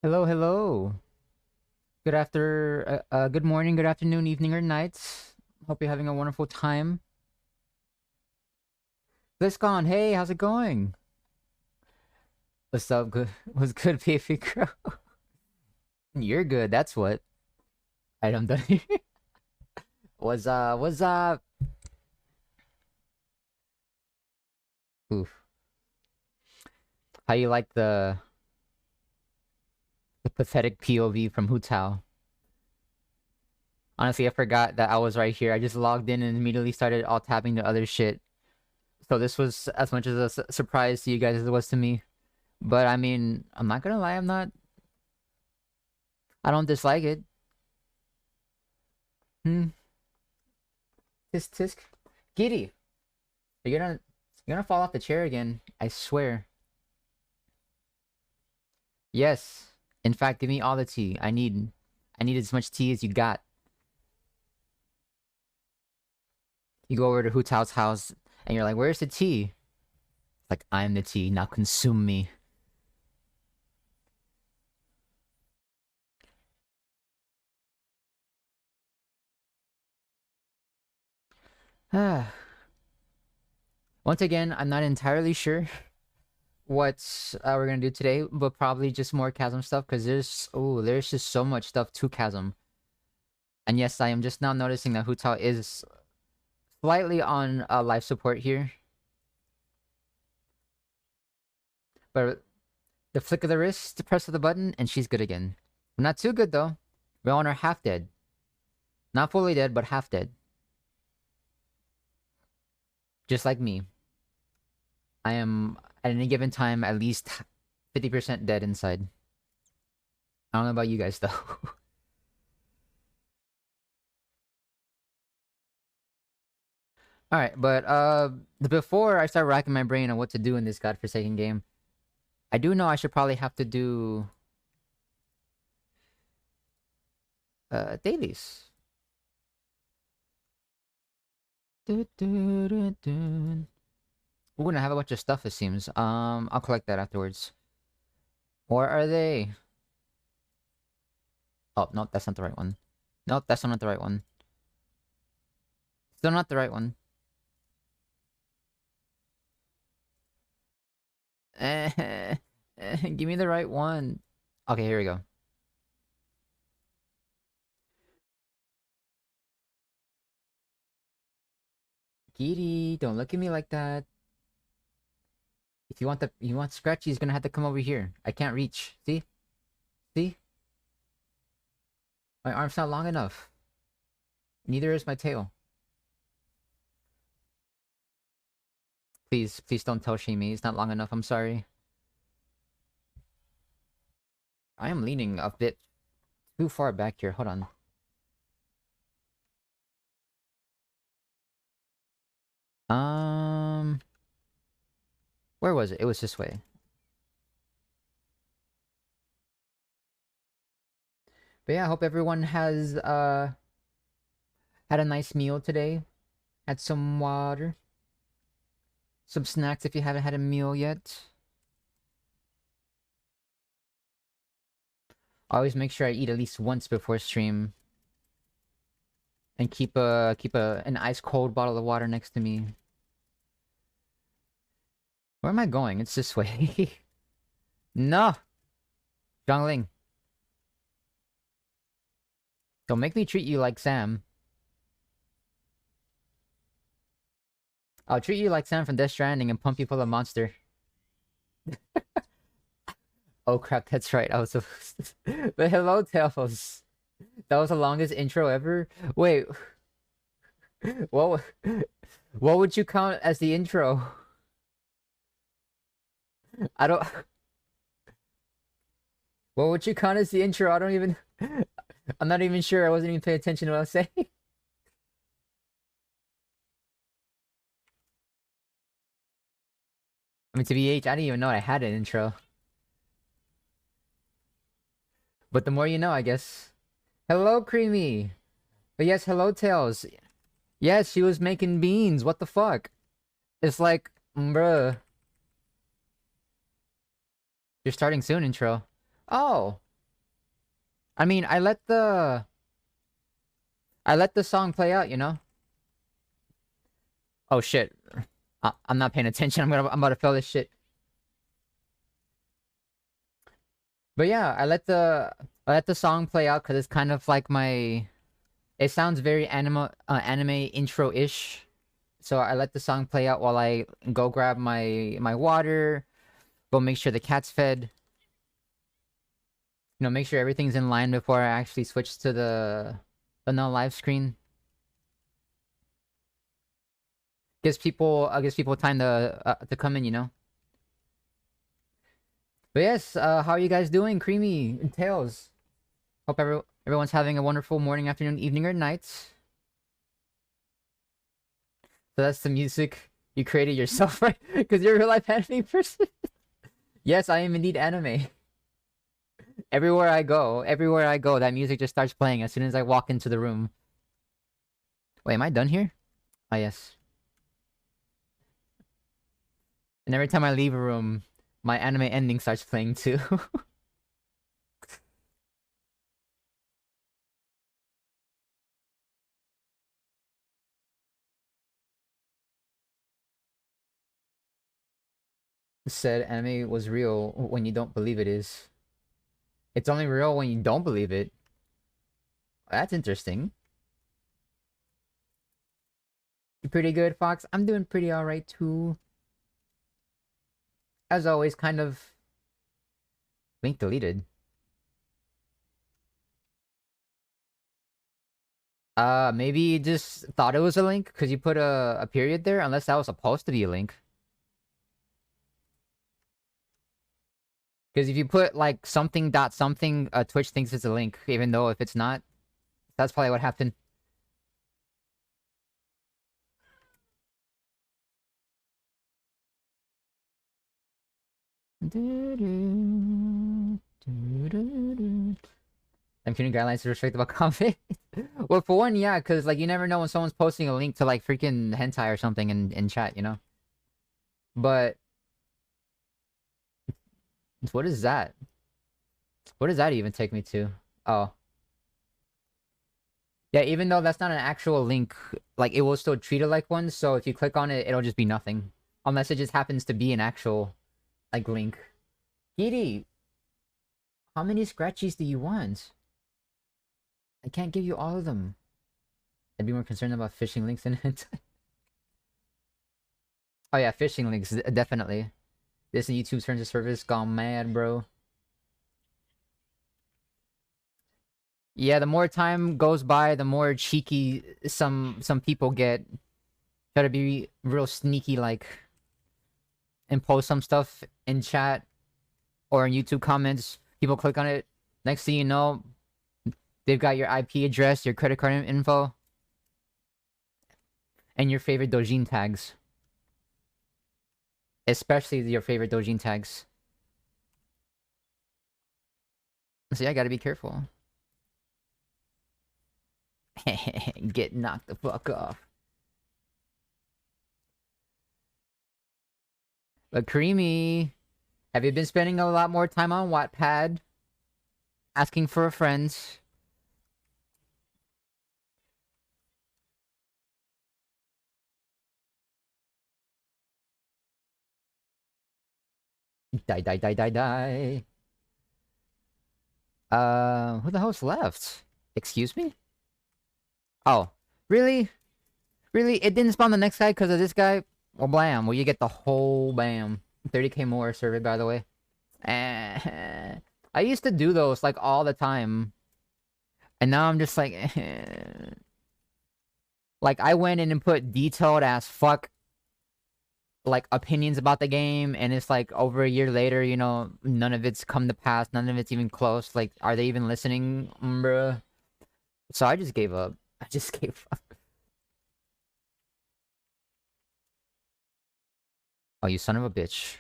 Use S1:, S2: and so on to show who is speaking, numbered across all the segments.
S1: Hello, hello. Good morning, good afternoon, evening, or nights. Hope you're having a wonderful time. BlizzCon, hey, how's it going? What's up? Good. What's good, baby girl? You're good. That's what. I'm done. What's up? Oof. How you like the pathetic POV from Hu Tao? Honestly, I forgot that I was right here. I just logged in and immediately started all tapping to other shit. So this was as much as a surprise to you guys as it was to me. But I mean, I'm not gonna lie, I don't dislike it. Hmm. Tisk tisk. Giddy. You're gonna fall off the chair again. I swear. Yes. In fact, give me all the tea. I need as much tea as you got. You go over to Hu Tao's house and you're like, where's the tea? Like, I'm the tea, now consume me. Once again, I'm not entirely sure what we're gonna do today, but probably just more Chasm stuff because there's just so much stuff to Chasm. And yes, I am just now noticing that Hu Tao is slightly on life support here. But the flick of the wrist, the press of the button, and she's good again. Not too good though. We're on her half dead. Not fully dead, but half dead. Just like me. I am at any given time at least 50% dead inside. I don't know about you guys though. Alright, but before I start racking my brain on what to do in this godforsaken game, I do know I should probably have to do dailies. We're gonna have a bunch of stuff, it seems. I'll collect that afterwards. Or are they? Oh, no, that's not the right one. No, that's not the right one. Still not the right one. Give me the right one. Okay, here we go. Giddy, don't look at me like that. If you want Scratchy, he's gonna have to come over here. I can't reach. See? See? My arm's not long enough. Neither is my tail. Please, please don't tell Shamey. It's not long enough. I'm sorry. I am leaning a bit too far back here. Hold on. Um, where was it? It was this way. But yeah, I hope everyone has had a nice meal today. Had some water. Some snacks if you haven't had a meal yet. Always make sure I eat at least once before stream. And keep an ice cold bottle of water next to me. Where am I going? It's this way. No! Zhongling. Don't make me treat you like Sam. I'll treat you like Sam from Death Stranding and pump you full of monster. Oh crap, that's right. I was supposed to... But hello, Tails. That was the longest intro ever? Wait. What, what would you count as the intro? I don't... What would you count as the intro? I don't even... I'm not even sure. I wasn't even paying attention to what I was saying. I mean, to be H, I didn't even know I had an intro. But the more you know, I guess. Hello, Creamy. But yes, hello, Tails. Yes, she was making beans. What the fuck? It's like, bruh. You're starting soon, intro. Oh. I mean, I let the song play out, you know? Oh shit. I'm not paying attention. I'm about to fail this shit. But yeah, I let the song play out because it's kind of like my. It sounds very anime intro-ish. So I let the song play out while I go grab my water, go make sure the cat's fed. You know, make sure everything's in line before I actually switch to the no live screen. Gives people time to come in, you know. But yes, how are you guys doing, Creamy and Tails? Hope everyone's having a wonderful morning, afternoon, evening, or night. So that's the music you created yourself, right? Because you're a real life anime person. Yes, I am indeed anime. Everywhere I go, that music just starts playing as soon as I walk into the room. Wait, am I done here? Ah, yes. And every time I leave a room, my anime ending starts playing too. Said anime was real when you don't believe it is. It's only real when you don't believe it. That's interesting. You pretty good, Fox? I'm doing pretty alright too. As always, kind of link deleted. Maybe you just thought it was a link because you put a period there, unless that was supposed to be a link. Because if you put like something dot something, Twitch thinks it's a link, even though if it's not, that's probably what happened. I'm feeling guidelines to restrict about comment. Well, for one, yeah, because like you never know when someone's posting a link to like freaking hentai or something in chat, you know. But what is that? What does that even take me to? Oh, yeah. Even though that's not an actual link, like it will still treat it like one. So if you click on it, it'll just be nothing, unless it just happens to be an actual like link. Kitty, how many scratchies do you want? I can't give you all of them. I'd be more concerned about phishing links than hentai. Oh yeah, phishing links, definitely. This and YouTube terms of service gone mad, bro. Yeah, the more time goes by, the more cheeky some people get. Try to be real sneaky, like, and post some stuff in chat or in YouTube comments. People click on it. Next thing you know, they've got your IP address, your credit card info, and your favorite dojin tags. Especially your favorite dojin tags. So yeah, I gotta be careful. Get knocked the fuck off. But Creamy, have you been spending a lot more time on Wattpad? Asking for a friend? Die, die, die, die, die. Who the hell's left? Excuse me? Oh, really? Really? It didn't spawn the next guy because of this guy? Well, blam. Well, you get the whole bam. 30k more survey, by the way. I used to do those, like, all the time. And now I'm just like, Like, I went in and put detailed as fuck, like, opinions about the game, and it's like, over a year later, you know, none of it's come to pass, none of it's even close. Like, are they even listening, bruh? So I just gave up. I just gave up. Oh, you son of a bitch.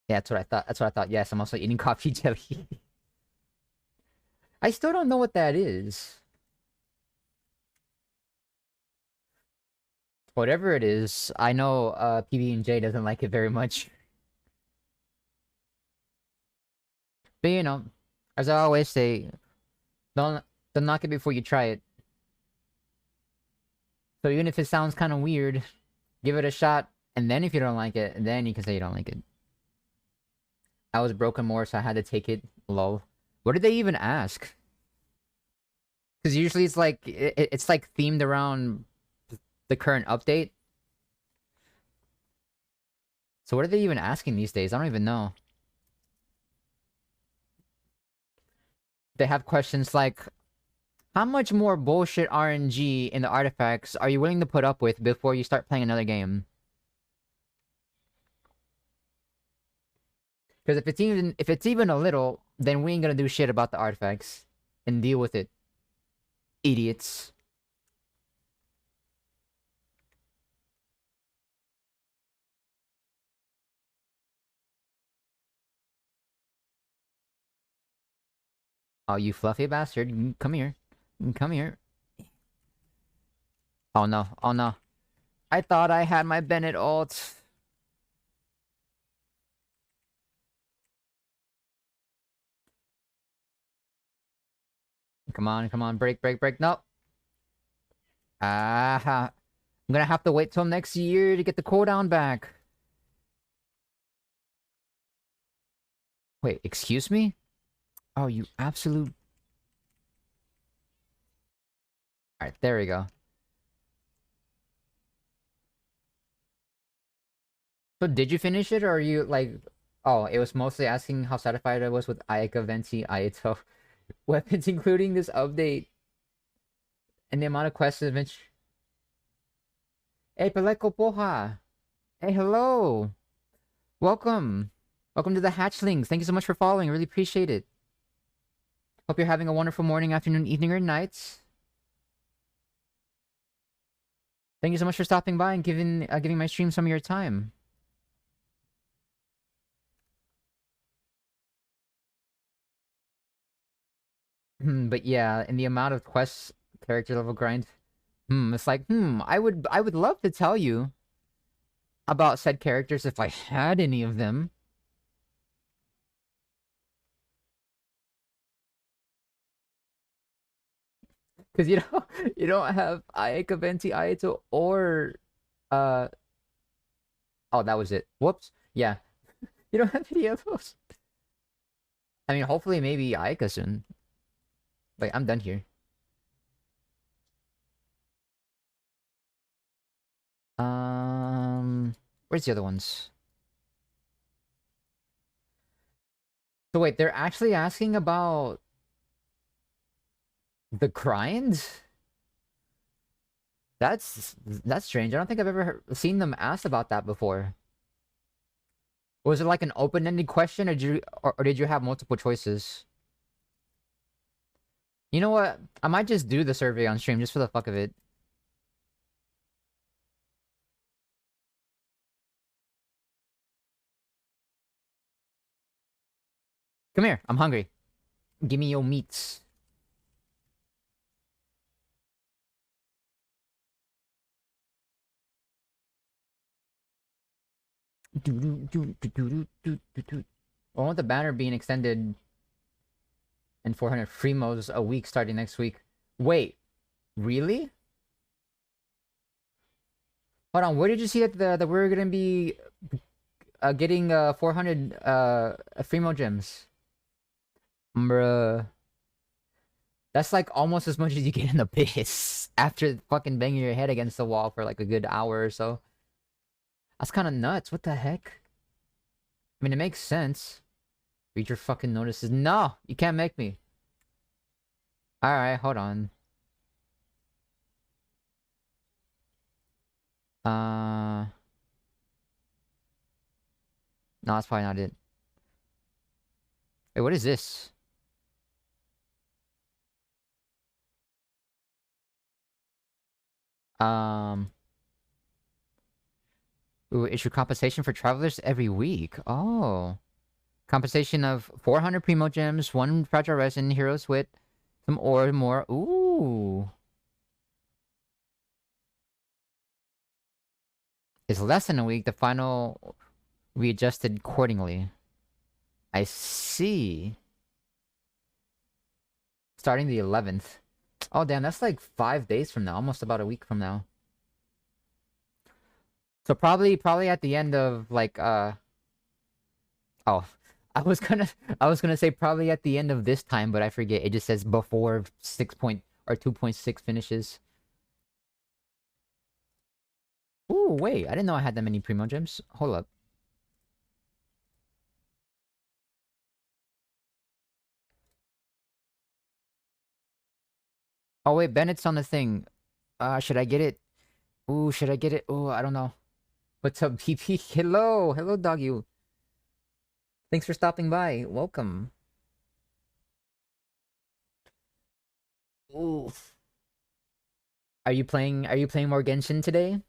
S1: Yeah, that's what I thought. That's what I thought. Yes, I'm also eating coffee jelly. I still don't know what that is. Whatever it is, I know PB&J doesn't like it very much. But you know, as I always say, don't don't knock it before you try it. So even if it sounds kind of weird, give it a shot, and then if you don't like it, then you can say you don't like it. I was broken more, so I had to take it. Lol. What did they even ask? Because usually it's like it's like themed around the current update. So what are they even asking these days? I don't even know. They have questions like, how much more bullshit RNG in the artifacts are you willing to put up with before you start playing another game? Because if it's even a little, then we ain't gonna do shit about the artifacts and deal with it, idiots. Oh, you fluffy bastard! Come here, come here. Oh no, oh no! I thought I had my Bennett ult. Come on, break, break, break. No. Ah, I'm gonna have to wait till next year to get the cooldown back. Wait, excuse me? Oh, you absolute... Alright, there we go. So did you finish it, or are you, like... Oh, it was mostly asking how satisfied I was with Ayaka, Venti, Ayato weapons, including this update. And the amount of questions... Hey, Peleko Poha! Hey, hello! Welcome! Welcome to the Hatchlings. Thank you so much for following. I really appreciate it. Hope you're having a wonderful morning, afternoon, evening, or night. Thank you so much for stopping by and giving my stream some of your time. But yeah, in the amount of quests, character level grind, it's like, I would love to tell you about said characters if I had any of them. Because you know, you don't have Ayaka, Venti, Ayato, or uh oh, that was it. Whoops. Yeah. You don't have any of those. I mean, hopefully maybe Ayaka soon. Like, I'm done here. Where's the other ones? So wait, they're actually asking about the grind? That's strange. I don't think I've ever seen them asked about that before. Was it like an open-ended question, or did you have multiple choices? You know what? I might just do the survey on stream just for the fuck of it. Come here. I'm hungry. Give me your meats. I want the banner being extended and 400 free modes a week starting next week. Wait, really? Hold on, where did you see that we're gonna be getting 400 free mode gems? Bruh. That's like almost as much as you get in the piss after fucking banging your head against the wall for like a good hour or so. That's kind of nuts. What the heck? I mean, it makes sense. Read your fucking notices. No, you can't make me. Alright, hold on. No, that's probably not it. Wait, what is this? Um, ooh, issue compensation for travelers every week. Oh. Compensation of 400 Primo Gems, 1 Fragile Resin, Hero's Wit, some ore more. Ooh. It's less than a week. The final readjusted accordingly. I see. Starting the 11th. Oh, damn, that's like 5 days from now. Almost about a week from now. So probably at the end of like oh, I was gonna say probably at the end of this time, but I forget. It just says before 6 point or 2.6 finishes. Ooh, wait, I didn't know I had that many primo gems. Hold up. Oh wait, Bennett's on the thing. Should I get it? Ooh, should I get it? Ooh, I don't know. What's up, PP? Hello, hello, doggy. Thanks for stopping by. Welcome. Ooh. Are you playing more Genshin today?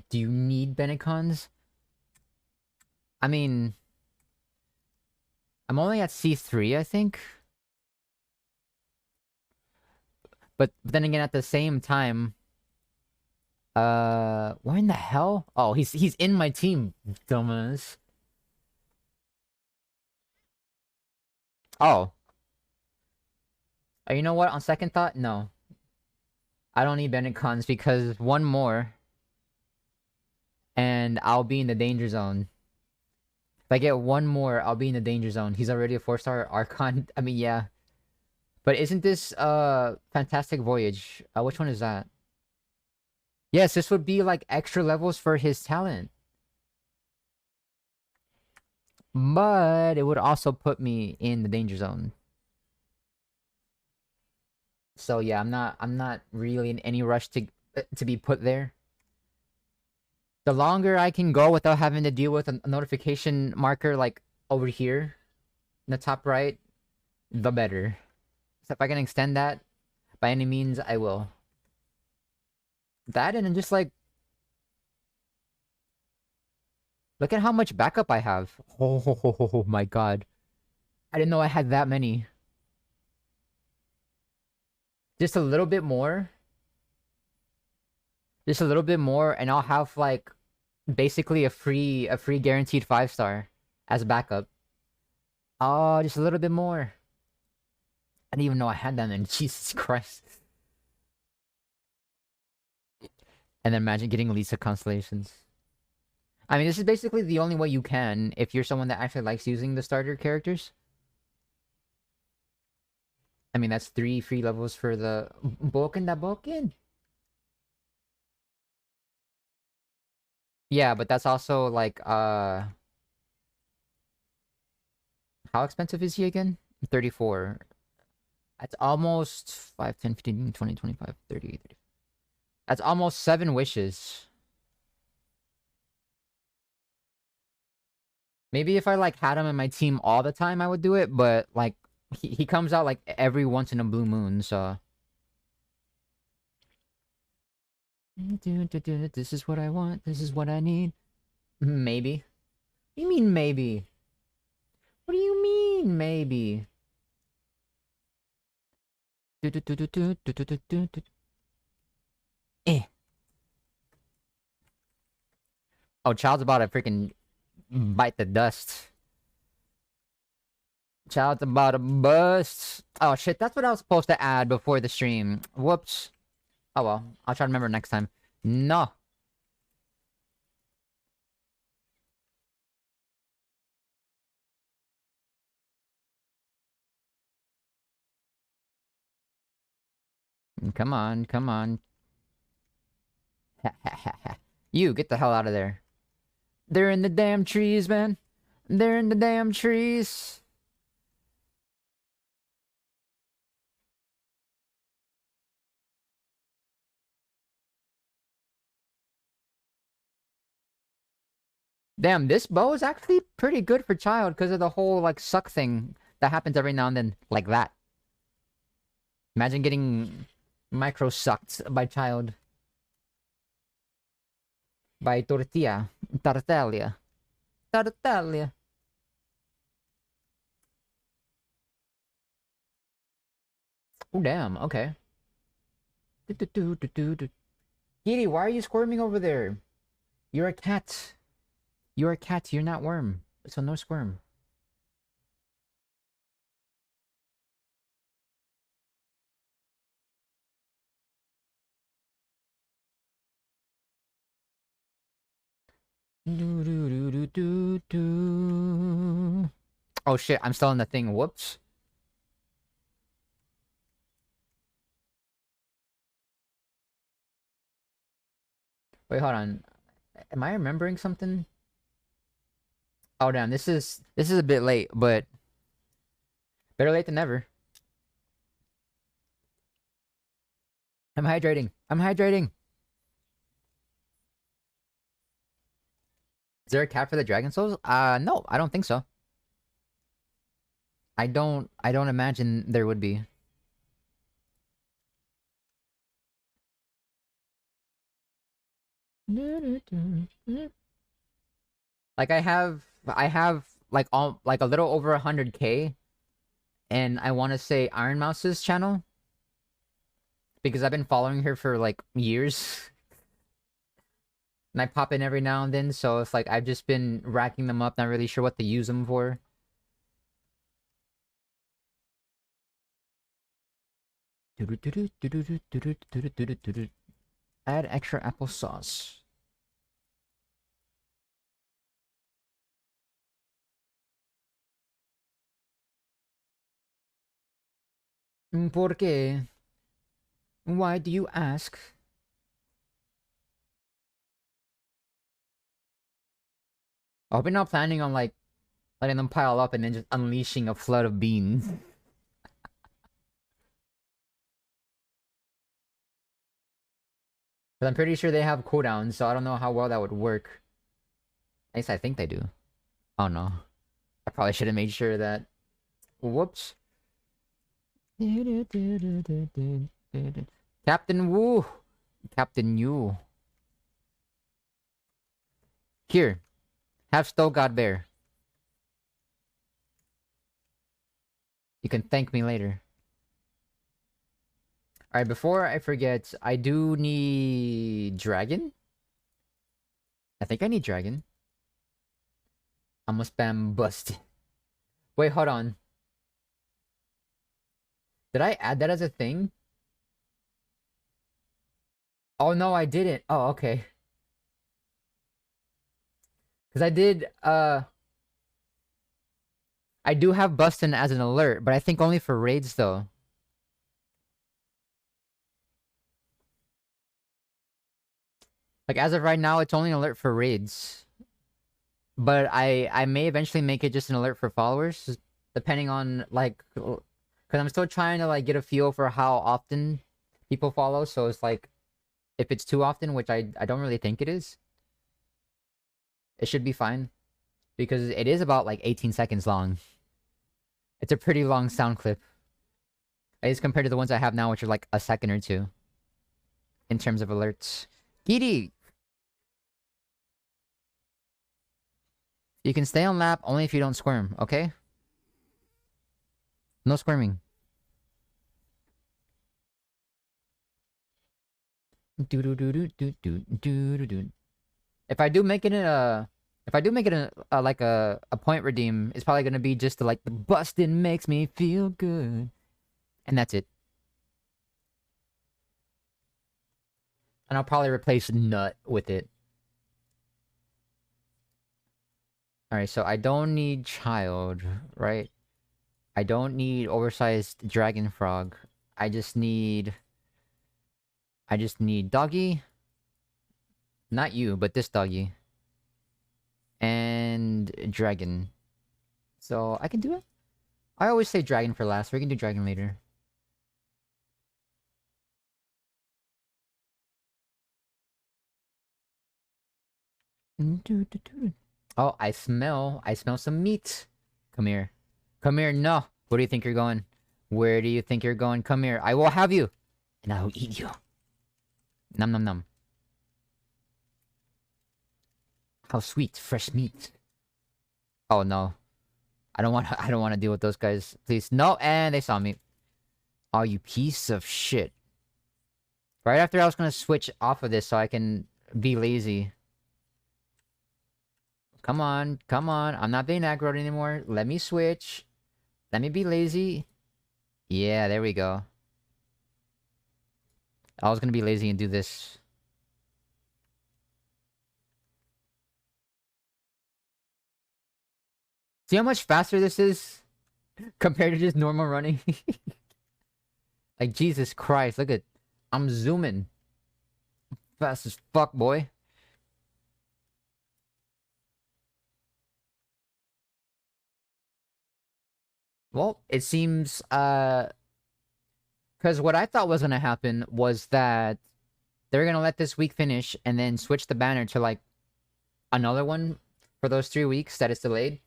S1: Do you need Bennicons? I mean, I'm only at C3, I think. But then again, at the same time, where in the hell? Oh, he's in my team, dumbass. Oh, you know what? On second thought, no, I don't need Bennicons because one more, and I'll be in the danger zone. If I get one more, I'll be in the danger zone. He's already a 4-star Archon. I mean, yeah. But isn't this Fantastic Voyage? Which one is that? Yes, this would be like extra levels for his talent. But it would also put me in the danger zone. So yeah, I'm not really in any rush to be put there. The longer I can go without having to deal with a notification marker like over here in the top right, the better. So if I can extend that by any means, I will. That and then just like look at how much backup I have. Oh my god. I didn't know I had that many. Just a little bit more. Just a little bit more and I'll have like basically a free guaranteed 5-star as backup. Oh, just a little bit more. I didn't even know I had that many. Jesus Christ. And then imagine getting Lisa constellations. I mean, this is basically the only way you can if you're someone that actually likes using the starter characters. I mean, that's 3 free levels for the Boken da Boken. Yeah, but that's also like, how expensive is he again? 34. That's almost 5, 10, 15, 20, 25, 30, 30. That's almost 7 wishes. Maybe if I like had him in my team all the time, I would do it. But like, he comes out like every once in a blue moon. So this is what I want. This is what I need. Maybe. What do you mean maybe? What do you mean maybe? Eh. Oh, Child's about to freaking bite the dust. Child's about to bust. Oh shit, that's what I was supposed to add before the stream. Whoops. Oh well, I'll try to remember next time. No. Come on, come on. You, get the hell out of there. They're in the damn trees, man. They're in the damn trees. Damn, this bow is actually pretty good for Child because of the whole, like, suck thing that happens every now and then. Like that. Imagine getting micro-sucked by Child. By Tortilla. Tartaglia. Tartaglia. Oh, damn. Okay. Kitty, why are you squirming over there? You're a cat. You're a cat. You're not worm. So no squirm. Oh shit, I'm still in the thing. Whoops. Wait, hold on. Am I remembering something? Oh damn, this is a bit late, but better late than never. I'm hydrating. I'm hydrating. Is there a cat for the Dragon Souls? No, I don't think so. I don't imagine there would be. Like I have like all like a little over 100K, and I want to say Iron Mouse's channel because I've been following her for like years. And I pop in every now and then, so it's like I've just been racking them up, not really sure what to use them for. Add extra applesauce. ¿Por qué? Why do you ask? I hope you're not planning on like letting them pile up and then just unleashing a flood of beans. But I'm pretty sure they have cooldowns, so I don't know how well that would work. At least I think they do. Oh no. I probably should have made sure of that. Whoops. Captain Wu. Captain Yu. Here. Have Stowe God Bear. You can thank me later. Alright, before I forget, I do need dragon. I think I need dragon. I'm gonna spam bust. Wait, hold on. Did I add that as a thing? Oh no, I didn't. Oh, okay. Because I do have bustin' as an alert, but I think only for raids though. Like as of right now, it's only an alert for raids. But I may eventually make it just an alert for followers, depending on like, because I'm still trying to like get a feel for how often people follow. So it's like, if it's too often, which I don't really think it is, it should be fine because it is about like 18 seconds long. It's a pretty long sound clip, at least compared to the ones I have now, which are like a second or two in terms of alerts. Giri, you can stay on lap only if you don't squirm, okay? No squirming. If I do make it like a point redeem, it's probably gonna be just to, like the bustin' makes me feel good, and that's it. And I'll probably replace nut with it. All right, so I don't need child, right? I don't need oversized dragon frog. I just need doggy. Not you, but this doggy. And dragon. So I can do it. I always say dragon for last. We can do dragon later. Oh, I smell some meat. Come here. Come here. No. Where do you think you're going? Where do you think you're going? Come here. I will have you. And I will eat you. Num num num. How sweet. Fresh meat. Oh no. I don't want to deal with those guys. Please. No, and they saw me. Oh, you piece of shit. Right after I was gonna switch off of this so I can be lazy. Come on, come on. I'm not being aggroed anymore. Let me switch. Let me be lazy. Yeah, there we go. I was gonna be lazy and do this. See how much faster this is compared to just normal running? Like, Jesus Christ, look at... I'm zooming. Fast as fuck, boy. Well, it seems, because what I thought was gonna happen was that they're gonna let this week finish and then switch the banner to, like, another one for those 3 weeks that it's delayed.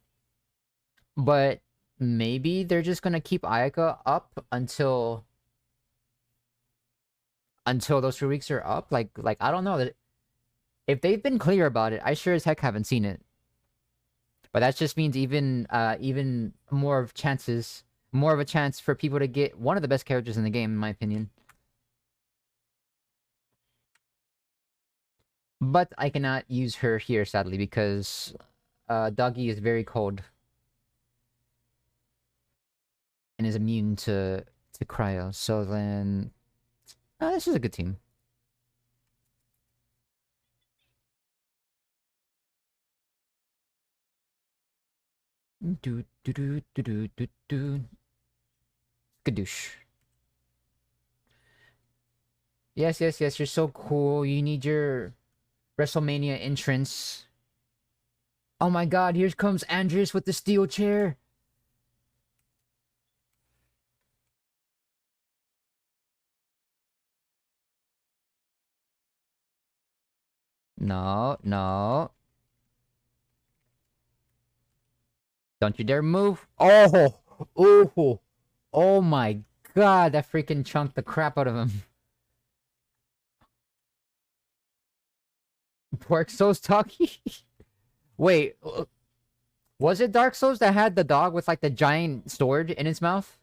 S1: But maybe they're just gonna keep Ayaka up until those 3 weeks are up. Like I don't know. If they've been clear about it, I sure as heck haven't seen it. But that just means even more of chances, more of a chance for people to get one of the best characters in the game, in my opinion. But I cannot use her here, sadly, because Doggy is very cold and is immune to cryo. So then, this is a good team. Do do do do do do do. Gadoosh. Yes, yes, yes. You're so cool. You need your WrestleMania entrance. Oh my God! Here comes Andreas with the steel chair. No, no. Don't you dare move. Oh, oh, oh my God! That freaking chunked the crap out of him. Dark Souls talkie. Wait, was it Dark Souls that had the dog with like the giant sword in its mouth?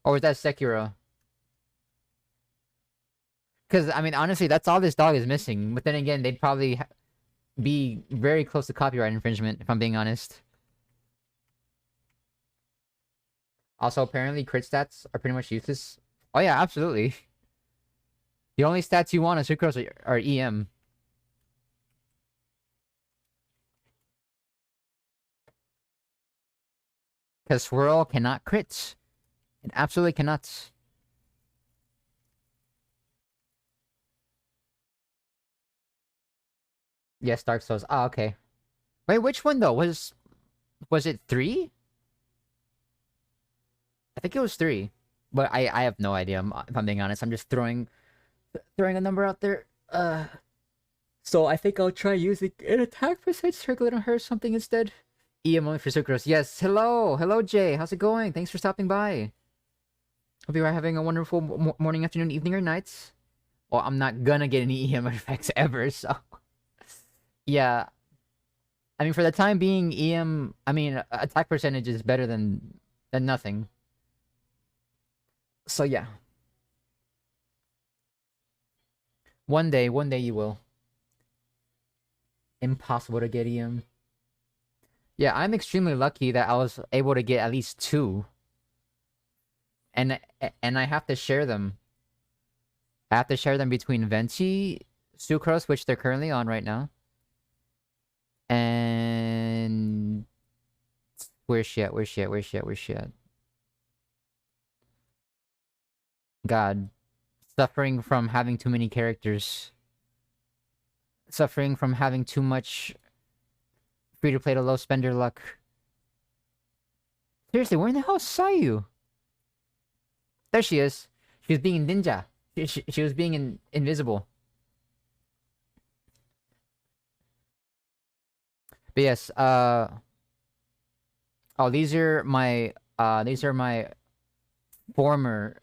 S1: Or was that Sekiro? Because, I mean, honestly, that's all this dog is missing. But then again, they'd probably be very close to copyright infringement, if I'm being honest. Also, apparently, crit stats are pretty much useless. Oh yeah, absolutely. The only stats you want on Sucrose are EM. Because Swirl cannot crit. It absolutely cannot. Yes, Dark Souls. Ah, okay. Wait, which one though? Was it 3? I think it was 3. But I have no idea, if I'm being honest. I'm just throwing a number out there. So I think I'll try using an attack percentage circlet on her or something instead. EM only for Sucrose. Yes, hello! Hello, Jay. How's it going? Thanks for stopping by. Hope you are having a wonderful morning, afternoon, evening, or nights. Well, I'm not gonna get any EM effects ever, so... Yeah. I mean, for the time being, EM... I mean, attack percentage is better than nothing. So yeah. One day you will. Impossible to get EM. Yeah, I'm extremely lucky that I was able to get at least 2. And I have to share them. I have to share them between Venti, Sucrose, which they're currently on right now. And... Where's she at? Where's she at? Where's she at? Where's she at? God. Suffering from having too many characters. Suffering from having too much free-to-play to low spender luck. Seriously, where in the hell saw you? There she is. She was being ninja. She was being invisible. But yes, oh, these are my former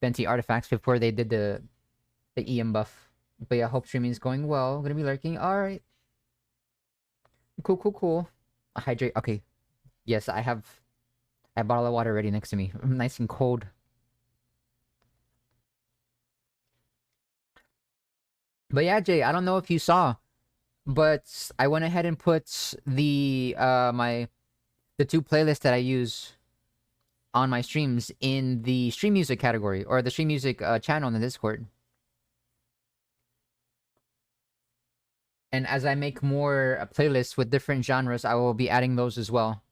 S1: Venti artifacts before they did the EM buff. But yeah, hope streaming is going well. I'm gonna be lurking. Alright. Cool, cool, cool. Hydrate. Okay. Yes, I have a bottle of water ready next to me. Nice and cold. But yeah, Jay, I don't know if you saw, but I went ahead and put the two playlists that I use on my streams in the stream music category, or the stream music channel in the Discord. And as I make more playlists with different genres, I will be adding those as well.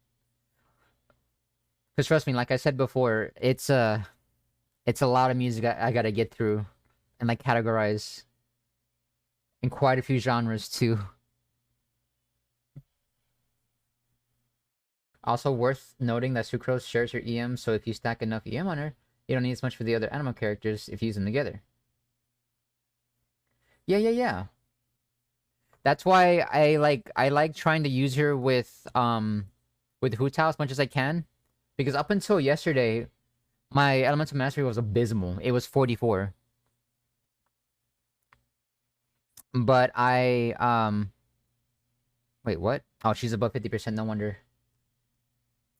S1: Because trust me, like I said before, it's a lot of music I gotta get through and like categorize in quite a few genres too. Also worth noting that Sucrose shares your EM, so if you stack enough EM on her, you don't need as much for the other animal characters if you use them together. Yeah, yeah, yeah. That's why I like trying to use her with Hu Tao as much as I can. Because up until yesterday, my elemental mastery was abysmal. It was 44. But wait, what? Oh, she's above 50%, no wonder.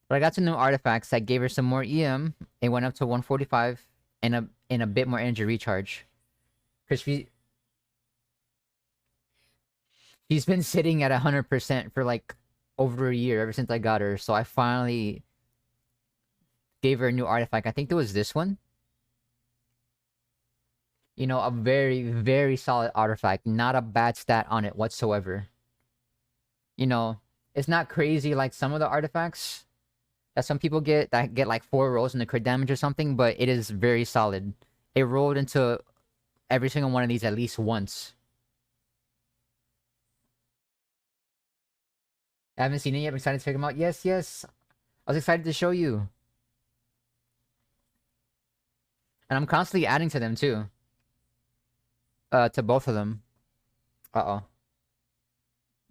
S1: But I got some new artifacts that gave her some more EM. It went up to 145 and a bit more energy recharge. Because she's been sitting at 100% for like over a year ever since I got her. So I finally gave her a new artifact. I think it was this one. You know, a very, very solid artifact. Not a bad stat on it whatsoever. You know, it's not crazy like some of the artifacts that some people get that get like 4 rolls in the crit damage or something, but it is very solid. It rolled into every single one of these at least once. I haven't seen it yet. I'm excited to check them out. Yes, yes. I was excited to show you. And I'm constantly adding to them too. To both of them. Uh-oh.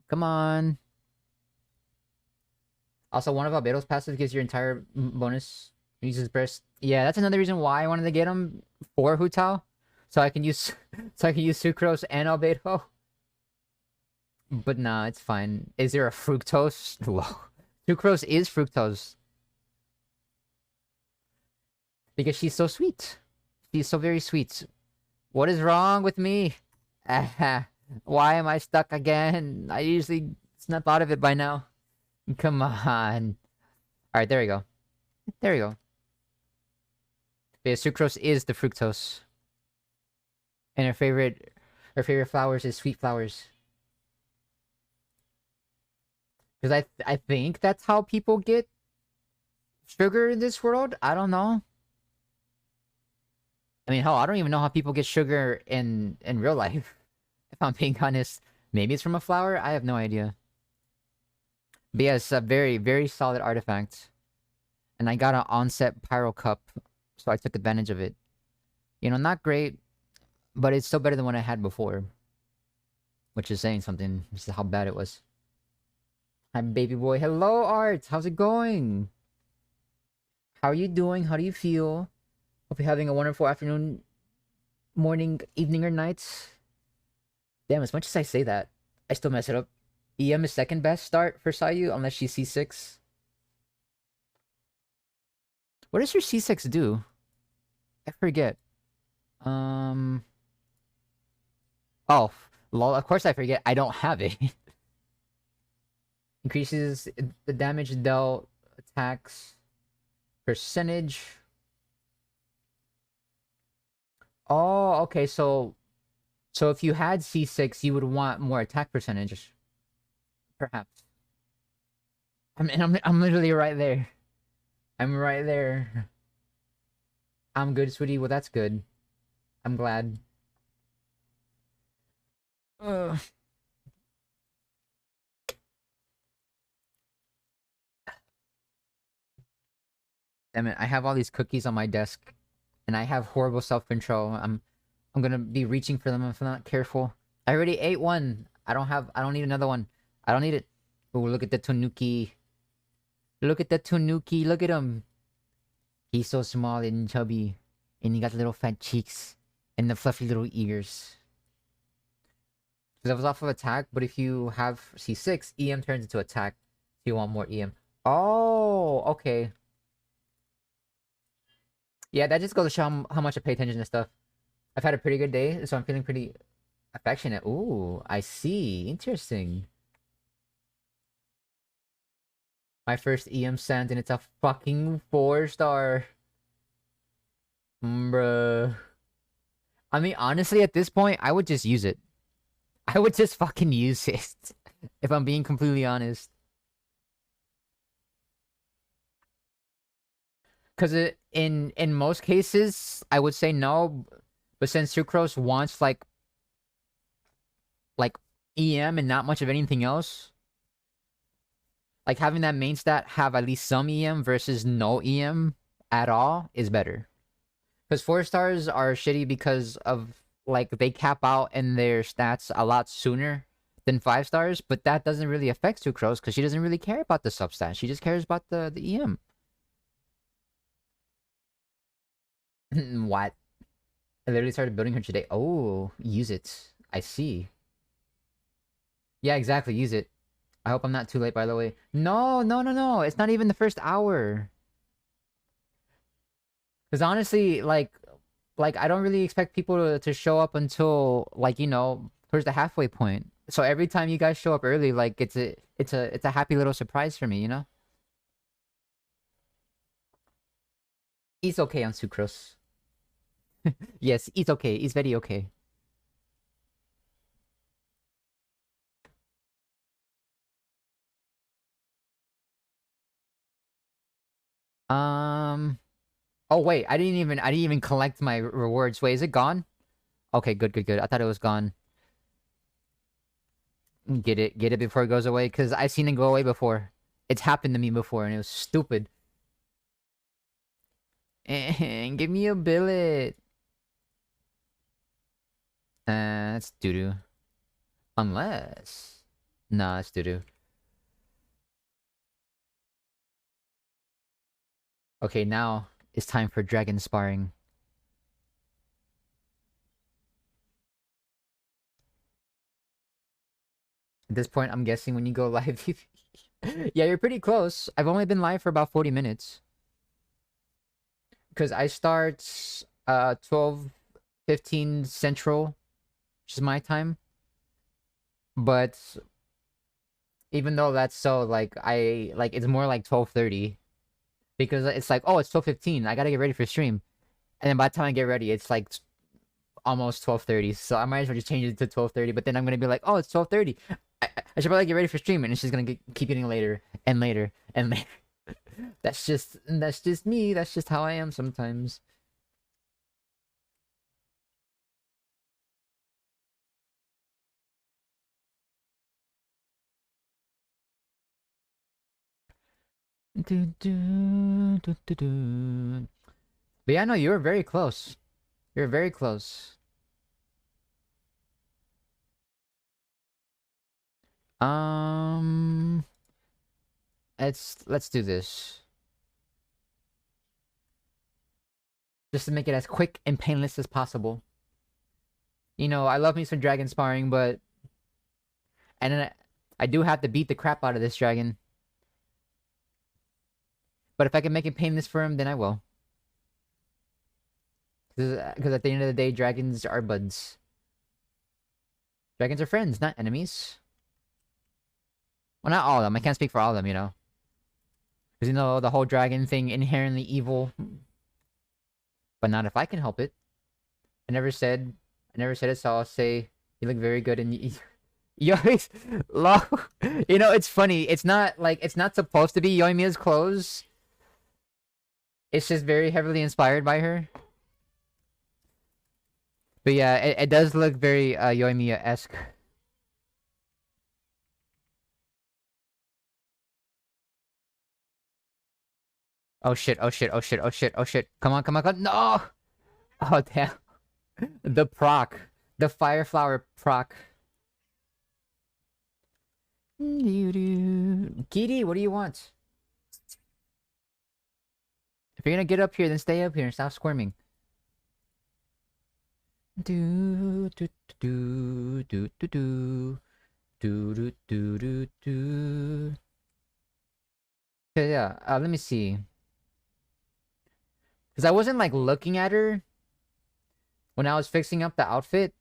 S1: Come on. Also, one of Albedo's passive gives your entire bonus. Uses burst. Yeah, that's another reason why I wanted to get him for Hu Tao. So I can use Sucrose and Albedo. But nah, it's fine. Is there a fructose? Whoa. Sucrose is fructose. Because she's so sweet. She's so very sweet. What is wrong with me? Why am I stuck again? I usually snap out of it by now. Come on. Alright, there we go. There we go. Yeah, sucrose is the fructose. And her favorite flowers is sweet flowers. Because I think that's how people get sugar in this world. I don't know. I mean, hell, I don't even know how people get sugar in real life. If I'm being honest. Maybe it's from a flower? I have no idea. But yeah, it's a very, very solid artifact. And I got an onset pyro cup, so I took advantage of it. You know, not great, but it's still better than what I had before. Which is saying something. This is how bad it was. Hi, baby boy. Hello, Art. How's it going? How are you doing? How do you feel? Hope you're having a wonderful afternoon, morning, evening, or night. Damn, as much as I say that, I still mess it up. EM is second best start for Sayu, unless she's C6. What does your C6 do? I forget. Oh, lol, of course I forget. I don't have it. Increases the damage dealt, attacks, percentage. Oh, okay, so if you had C6, you would want more attack percentage. Perhaps. I'm literally right there. I'm right there. I'm good, sweetie. Well, that's good. I'm glad. Ugh. Damn it, I have all these cookies on my desk. And I have horrible self-control. I'm gonna be reaching for them if I'm not careful. I already ate one. I don't need another one. I don't need it. Oh, look at the Tanuki. Look at the Tanuki. Look at him. He's so small and chubby. And he got little fat cheeks. And the fluffy little ears. So that was off of attack, but if you have C6, EM turns into attack. So you want more EM. Oh, okay. Yeah, that just goes to show how much I pay attention to stuff. I've had a pretty good day, so I'm feeling pretty Affectionate. Ooh, I see. Interesting. My first EM sent and it's a fucking 4-star. Bruh. I mean, honestly, at this point, I would just use it. I would just fucking use it. If I'm being completely honest. Because in most cases, I would say no. But since Sucrose wants like EM and not much of anything else, like having that main stat have at least some EM versus no EM at all is better. Because 4-stars are shitty because of like they cap out in their stats a lot sooner than 5-stars, but that doesn't really affect Sucrose because she doesn't really care about the substat. She just cares about the EM. What? I literally started building her today. Oh, use it. I see. Yeah, exactly. Use it. I hope I'm not too late, by the way. No, no, no, no. It's not even the first hour. Because honestly, like I don't really expect people to show up until like, you know, towards the halfway point. So every time you guys show up early, like it's a happy little surprise for me, you know? It's okay on Sucrose. Yes, it's okay. It's very okay. Um Oh wait, I didn't even collect my rewards. Wait, is it gone? Okay, good, good, good. I thought it was gone. Get it before it goes away, because I've seen it go away before. It's happened to me before, and it was stupid. And give me a billet. It's doo-doo. Unless... Nah, it's doo-doo. Okay, now it's time for dragon sparring. At this point, I'm guessing when you go live... Yeah, you're pretty close. I've only been live for about 40 minutes. Because I start 12:15 Central, which is my time. But even though that's so, like, it's more like 12:30. Because it's like, oh, it's 12:15. I gotta get ready for stream. And then by the time I get ready, it's like almost 12:30. So I might as well just change it to 12:30. But then I'm gonna be like, oh, it's 12:30. I should probably get ready for stream, and it's just gonna keep getting later and later and later. That's just me. That's just how I am sometimes. Do, do, do, do, do. But yeah, no, you were very close. You're very close. Um, let's do this. Just to make it as quick and painless as possible. You know, I love me some dragon sparring, but and then I do have to beat the crap out of this dragon. But if I can make it painless for him, then I will. Because at the end of the day, dragons are buds. Dragons are friends, not enemies. Well, not all of them. I can't speak for all of them, you know. Because, you know, the whole dragon thing, inherently evil. But not if I can help it. I never said it, so I'll say, you look very good and you always... You know, it's funny. It's not, like, it's not supposed to be Yoimiya's clothes. It's just very heavily inspired by her. But yeah, it does look very Yoimiya-esque. Oh shit, oh shit, oh shit, oh shit, oh shit. Come on, come on, come on. No! Oh damn. The proc. The fire flower proc. Kitty, what do you want? If you're gonna get up here, then stay up here and stop squirming. Do do do do do do do do do do do. Okay, yeah. Let me see. Because I wasn't like looking at her when I was fixing up the outfit.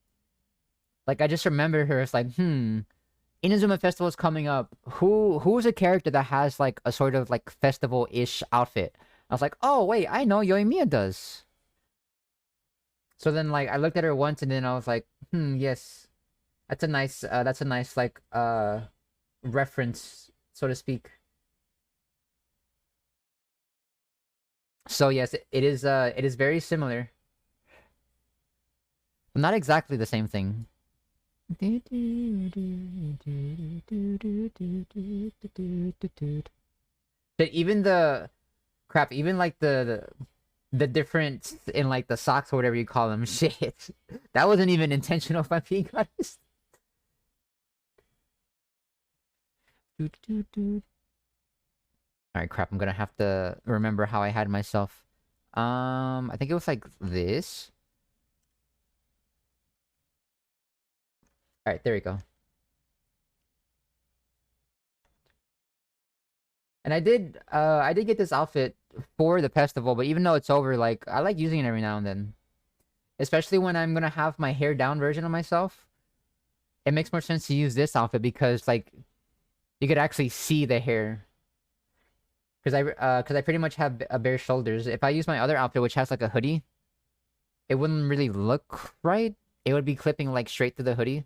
S1: Like I just remember her. It's like, Inazuma Festival is coming up. Who's a character that has like a sort of like festival-ish outfit? I was like, oh wait, I know Yoimiya does. So then like I looked at her once and then I was like, yes. That's a nice like reference, so to speak. So yes, it is very similar. But not exactly the same thing. But even the crap, even like the difference in like the socks or whatever you call them, shit. That wasn't even intentional if I'm being honest. Alright, crap, I'm gonna have to remember how I had myself. I think it was like this. Alright, there we go. And I did get this outfit for the festival, but even though it's over, like, I like using it every now and then. Especially when I'm gonna have my hair down version of myself. It makes more sense to use this outfit because, like, you could actually see the hair. Cause I pretty much have bare shoulders. If I use my other outfit, which has like a hoodie, it wouldn't really look right. It would be clipping like straight to the hoodie.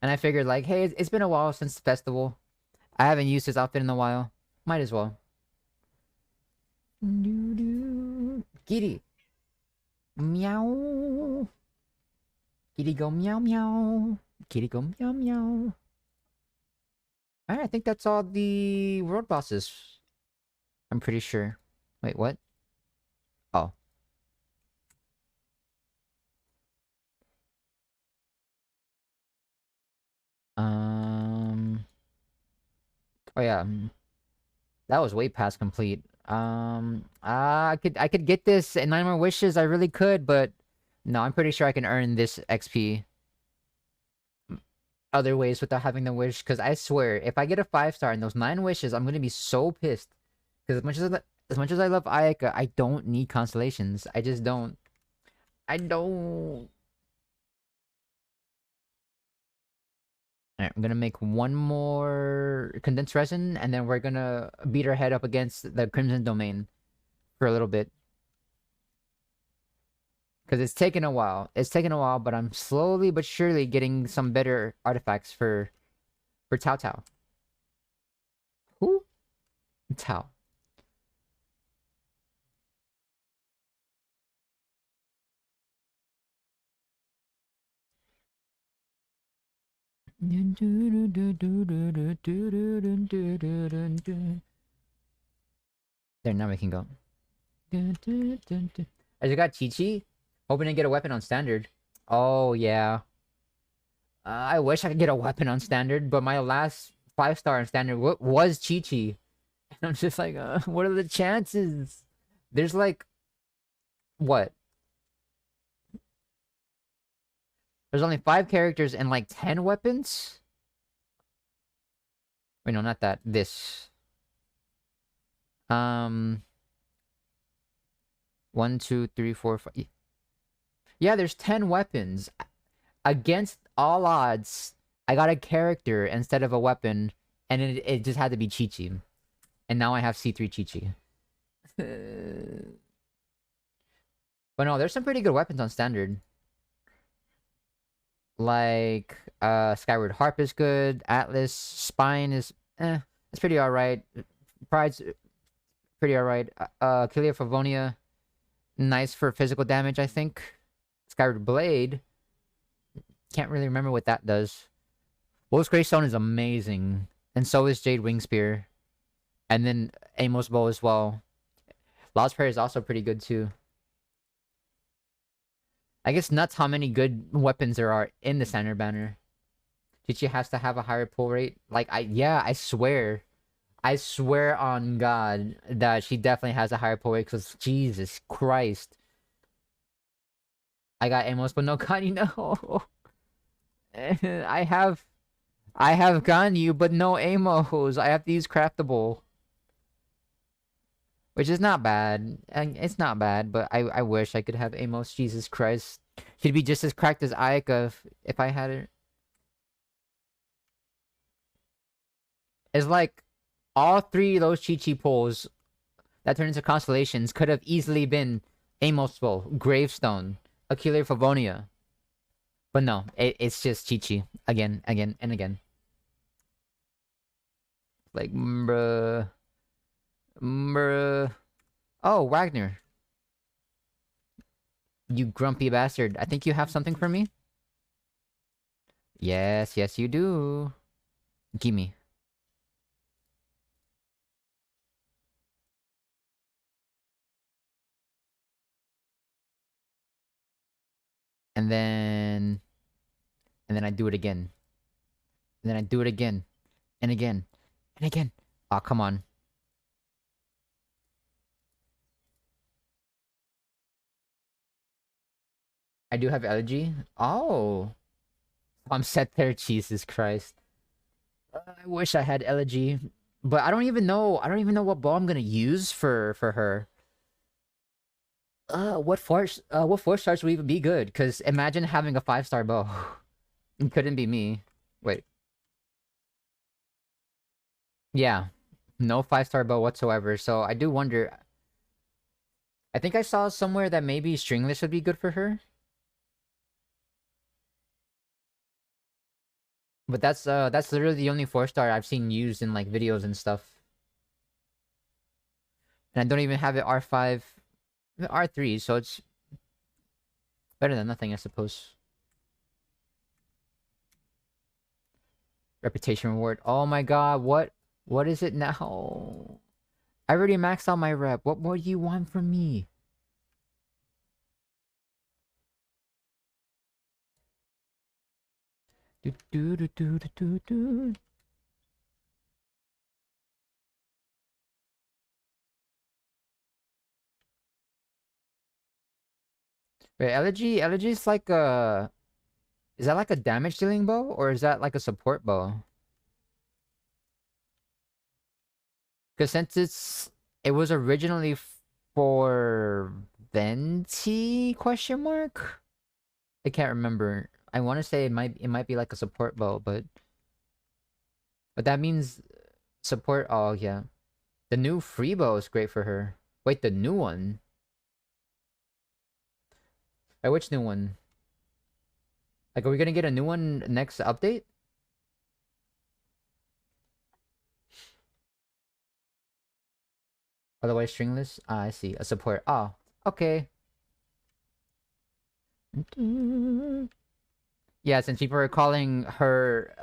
S1: And I figured like, hey, it's been a while since the festival. I haven't used this outfit in a while. Might as well. Kitty. Meow. Kitty go meow meow. Kitty go meow meow. Alright, I think that's all the world bosses. I'm pretty sure. Wait, what? Oh. Oh yeah. That was way past complete. I could get this in 9 more wishes. I really could, but no, I'm pretty sure I can earn this XP other ways without having the wish. Because I swear, if I get a 5-star in those 9 wishes, I'm gonna be so pissed. Because as much as I love Ayaka, I don't need constellations. I just don't. I don't. Alright, I'm gonna make one more condensed resin, and then we're gonna beat our head up against the Crimson Domain for a little bit. Because it's taken a while. It's taken a while, but I'm slowly but surely getting some better artifacts for Tao Tao. Who? Tao. There, now we can go. I just got Chi-Chi. Hoping to get a weapon on standard. Oh, yeah. I wish I could get a weapon on standard, but my last 5-star on standard was Chi-Chi. And I'm just like, what are the chances? There's like, what? There's only 5 characters and like 10 weapons? Wait, no, not that. This. 1, 2, 3, 4, 5. Yeah, there's 10 weapons. Against all odds, I got a character instead of a weapon, and it just had to be Chi-Chi. And now I have C3 Chi-Chi. But no, there's some pretty good weapons on standard. Like, Skyward Harp is good. Atlas, Spine is, it's pretty alright. Pride's pretty alright. Kilia Favonia, nice for physical damage, I think. Skyward Blade, can't really remember what that does. Wolf's Greystone is amazing. And so is Jade Wingspear. And then Amos Bow as well. Law's Prayer is also pretty good too. I guess nuts how many good weapons there are in the standard banner. Chichi has to have a higher pull rate. Like, I swear. I swear on God that she definitely has a higher pull rate because Jesus Christ. I got Amos, but no Kani, no. I have Ganyu, but no Amos. I have to use Craftable. Which is not bad. And it's not bad, but I wish I could have Amos. Jesus Christ. She'd be just as cracked as Ayaka if I had her. It's like all three of those Chi-Chi pulls that turn into constellations could have easily been Amos Bowl, Gravestone, Achille Favonia. But no, it's just Chi-Chi. Again, again, and again. Like, bruh. Bruh. Oh, Wagner. You grumpy bastard. I think you have something for me? Yes, yes you do. Gimme. And then... And then I do it again. And then I do it again. And again. And again. Oh, come on. I do have allergy? Oh. I'm set there, Jesus Christ. I wish I had elegy, but I don't even know. I don't even know what bow I'm gonna use for her. What 4 stars would even be good? Because imagine having a 5-star bow. It couldn't be me. Wait. Yeah, no 5-star bow whatsoever. So I do wonder. I think I saw somewhere that maybe stringless would be good for her. But that's literally the only 4-star I've seen used in like videos and stuff. And I don't even have it R5, R3, so it's better than nothing, I suppose. Reputation reward. Oh my god, what is it now? I already maxed out my rep. What more do you want from me? Do do do do do do do. Wait, elegy is like a, is that like a damage dealing bow or is that like a support bow? Because since it was originally for Venti question mark? I can't remember. I want to say it might be like a support bow, but that means support. Oh yeah, the new free bow is great for her. Wait, the new one? Which new one? Like, are we gonna get a new one next update? Otherwise stringless? Ah, I see. A support. Oh, okay. Yeah, since people are calling her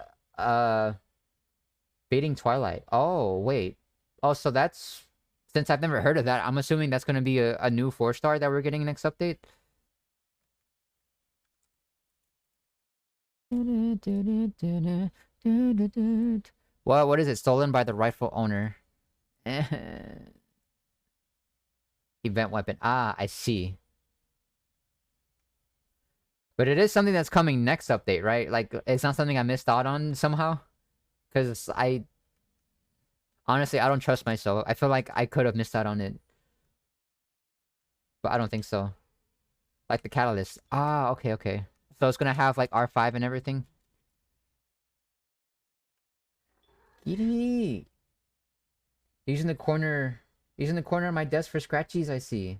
S1: Fading Twilight. Oh, wait. Oh, so that's, since I've never heard of that, I'm assuming that's gonna be a new 4-star that we're getting next update. What is it? Stolen by the rightful owner. Event weapon. Ah, I see. But it is something that's coming next update, right? Like, it's not something I missed out on somehow? Because honestly, I don't trust myself. I feel like I could have missed out on it. But I don't think so. Like the catalyst. Ah, okay, okay. So it's gonna have like R5 and everything? Yee. Using the corner... Using the corner of my desk for scratchies, I see.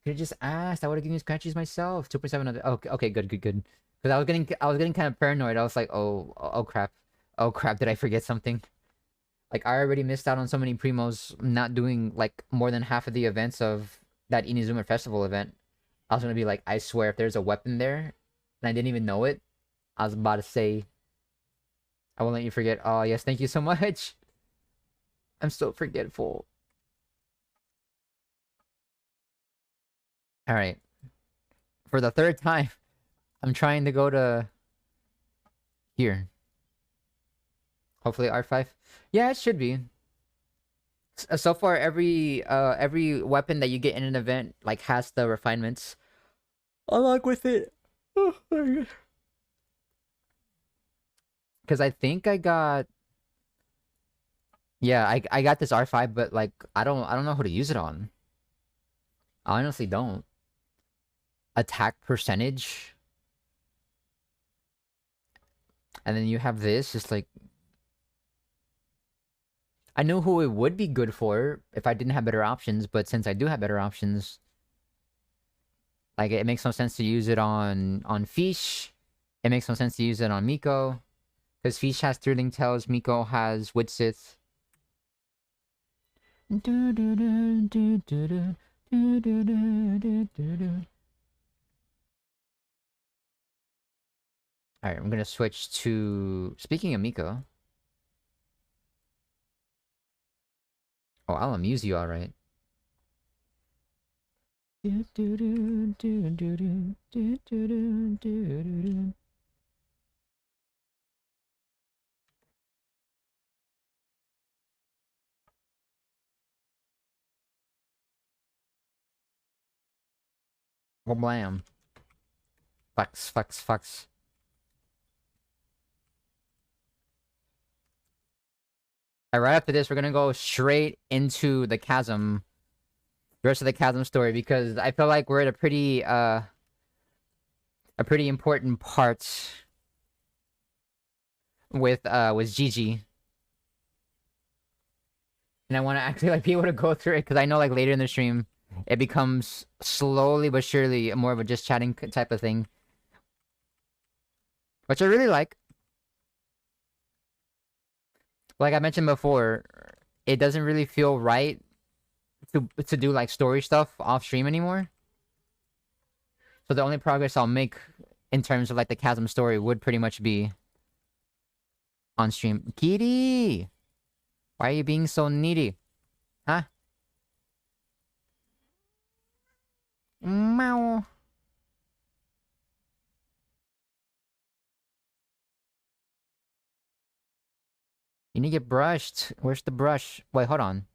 S1: Could have just asked. I would have given you scratchies myself. 2.7 of the... Okay, okay, good, good, good. Because I was getting kind of paranoid. I was like, oh crap. Oh crap, did I forget something? Like, I already missed out on so many primos not doing, like, more than half of the events of that Inazuma Festival event. I was gonna be like, I swear, if there's a weapon there, and I didn't even know it, I was about to say, I won't let you forget. Oh, yes, thank you so much. I'm so forgetful. Alright. For the third time, I'm trying to go to... here. Hopefully R5. Yeah, it should be. So far, every weapon that you get in an event like has the refinements. Along with it. Because I think I got... Yeah, I got this R5, but like I don't know who to use it on. I honestly don't. Attack percentage, and then you have this. It's like I know who it would be good for if I didn't have better options, but since I do have better options, like it makes no sense to use it on Fish. It makes no sense to use it on Miko. Because Fish has Thrilling Tales, Miko has Witsith. Alright, I'm gonna switch to... Speaking of Miko... Oh, I'll amuse you alright. Blam. Fucks, fucks, fucks. Alright, right after this, we're gonna go straight into the chasm. The rest of the chasm story, because I feel like we're at a pretty important part with Gigi. And I want to actually like be able to go through it because I know like later in the stream it becomes slowly but surely more of a just chatting type of thing, which I really like. Like I mentioned before, it doesn't really feel right to do like story stuff off stream anymore. So the only progress I'll make in terms of like the chasm story would pretty much be on stream. Kitty, why are you being so needy? Huh? Meow. You need to get brushed. Where's the brush? Wait, hold on.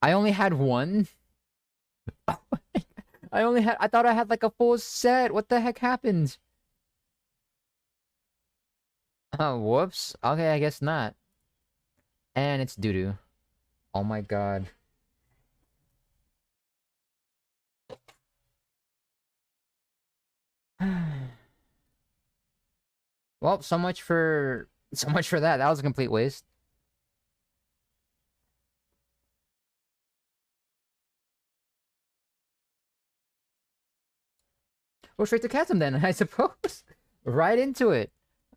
S1: I only had one? I thought I had like a full set. What the heck happened? Oh, whoops. Okay, I guess not. And it's doo-doo. Oh my god. Well, so much for that. That was a complete waste. Go straight to Chasm then, I suppose. Right into it.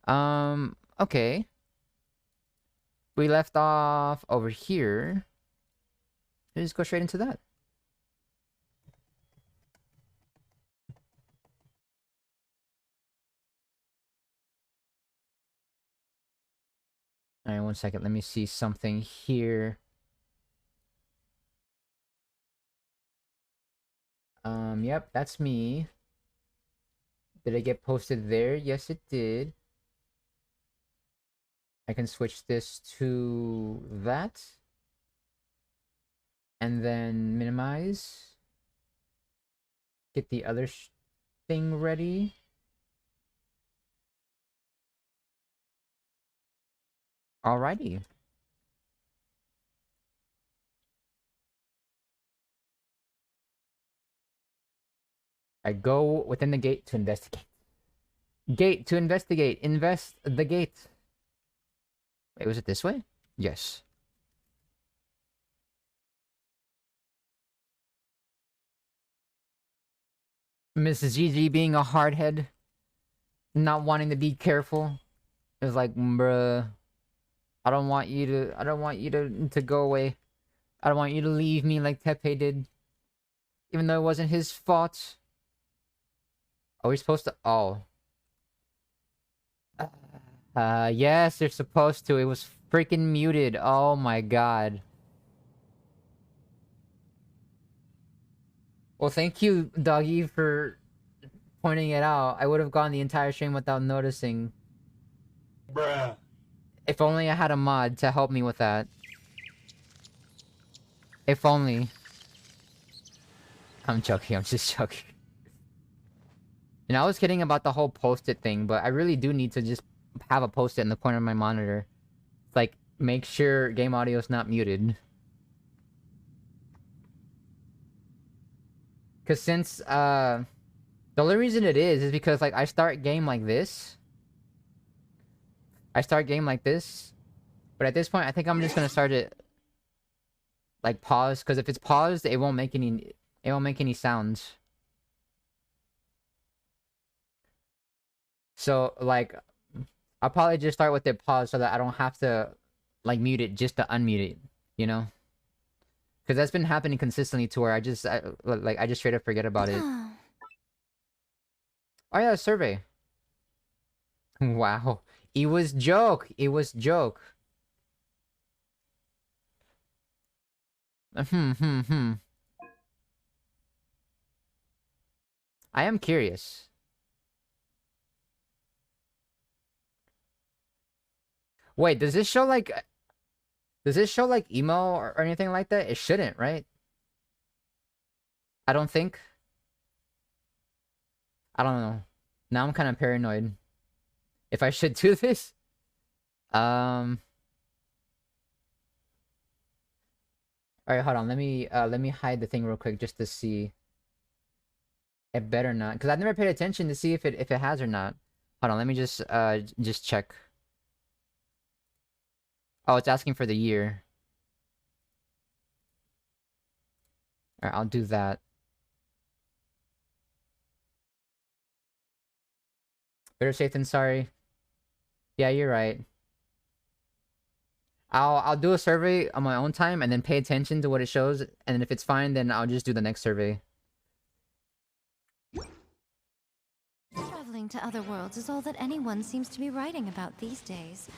S1: Okay. We left off over here. Let's go straight into that. Alright, 1 second. Let me see something here. Yep, that's me. Did it get posted there? Yes, it did. I can switch this to that. And then minimize. Get the other thing ready. Alrighty. I go within the gate to investigate. Gate to investigate. Invest the gate. Wait, was it this way? Yes. Mrs. Gigi being a hardhead. Not wanting to be careful. It's like, bruh. I don't want you to go away. I don't want you to leave me like Tepe did. Even though it wasn't his fault. Are we supposed to... Oh. Yes, they're supposed to. It was freaking muted. Oh my god. Well, thank you, Doggy, for pointing it out. I would have gone the entire stream without noticing.
S2: Bruh.
S1: If only I had a mod to help me with that. If only. I'm joking, I'm just joking. And I was kidding about the whole post-it thing, but I really do need to just have a post-it in the corner of my monitor. Like, make sure game audio is not muted. Cause since the only reason it is because like I start game like this. I start game like this, but at this point I think I'm just gonna start it like pause, because if it's paused, it won't make any sounds. So like I'll probably just start with it paused so that I don't have to like mute it just to unmute it, you know? Because that's been happening consistently to where I just straight up forget about it. Oh yeah, survey. Wow. It was joke. It was joke. I am curious. Wait, does this show like emo or anything like that? It shouldn't, right? I don't think. I don't know. Now I'm kind of paranoid. If I should do this? Alright, hold on. Let me hide the thing real quick just to see. It better not, because I've never paid attention to see if it has or not. Hold on, let me just check. Oh, it's asking for the year. Alright, I'll do that. Better safe than sorry. Yeah, you're right. I'll do a survey on my own time and then pay attention to what it shows, and then if it's fine, then I'll just do the next survey.
S3: Traveling to other worlds is all that anyone seems to be writing about these days.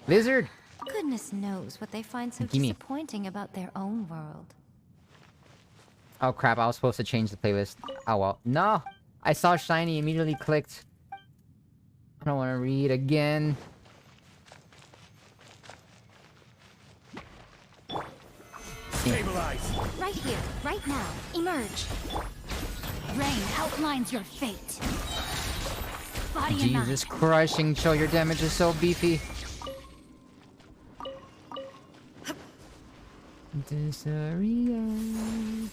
S1: Lizard!
S3: Goodness knows what they find so
S1: Gimme.
S3: disappointing about their own world.
S1: Oh crap, I was supposed to change the playlist. Oh well. No! I saw shiny, immediately clicked. I don't want to read again.
S4: Stabilize.
S3: Right here, right now. Emerge.
S5: Rain outlines your fate. Body and
S1: Jesus Christ, Xingqiu, your damage is so beefy.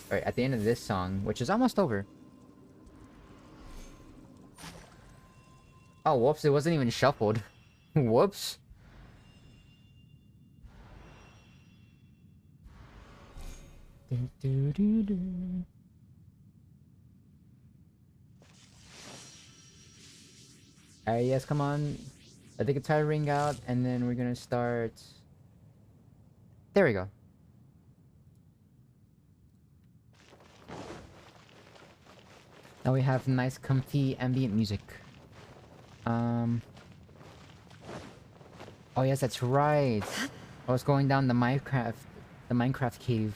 S1: Alright, at the end of this song, which is almost over. Oh, whoops, it wasn't even shuffled. Whoops. Alright, yes, come on. Let the guitar ring out, and then we're gonna start... There we go. Now we have nice, comfy, ambient music. Oh yes, that's right. I was going down the Minecraft cave.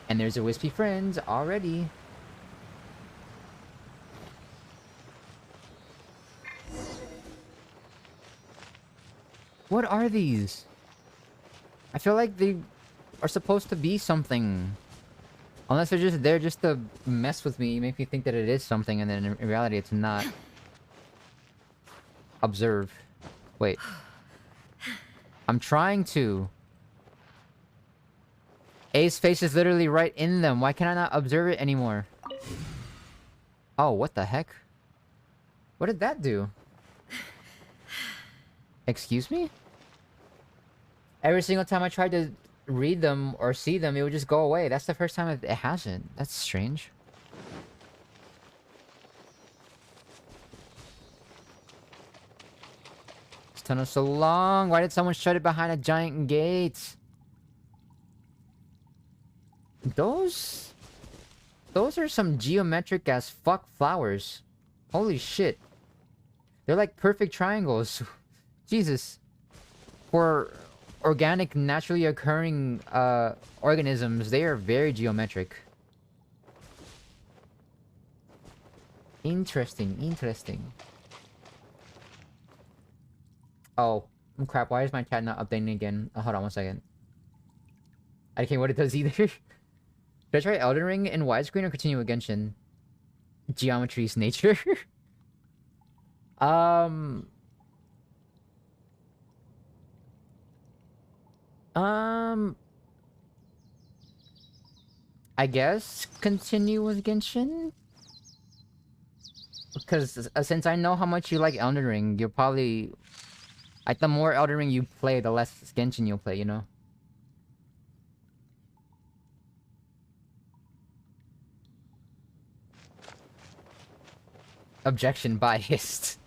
S1: And there's a wispy friend already. What are these? I feel like they are supposed to be something. Unless they're just there just to mess with me, make me think that it is something, and then in reality it's not. Observe. Wait. I'm trying to. A's face is literally right in them. Why can I not observe it anymore? Oh, what the heck? What did that do? Excuse me? Every single time I tried to read them or see them, it would just go away. That's the first time it hasn't. That's strange. This tunnel's so long. Why did someone shut it behind a giant gate? Those are some geometric as fuck flowers. Holy shit. They're like perfect triangles. Jesus. For organic, naturally occurring organisms, they are very geometric. Interesting, interesting. Oh, crap, why is my chat not updating again? Oh, hold on one second. I can't what it does either. Should I try Elden Ring in widescreen or continue with Genshin? Geometry's nature. um. Um. I guess continue with Genshin? Because since I know how much you like Elden Ring, you'll probably... Like, the more Elden Ring you play, the less Genshin you'll play, you know? Objection biased.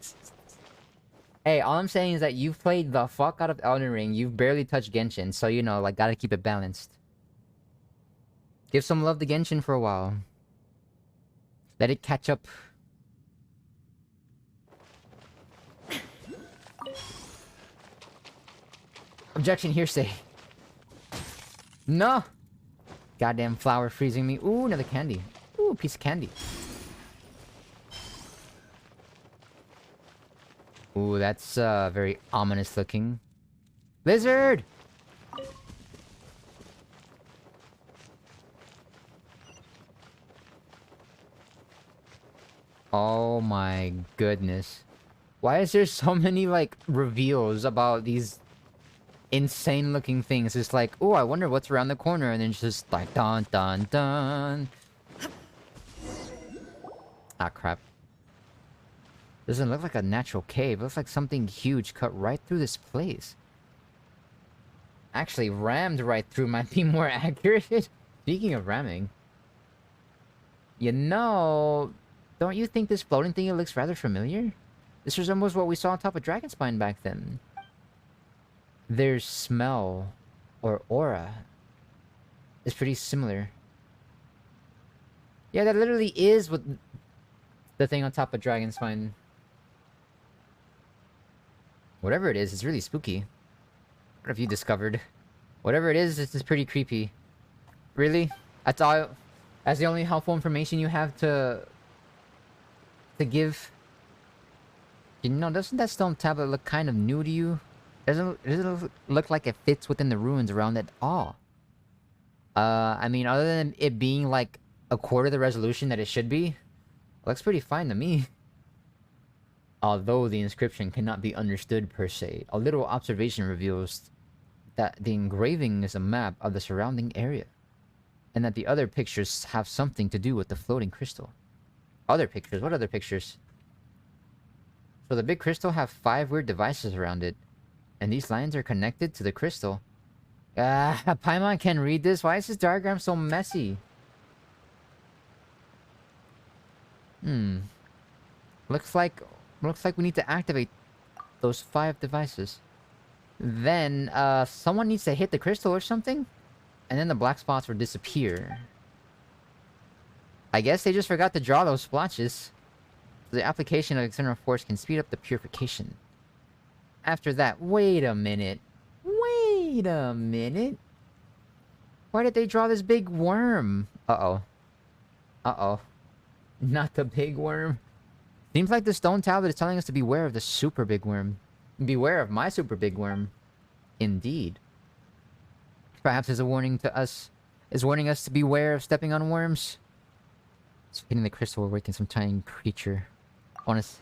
S1: Hey, all I'm saying is that you've played the fuck out of Elden Ring, you've barely touched Genshin, so you know, like, gotta keep it balanced. Give some love to Genshin for a while. Let it catch up. Objection hearsay. No! Goddamn flower freezing me. Ooh, another candy. Ooh, piece of candy. Ooh, that's very ominous looking. Lizard! Oh my goodness. Why is there so many, like, reveals about these insane looking things? It's like, oh, I wonder what's around the corner, and then it's just like, dun dun dun. Ah, crap. Doesn't look like a natural cave. It looks like something huge cut right through this place. Actually, rammed right through might be more accurate. Speaking of ramming. You know... Don't you think this floating thing looks rather familiar? This resembles what we saw on top of Dragonspine back then. Their smell, or aura, is pretty similar. Yeah, that literally is what the thing on top of Dragonspine. Whatever it is, it's really spooky. What have you discovered? Whatever it is, it's pretty creepy. Really? That's all... That's the only helpful information you have to give? You know, doesn't that stone tablet look kind of new to you? Doesn't it look like it fits within the ruins around it all? I mean, other than it being like a quarter of the resolution that it should be, it looks pretty fine to me. Although the inscription cannot be understood per se, a little observation reveals that the engraving is a map of the surrounding area, and that the other pictures have something to do with the floating crystal. Other pictures? What other pictures? So the big crystal have 5 weird devices around it, and these lines are connected to the crystal. Paimon can read this? Why is this diagram so messy? Looks like we need to activate those 5 devices. Then, someone needs to hit the crystal or something? And then the black spots will disappear. I guess they just forgot to draw those splotches. The application of external force can speed up the purification. After that, wait a minute. Wait a minute. Why did they draw this big worm? Uh-oh. Uh-oh. Not the big worm. Seems like the stone tablet is telling us to beware of the super big worm. Beware of my super big worm. Indeed. Perhaps as a warning to us, is warning us to beware of stepping on worms. So hitting the crystal will awaken some tiny creature. Honest.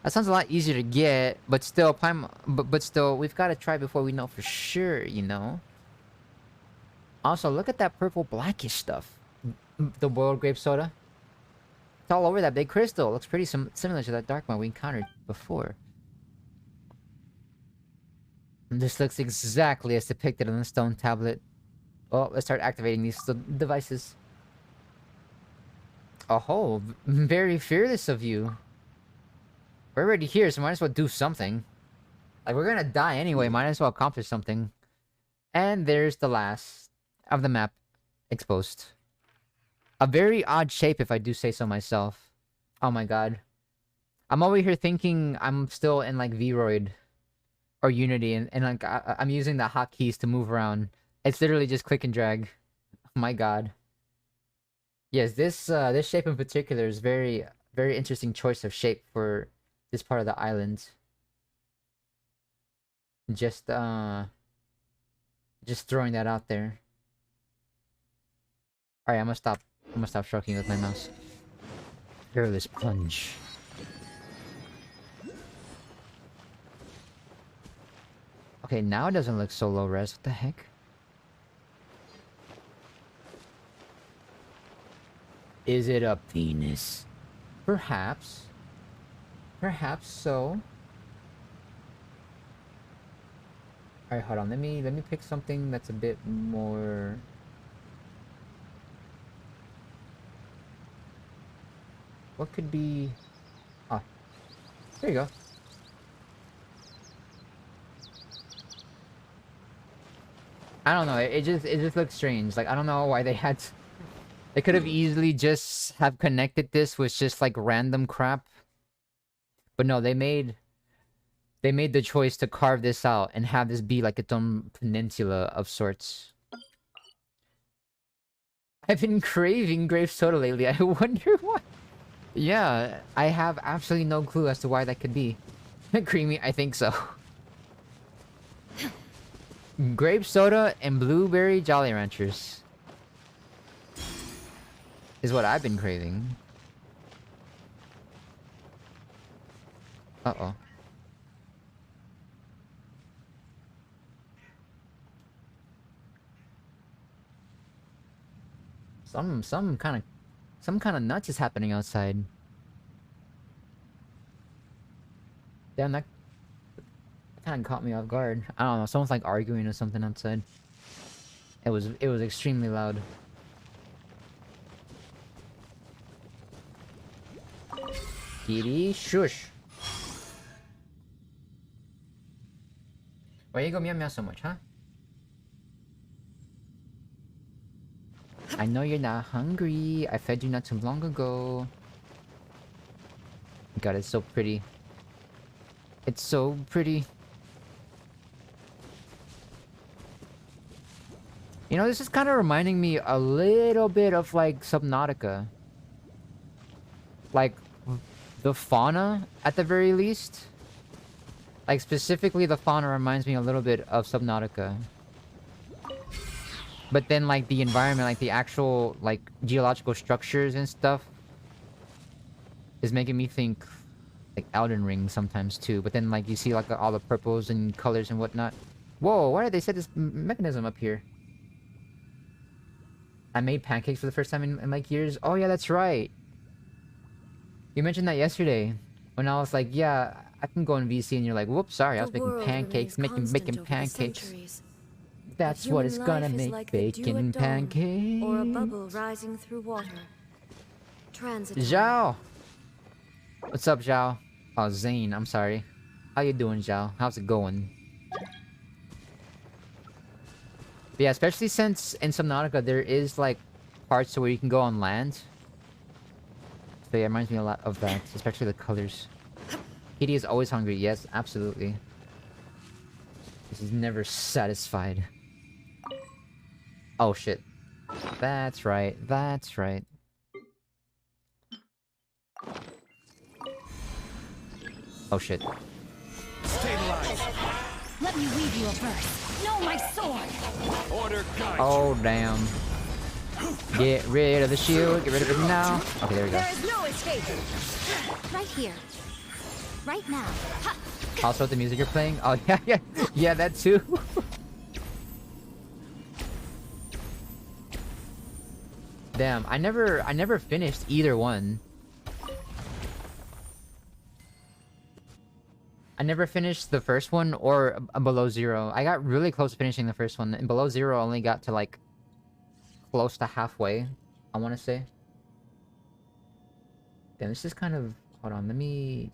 S1: That sounds a lot easier to get, but still, but still, we've got to try before we know for sure, you know? Also, look at that purple blackish stuff. The boiled grape soda. It's all over that big crystal. It looks pretty similar to that dark one we encountered before. And this looks exactly as depicted on the stone tablet. Well, let's start activating these devices. Oh, very fearless of you. We're already here, so might as well do something. Like, we're gonna die anyway, might as well accomplish something. And there's the last of the map exposed. A very odd shape, if I do say so myself. Oh my god. I'm over here thinking I'm still in, like, V-Roid. Or Unity, and like, I'm using the hotkeys to move around. It's literally just click and drag. Oh my god. Yes, this shape in particular is very, very interesting choice of shape for this part of the island. Just throwing that out there. Alright, I'm gonna stop stroking with my mouse. Perilous plunge. Okay, now it doesn't look so low res. What the heck? Is it a penis? Perhaps. Perhaps so. Alright, hold on. Let me pick something that's a bit more. What could be? Ah, there you go. I don't know. It just looks strange. Like I don't know why they had. They could have easily just have connected this with just like random crap. But no, they made the choice to carve this out and have this be like its own peninsula of sorts. I've been craving grape soda lately. I wonder why. Yeah, I have absolutely no clue as to why that could be. Creamy, I think so. Grape soda and blueberry Jolly Ranchers is what I've been craving. Uh-oh. Some kind of nuts is happening outside. Damn, that kind of caught me off guard. I don't know, someone's like arguing or something outside. It was extremely loud. Kitty, shush. Why you go meow meow so much, huh? I know you're not hungry. I fed you not too long ago. God, it's so pretty. It's so pretty. You know, this is kind of reminding me a little bit of like Subnautica. Like the fauna at the very least. Like specifically the fauna reminds me a little bit of Subnautica. But then like the environment, like the actual like geological structures and stuff is making me think like Elden Ring sometimes too. But then like you see like all the purples and colors and whatnot. Whoa, why did they set this mechanism up here? I made pancakes for the first time in like years. Oh yeah, that's right. You mentioned that yesterday when I was like, yeah, I can go in VC, and you're like, whoops, sorry, I was making pancakes, making pancakes. That's what it's gonna make, like bacon pancakes.
S3: Or a bubble rising through water.
S1: Zhao! What's up, Zhao? Oh, Zane, I'm sorry. How you doing, Zhao? How's it going? But yeah, especially since in Subnautica there is like parts where you can go on land. So yeah, it reminds me a lot of that, especially the colors. Kitty is always hungry. Yes, absolutely. He's never satisfied. Oh shit. That's right. That's right. Oh shit.
S2: Stabilize.
S5: Let me weave you a verse. No, my sword.
S2: Order guide.
S1: Oh damn. Get rid of the shield. Get rid of it now. Okay, there we go.
S3: There is no escape. Right here. Right now. Ha.
S1: Also, the music you're playing. Oh yeah, yeah, that too. Damn, I never finished either one. I never finished the first one or Below Zero. I got really close to finishing the first one, and Below Zero only got to like close to halfway, I want to say. Damn, this is kind of... Hold on, let me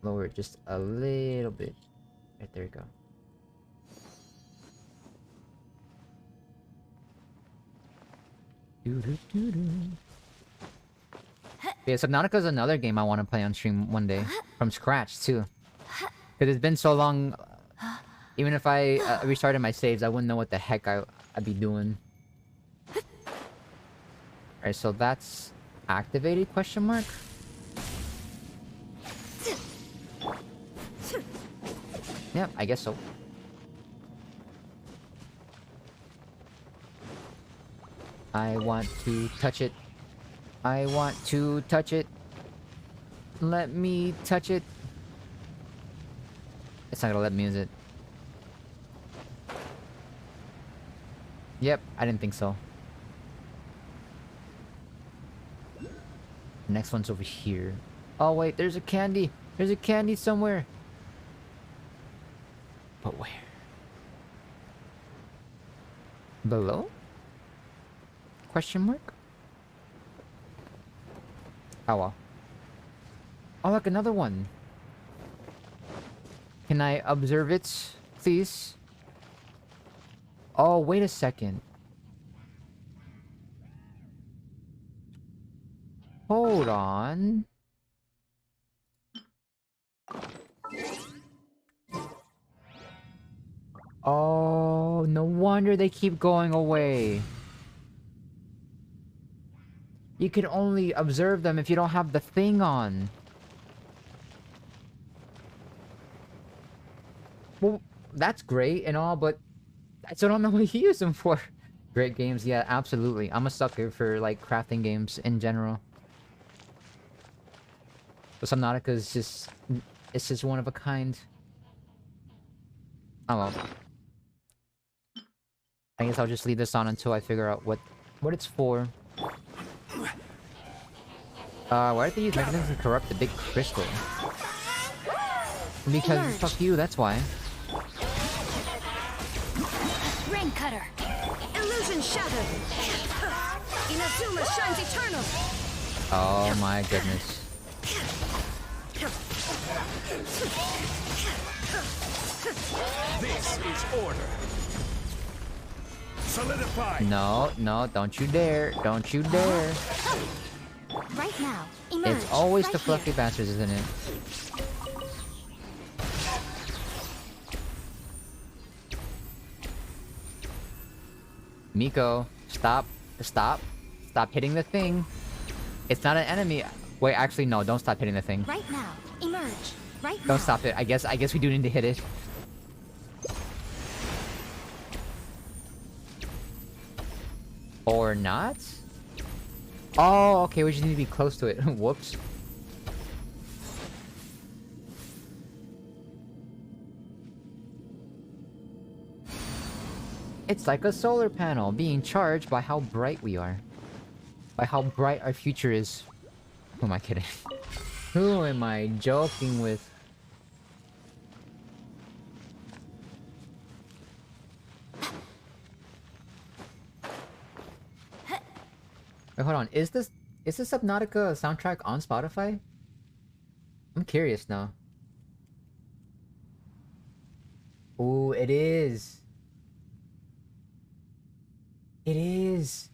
S1: lower it just a little bit. Right, there we go. Yeah, Subnautica is another game I want to play on stream one day. From scratch, too. Because it's been so long... Even if I restarted my saves, I wouldn't know what the heck I'd be doing. Alright, so that's... activated, question mark? Yeah, I guess so. I want to touch it. I want to touch it. Let me touch it. It's not gonna let me use it. Yep, I didn't think so. The next one's over here. Oh wait, there's a candy. There's a candy somewhere. But where? Below? Question mark? Oh well. Oh look, another one. Can I observe it, please? Oh, wait a second. Hold on. Oh, no wonder they keep going away. You can only observe them if you don't have the thing on. Well, that's great and all, but I still don't know what you use them for. Great games, yeah, absolutely. I'm a sucker for, like, crafting games in general. But Subnautica is just... It's just one of a kind. Oh well. I guess I'll just leave this on until I figure out what it's for. Why did they use mechanisms to corrupt the big crystal? Because
S3: Emerge.
S1: fuck you, that's why.
S5: Rain cutter.
S3: Illusion shattered. Inazuma shines eternal.
S1: Oh my goodness.
S2: This is order. Solidify.
S1: No, no, don't you dare. Don't you dare.
S3: Right now. Emerge.
S1: It's always
S3: right
S1: the fluffy
S3: here.
S1: bastards, isn't it? Miko, stop. Stop. Stop hitting the thing. It's not an enemy. Wait, actually, no. Don't stop hitting the thing.
S3: Right now. Emerge. Right now.
S1: Don't stop it. I guess we do need to hit it. Or not? Oh, okay. We just need to be close to it. Whoops. It's like a solar panel being charged by how bright we are. By how bright our future is. Who am I kidding? Who am I joking with? Wait, hold on. Is this Subnautica soundtrack on Spotify? I'm curious now. Ooh, it is. It is.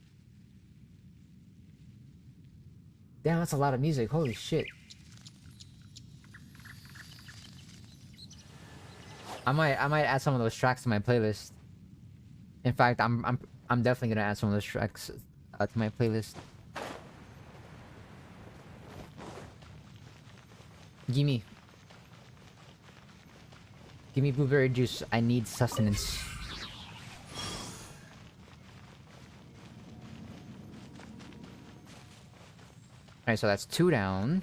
S1: Damn, that's a lot of music. Holy shit. I might add some of those tracks to my playlist. In fact, I'm definitely gonna add some of those tracks to my playlist. Gimme blueberry juice. I need sustenance. Alright, so that's 2 down.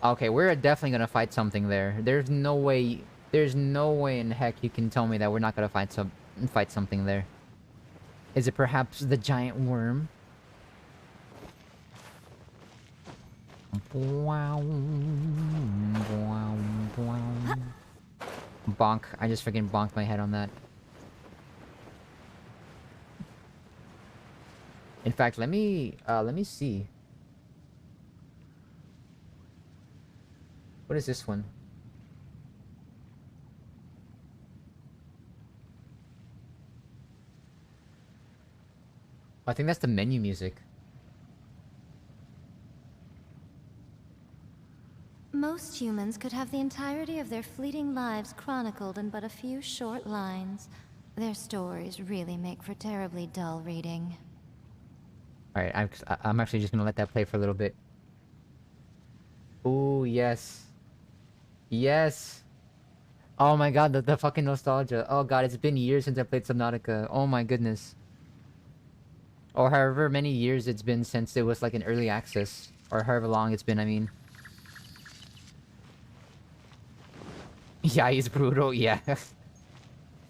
S1: Okay, we're definitely gonna fight something there. There's no way in heck you can tell me that we're not gonna fight something there. Is it perhaps the giant worm? Bonk. I just freaking bonked my head on that. In fact, let me see. What is this one? I think that's the menu music.
S3: Most humans could have the entirety of their fleeting lives chronicled in but a few short lines. Their stories really make for terribly dull reading.
S1: Alright, I'm actually just gonna let that play for a little bit. Ooh, yes. Yes! Oh my god, the fucking nostalgia. Oh god, it's been years since I played Subnautica. Oh my goodness. Or however many years it's been since it was like an early access. Or however long it's been, I mean. Yeah, he's brutal, yeah.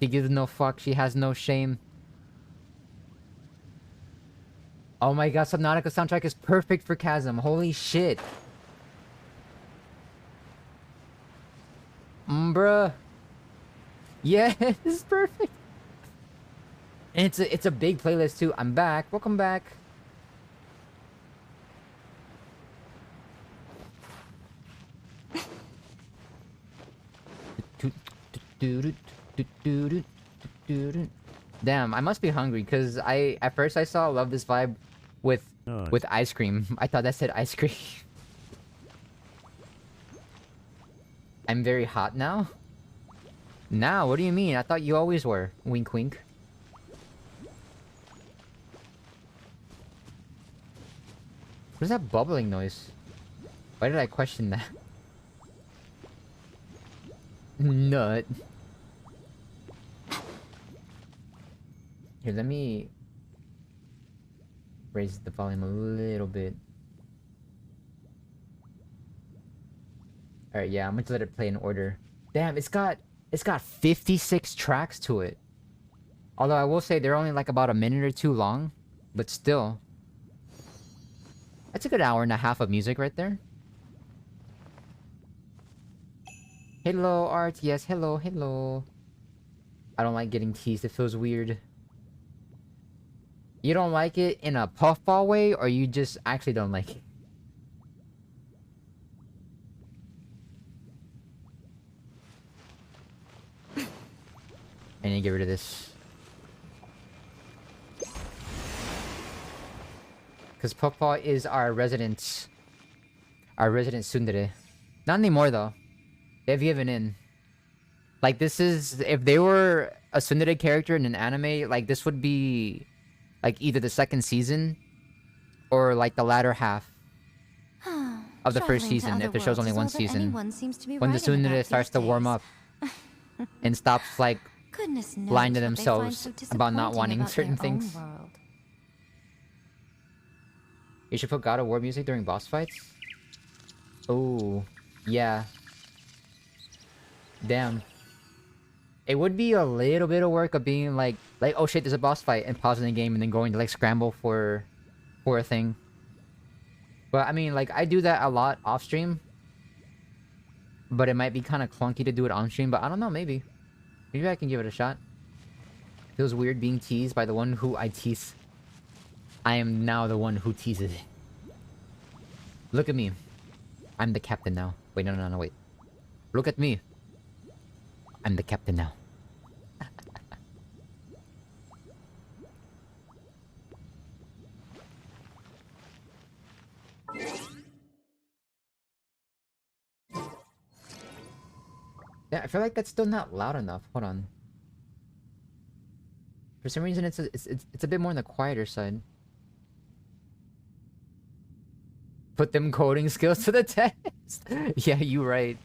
S1: She gives no fuck, she has no shame. Oh my god, Subnautica soundtrack is perfect for Chasm. Holy shit. Bruh. Yeah, it's perfect. And it's a big playlist too. I'm back. Welcome back. Damn, I must be hungry because at first I saw Love This Vibe with ice cream. I thought that said ice cream. I'm very hot now? Now, what do you mean? I thought you always were. Wink wink. What is that bubbling noise? Why did I question that? Nut. Here, let me raise the volume a little bit. Alright, yeah, I'm gonna let it play in order. Damn, it's got 56 tracks to it. Although I will say they're only like about a minute or two long, but still. That's a good hour and a half of music right there. Hello, Art. Yes, hello, hello. I don't like getting teased. It feels weird. You don't like it in a puffball way, or you just actually don't like it? I need to get rid of this. Because puffball is our resident tsundere. Not anymore, though. They've given in. Like, this is... If they were a tsundere character in an anime, like, this would be... Like, either the second season... Or, like, the latter half... of the first season, if the show's only one season. When the tsundere starts to warm up. And stops, like... lying to themselves about not wanting certain things. You should put God of War music during boss fights? Oh, yeah. Damn. It would be a little bit of work of being like, oh shit, there's a boss fight, and pausing the game and then going to like scramble for a thing. But I mean, like, I do that a lot off stream. But it might be kind of clunky to do it on stream, but I don't know, maybe. Maybe I can give it a shot. Feels weird being teased by the one who I tease. I am now the one who teases it. Look at me. I'm the captain now. Wait, no, wait. Look at me. I'm the captain now. Yeah, I feel like that's still not loud enough. Hold on. For some reason, it's a bit more on the quieter side. Put them coding skills to the test. Yeah, you right.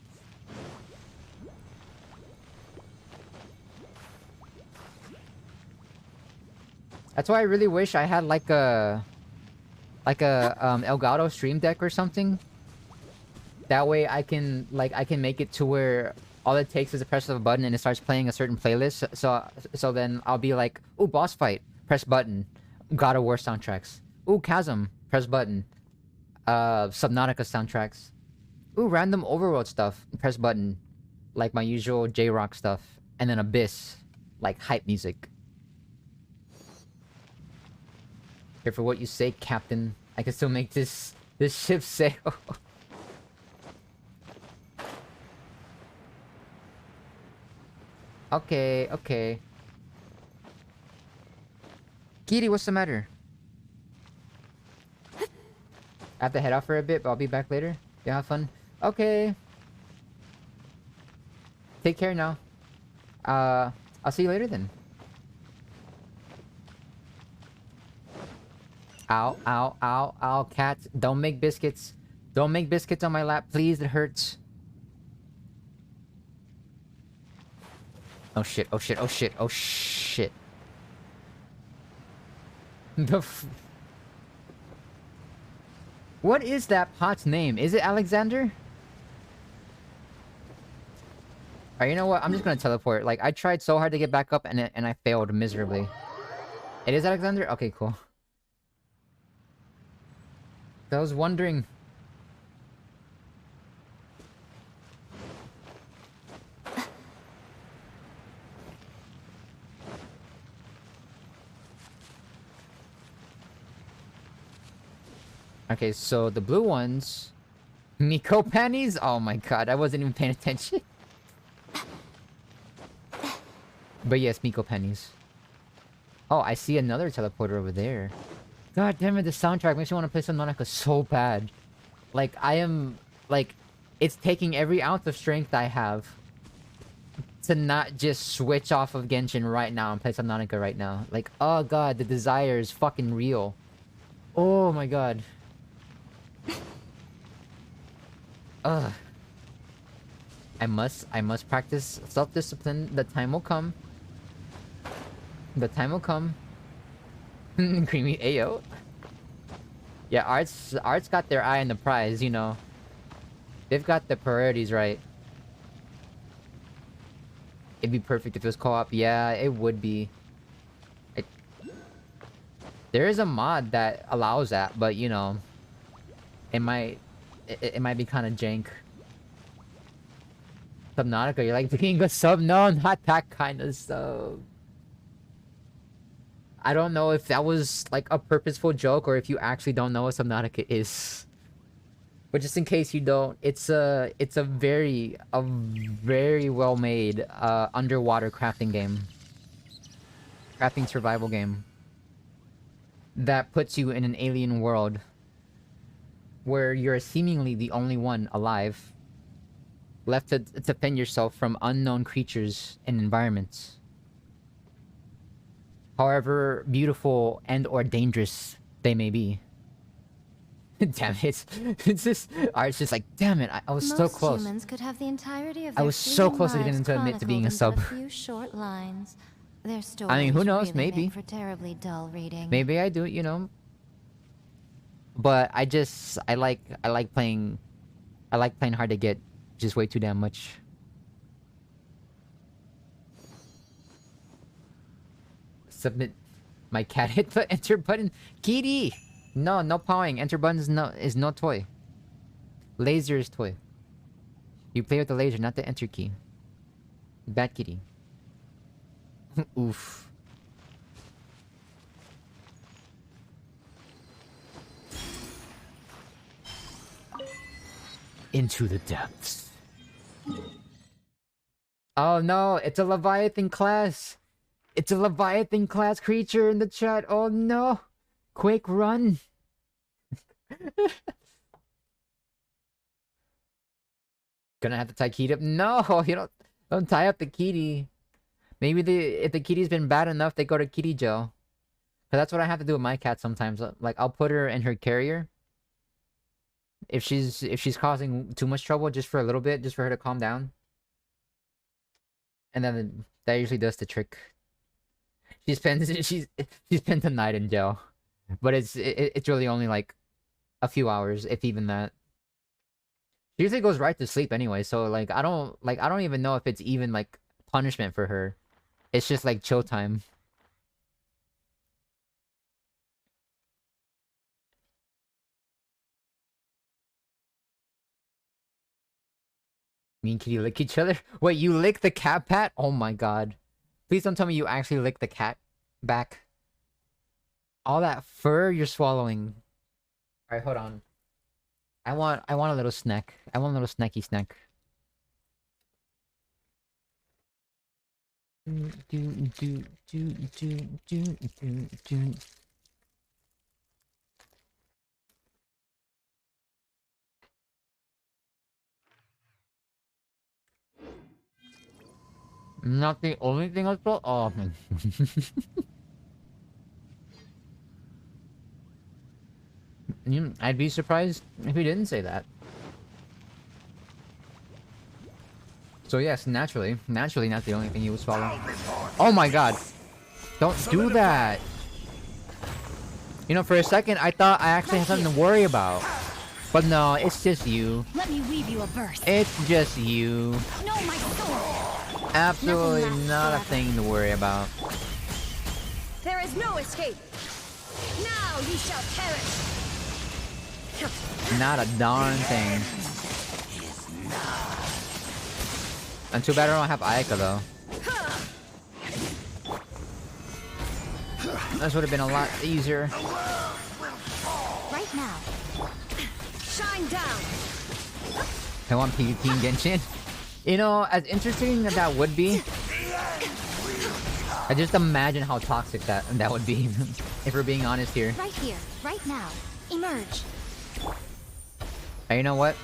S1: That's why I really wish I had like a Elgato Stream Deck or something. That way I can make it to where all it takes is a press of a button and it starts playing a certain playlist. So then I'll be like, ooh, boss fight, press button. God of War soundtracks. Ooh, Chasm, press button. Subnautica soundtracks. Ooh, random overworld stuff, press button. Like my usual J-Rock stuff. And then Abyss, like hype music. Here for what you say, Captain. I can still make this ship sail. Okay. Kitty, what's the matter? I have to head out for a bit, but I'll be back later. You have fun? Okay. Take care now. I'll see you later then. Ow, cats. Don't make biscuits. Don't make biscuits on my lap, please. It hurts. Oh shit. What is that pot's name? Is it Alexander? Alright, you know what? I'm just gonna teleport. Like, I tried so hard to get back up and I failed miserably. It is Alexander? Okay, cool. I was wondering. Okay, so the blue ones... Miko panties? Oh my god, I wasn't even paying attention. But yes, Miko panties. Oh, I see another teleporter over there. God damn it, the soundtrack makes me want to play Subnautica so bad. Like, I am... Like, it's taking every ounce of strength I have to not just switch off of Genshin right now and play Subnautica right now. Like, oh god, the desire is fucking real. Oh my god. Ugh. I must practice self-discipline. The time will come. The time will come. Creamy Ayo. Yeah, Art's got their eye on the prize, you know. They've got the priorities right. It'd be perfect if it was co-op. Yeah, it would be. There is a mod that allows that, but you know, it might be kind of jank. Subnautica, you're like being a sub? No, not that kind of sub. I don't know if that was like a purposeful joke or if you actually don't know what Subnautica is. But just in case you don't, it's a very well made underwater crafting game. Crafting survival game. That puts you in an alien world where you're seemingly the only one alive, left to defend yourself from unknown creatures and environments. However beautiful and or dangerous they may be. Damn it. It's just... Art's just like, damn it, I was so close.
S3: Humans could have the entirety of
S1: I was so close to getting to admit to being a sub.
S3: A few short lines. Their stories
S1: I mean, who knows,
S3: really
S1: maybe.
S3: make for terribly dull reading.
S1: Maybe I do, you know. But I like playing hard to get just way too damn much. Submit. My cat hit the enter button. Kitty! No, no pawing. Enter button is no toy. Laser is toy. You play with the laser, not the enter key. Bad kitty. Oof. Into the depths. Oh no, it's a Leviathan class. It's a Leviathan class creature in the chat. Oh no. Quick run. Gonna have to tie Kitty up. No, you don't tie up the Kitty. Maybe if the Kitty's been bad enough, they go to Kitty jail. Cause that's what I have to do with my cat sometimes. Like I'll put her in her carrier. If she's causing too much trouble just for a little bit, just for her to calm down. And then that usually does the trick. She spends the night in jail. But it's really only like a few hours, if even that. She usually goes right to sleep anyway, so like I don't even know if it's even like punishment for her. It's just like chill time. Me and Kitty lick each other? Wait, you lick the cat pat? Oh my god. Please don't tell me you actually lick the cat back. All that fur you're swallowing. Alright, hold on. I want a little snack. I want a little snacky snack. Not the only thing I saw. Oh man. I'd be surprised if he didn't say that. So yes, naturally not the only thing he was swallowing. Oh my god! Don't do that! You know, for a second, I thought I actually had something to worry about. But no, it's just you.
S5: Let me weave you a verse.
S1: It's just you.
S5: No, my sword.
S1: Absolutely
S5: Nothing lasts
S1: not a
S5: forever.
S1: thing to worry about.
S5: There is no escape. Now you shall perish.
S1: Not a darn thing. And too bad I don't have Ayaka though. This would have been a lot easier.
S5: Right now. Shine down.
S1: I want PvP in Genshin. You know, as interesting as that would be, I just imagine how toxic that would be. If we're being honest here.
S3: Right here, right now. Emerge.
S1: Hey, you know what?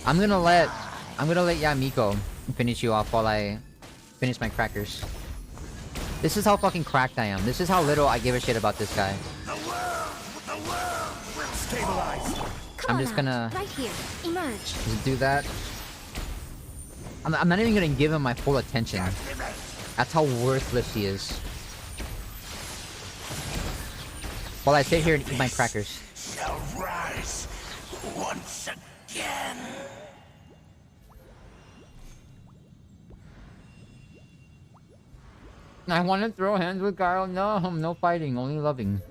S1: I'm gonna let Yamiko finish you off while I finish my crackers. This is how fucking cracked I am. This is how little I give a shit about this guy.
S2: Stabilize.
S3: Come
S1: I'm
S3: on
S1: just
S3: out.
S1: gonna
S3: Right here. Emerge.
S1: just do that. I'm not even gonna give him my full attention. That's how worthless he is. While I sit here and eat my crackers.
S2: Shall rise once again.
S1: I want to throw hands with Carl. No, no fighting, only loving.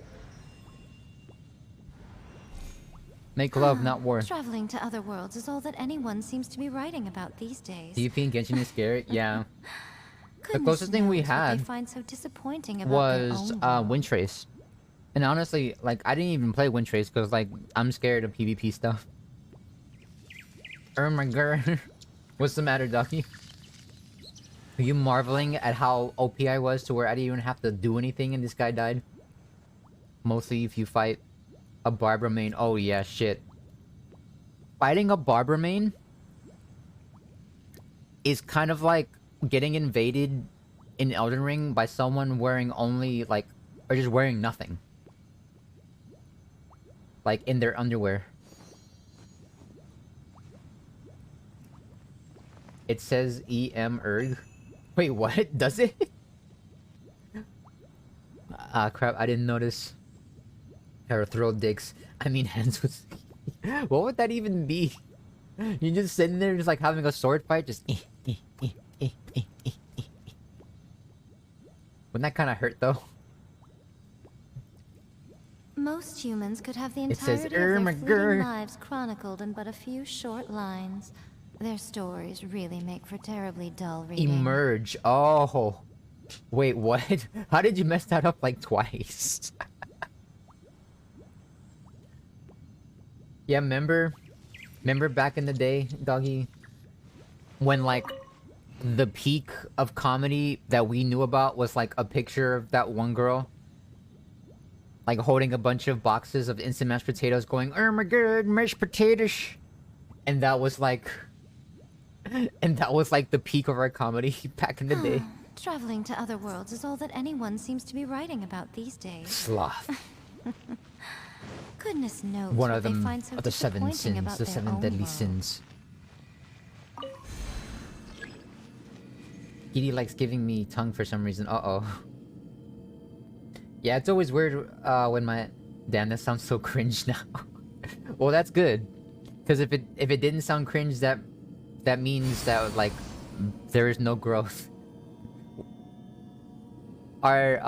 S1: Make love, not war.
S3: Traveling to other worlds is all that anyone seems to be writing about these days.
S1: PvP in Genshin is scary? Yeah.
S3: Goodness
S1: closest thing we
S3: knows what
S1: had
S3: they find so disappointing about
S1: Was
S3: their own world.
S1: Wind Trace. And honestly, like, I didn't even play Wind Trace because, like, I'm scared of PvP stuff. Oh my god. What's the matter, Ducky? Are you marveling at how OP I was to where I didn't even have to do anything and this guy died? Mostly if you fight a Barbara main. Oh yeah, shit. Fighting a Barbara main is kind of like getting invaded in Elden Ring by someone wearing only, like, or just wearing nothing. Like, in their underwear. It says EM Erg. Wait, what? Does it? Ah, crap, I didn't notice. Her throw dicks. I mean, hands with... What would that even be? You're just sitting there just like having a sword fight, just... Wouldn't that kind of hurt, though?
S3: Most humans could have the
S1: It says,
S3: entirety of their
S1: my
S3: fleeting
S1: girl."
S3: lives chronicled in but a few short lines. Their stories really make for terribly dull reading.
S1: Emerge. Oh. Wait, what? How did you mess that up like twice? Yeah, remember back in the day, doggy, when like the peak of comedy that we knew about was like a picture of that one girl like holding a bunch of boxes of instant mashed potatoes going, oh my god, mashed potatoes. And that was like the peak of our comedy back in the day.
S3: Traveling to other worlds is all that anyone seems to be writing about these days.
S1: Sloth.
S3: Goodness knows
S1: One
S3: what
S1: of
S3: they
S1: them
S3: find so
S1: are the seven
S3: disappointing
S1: sins,
S3: about
S1: the
S3: their
S1: seven
S3: own
S1: deadly
S3: world.
S1: sins. Kitty likes giving me tongue for some reason. Uh-oh. Yeah, it's always weird when my... Damn, that sounds so cringe now. Well, that's good. Because if it didn't sound cringe, that means that, like, there is no growth. Our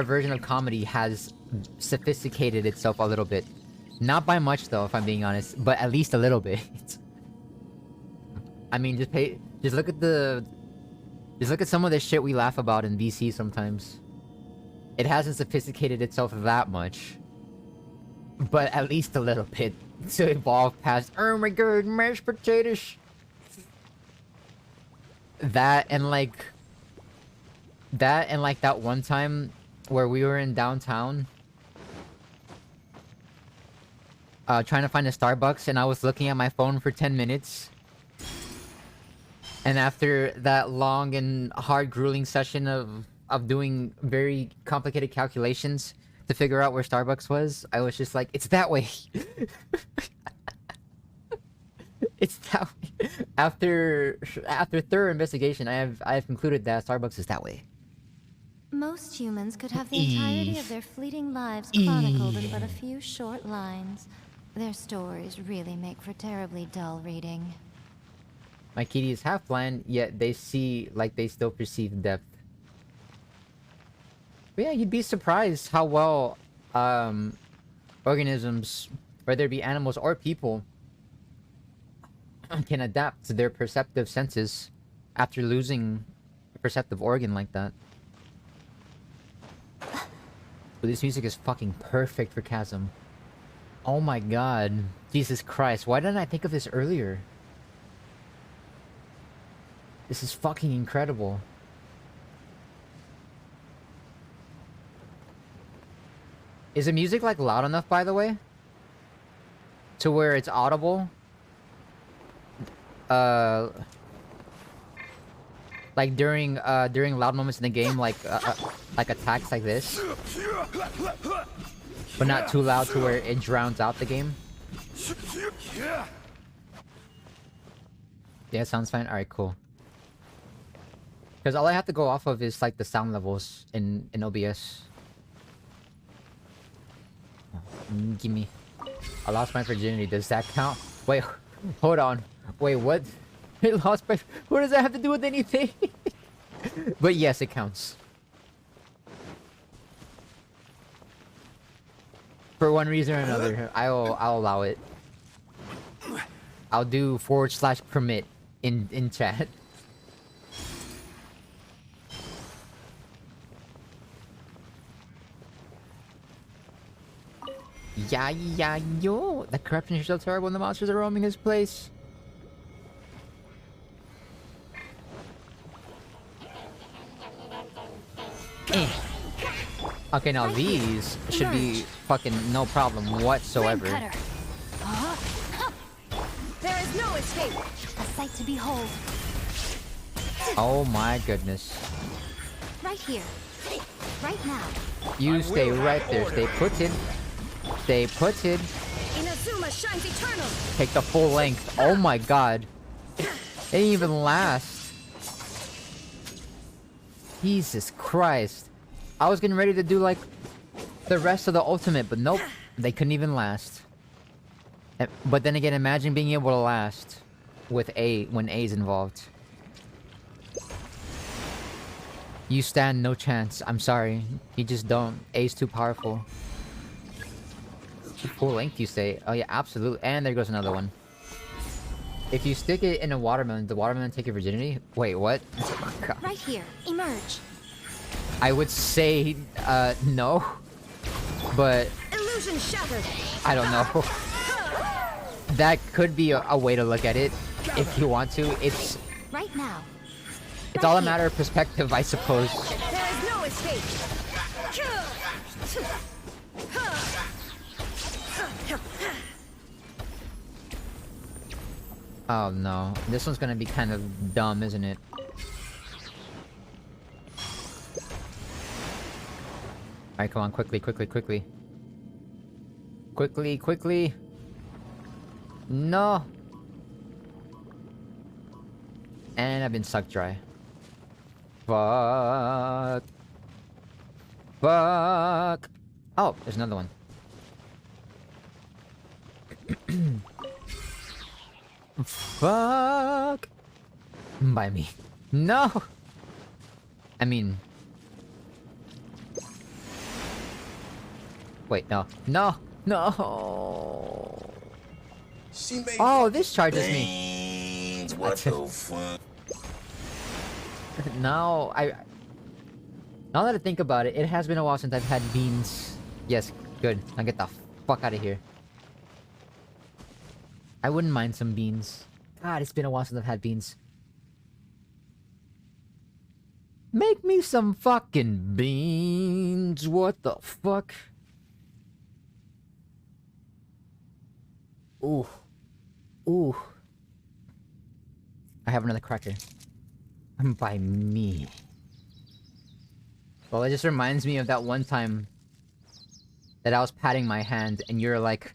S1: version of comedy has sophisticated itself a little bit. Not by much, though, if I'm being honest, but at least a little bit. I mean, just look at some of the shit we laugh about in VC sometimes. It hasn't sophisticated itself that much. But at least a little bit to evolve past, oh my god, mashed potatoes. That and like that one time where we were in downtown trying to find a Starbucks, and I was looking at my phone for 10 minutes. And after that long and hard grueling session of doing very complicated calculations to figure out where Starbucks was, I was just like, it's that way. It's that way. After thorough investigation, I have concluded that Starbucks is that way.
S3: Most humans could have the entirety of their fleeting lives chronicled in but a few short lines. Their stories really make for terribly dull reading.
S1: My kitty is half blind, yet they see like they still perceive depth. But yeah, you'd be surprised how well organisms, whether it be animals or people, can adapt to their perceptive senses after losing a perceptive organ like that. But this music is fucking perfect for Chasm. Oh my god. Jesus Christ, why didn't I think of this earlier? This is fucking incredible. Is the music like loud enough, by the way? To where it's audible? Like during loud moments in the game, like attacks like this, but not too loud to where it drowns out the game. Yeah, sounds fine. All right, cool. Because all I have to go off of is like the sound levels in OBS. Gimme. I lost my virginity. Does that count? Wait, hold on. Wait, what? I lost my... What does that have to do with anything? But yes, it counts. For one reason or another, I'll allow it. I'll do /permit in chat. Yeah, yo! The corruption is so terrible when the monsters are roaming his place. Okay, now these should be fucking no problem whatsoever.
S5: There is no escape.
S3: A sight to behold.
S1: Oh my goodness.
S3: Right here. Right now.
S1: You stay right there. Stay put in. Stay put in.
S5: Inazuma shines eternal.
S1: Take the full length. Oh my god. It didn't even last. Jesus Christ. I was getting ready to do like the rest of the ultimate, but nope. They couldn't even last. But then again, imagine being able to last with A when A's involved. You stand no chance. I'm sorry. You just don't. A's too powerful. Full length, you say? Oh yeah, absolutely. And there goes another one. If you stick it in a watermelon, the watermelon take your virginity? Wait, what? Oh,
S3: right here. Emerge.
S1: I would say, no. But...
S5: Illusion shattered.
S1: I don't know. That could be a way to look at it, if you want to. It's...
S3: Right now.
S1: It's all a matter of perspective, I suppose.
S5: There is no escape.
S1: Oh no. This one's gonna be kind of dumb, isn't it? Alright, come on, quickly. Quickly. No! And I've been sucked dry. Fuck. Oh, there's another one. Fuck. By me. No! I mean... Wait, no. No! Oh, this charges me.
S2: What the fuck?
S1: Now that I think about it, it has been a while since I've had beans. Yes, good. Now get the fuck out of here. I wouldn't mind some beans. God, it's been a while since I've had beans. Make me some fucking beans. What the fuck? Ooh. I have another cracker. By me. Well, it just reminds me of that one time that I was patting my hand and you're like,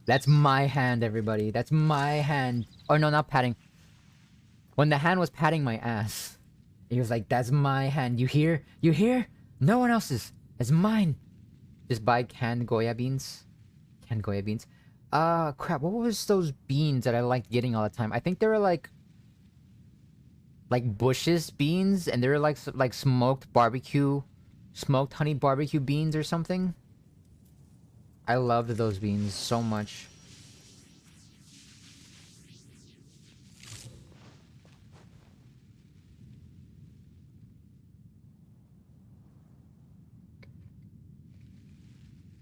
S1: that's my hand, everybody. That's my hand. Or no, not patting. When the hand was patting my ass, he was like, that's my hand. You hear? You hear? No one else's. It's mine. Just buy canned Goya beans. Canned Goya beans. Crap. What was those beans that I liked getting all the time? I think they were like bushes beans, and they were like smoked honey barbecue beans or something. I loved those beans so much.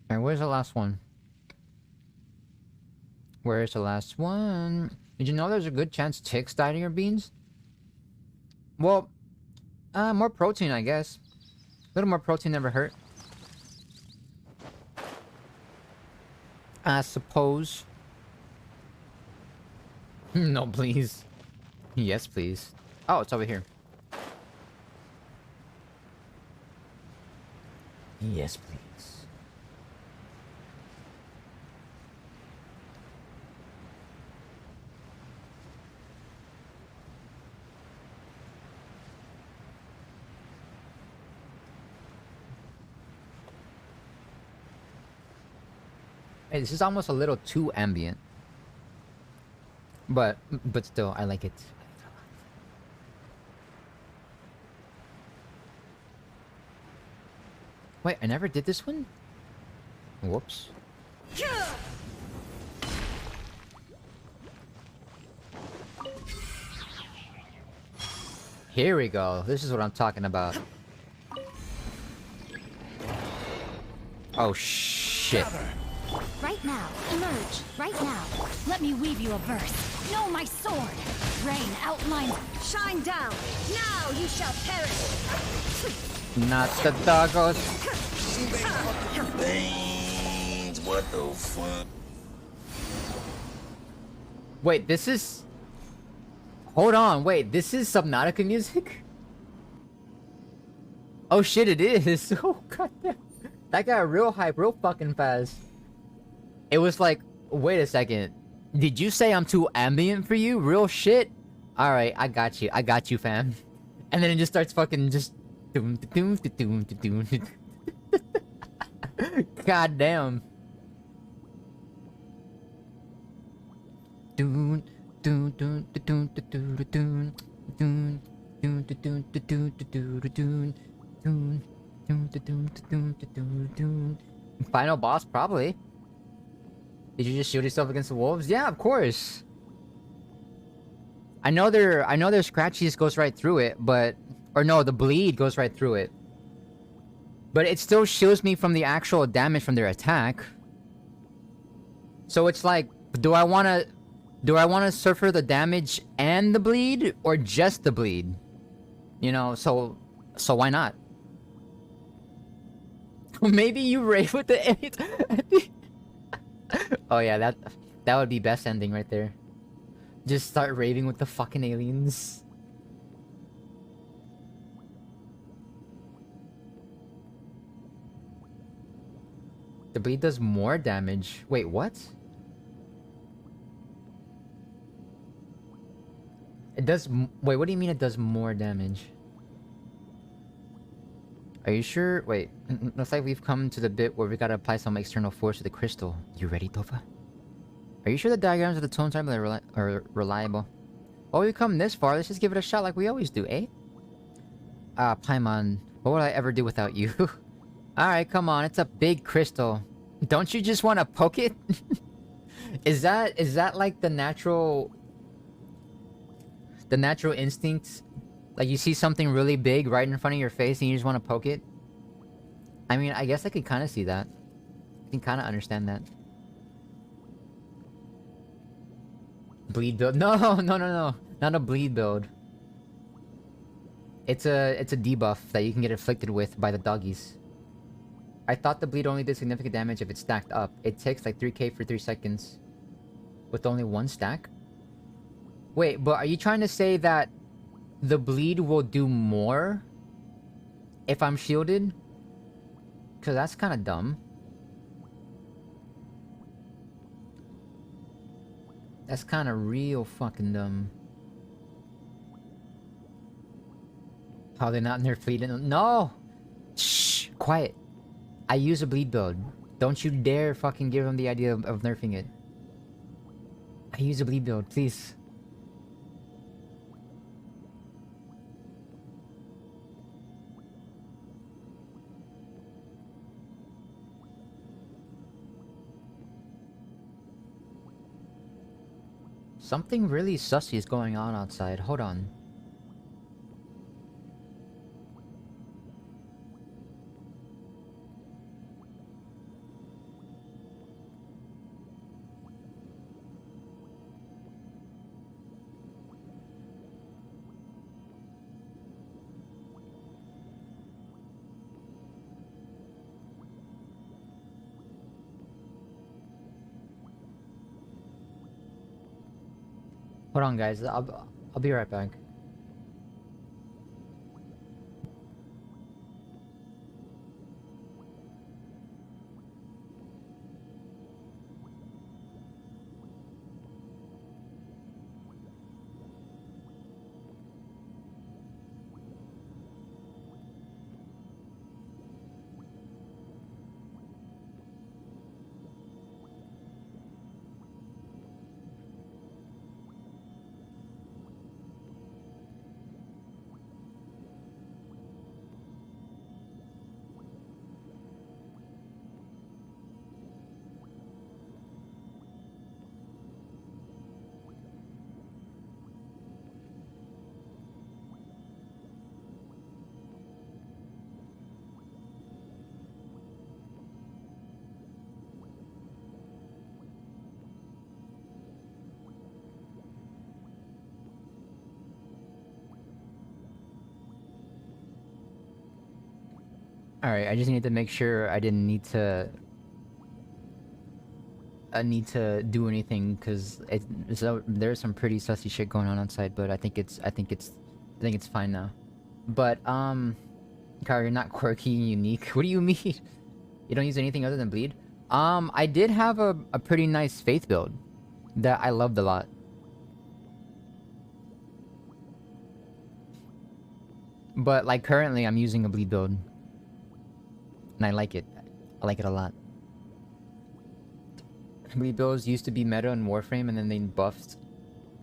S1: Alright, where's the last one? Where's the last one? Did you know there's a good chance ticks died in your beans? Well, more protein, I guess. A little more protein never hurt. I suppose. No, please. Yes, please. Oh, it's over here. Yes, please. Hey, this is almost a little too ambient. But still, I like it. Wait, I never did this one? Whoops. Here we go. This is what I'm talking about. Oh, shit.
S5: Right now, emerge. Right now. Let me weave you a verse. Know my sword. Rain outlines. Shine down. Now you shall perish.
S1: Not the doggos.
S2: Things, what the fuck?
S1: Wait, this is... Hold on, wait, this is Subnautica music? Oh shit, it is. Oh goddamn. That got real hype real fucking fast. It was like, wait a second. Did you say I'm too ambient for you? Real shit? Alright, I got you, fam. And then it just starts fucking just... God damn. Final boss, probably. Did you just shield yourself against the wolves? Yeah, of course. I know their scratchies goes right through it, but... Or no, the bleed goes right through it. But it still shields me from the actual damage from their attack. So it's like, do I wanna suffer the damage and the bleed, or just the bleed? You know, so why not? Maybe you rave with the aliens. Oh yeah, that would be best ending right there. Just start raving with the fucking aliens. The bleed does more damage. Wait, what? It does... Wait, what do you mean it does more damage? Are you sure? Wait, looks like we've come to the bit where we gotta apply some external force to the crystal. You ready, Topha? Are you sure the diagrams of the tone type are reliable? Well, we've come this far, let's just give it a shot like we always do, eh? Paimon, what would I ever do without you? Alright, come on, it's a big crystal. Don't you just want to poke it? Is that like the natural instinct? Like you see something really big right in front of your face and you just want to poke it? I mean, I guess I could kind of see that. I can kind of understand that. Bleed build? No, not a bleed build. It's a debuff that you can get afflicted with by the doggies. I thought the bleed only did significant damage if it's stacked up. It takes like 3k for 3 seconds. With only 1 stack? Wait, but are you trying to say that the bleed will do more if I'm shielded? Cause that's kind of dumb. That's kind of real fucking dumb. How they not in their fleet? No! Shh! Quiet. I use a bleed build. Don't you dare fucking give him the idea of nerfing it. I use a bleed build, please. Something really sussy is going on outside. Hold on. Hold on, guys. I'll be right back. Alright, I just need to make sure I didn't need to... I need to do anything, because there's some pretty sussy shit going on outside, but I think it's fine now. But, Kyle, you're not quirky and unique. What do you mean? You don't use anything other than bleed? I did have a pretty nice faith build that I loved a lot. But, like, currently I'm using a bleed build. And I like it. I like it a lot. Bleed builds used to be meta in Warframe, and then they buffed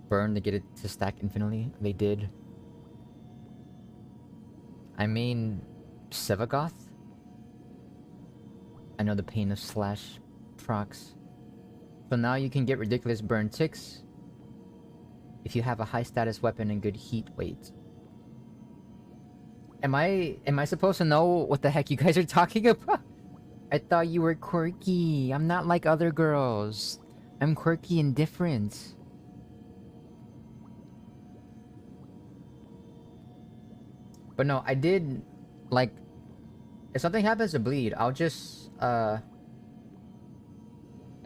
S1: Burn to get it to stack infinitely. They did. I mean... Sevagoth? I know the pain of slash procs. So now you can get ridiculous burn ticks if you have a high status weapon and good heat weight. Am I supposed to know what the heck you guys are talking about? I thought you were quirky. I'm not like other girls. I'm quirky and different. But no, I did, like, if something happens to bleed, I'll just, like,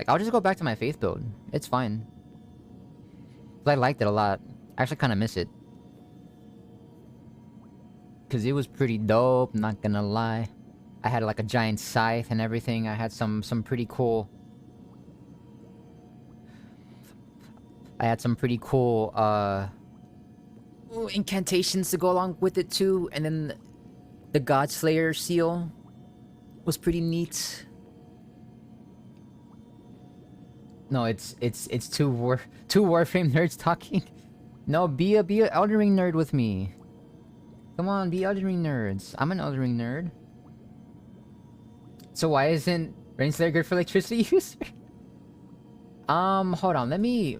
S1: I'll just go back to my faith build. It's fine. I liked it a lot. I actually kind of miss it. Because it was pretty dope, not gonna lie. I had like a giant scythe and everything. I had some pretty cool... I had some pretty cool, incantations to go along with it too. And then the Godslayer seal was pretty neat. No, it's two Warframe nerds talking. No, be a Elden Ring nerd with me. Come on, be Elden Ring nerds. I'm an Elden Ring nerd. So why isn't Rainslayer good for electricity user? Hold on, let me...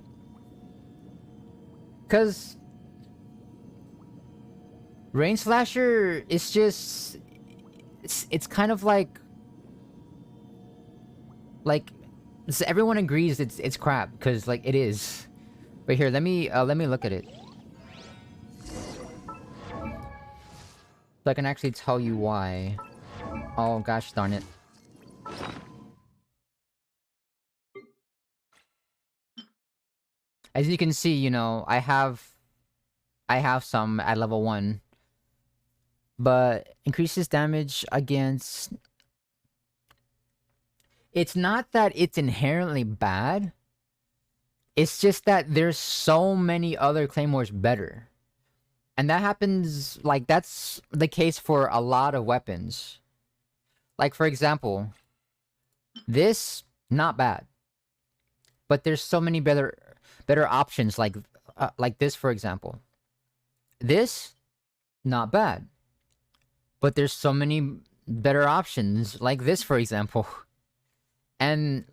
S1: Cause... Rain Slasher is just... It's kind of like... everyone agrees it's crap, cause like it is. But here, let me look at it. So I can actually tell you why. Oh gosh darn it. As you can see, you know, I have some at level 1. But increases damage against... It's not that it's inherently bad. It's just that there's so many other claymores better. And that happens, like, that's the case for a lot of weapons. Like for example, this not bad, but there's so many better options like this for example. This not bad, but there's so many better options like this for example. And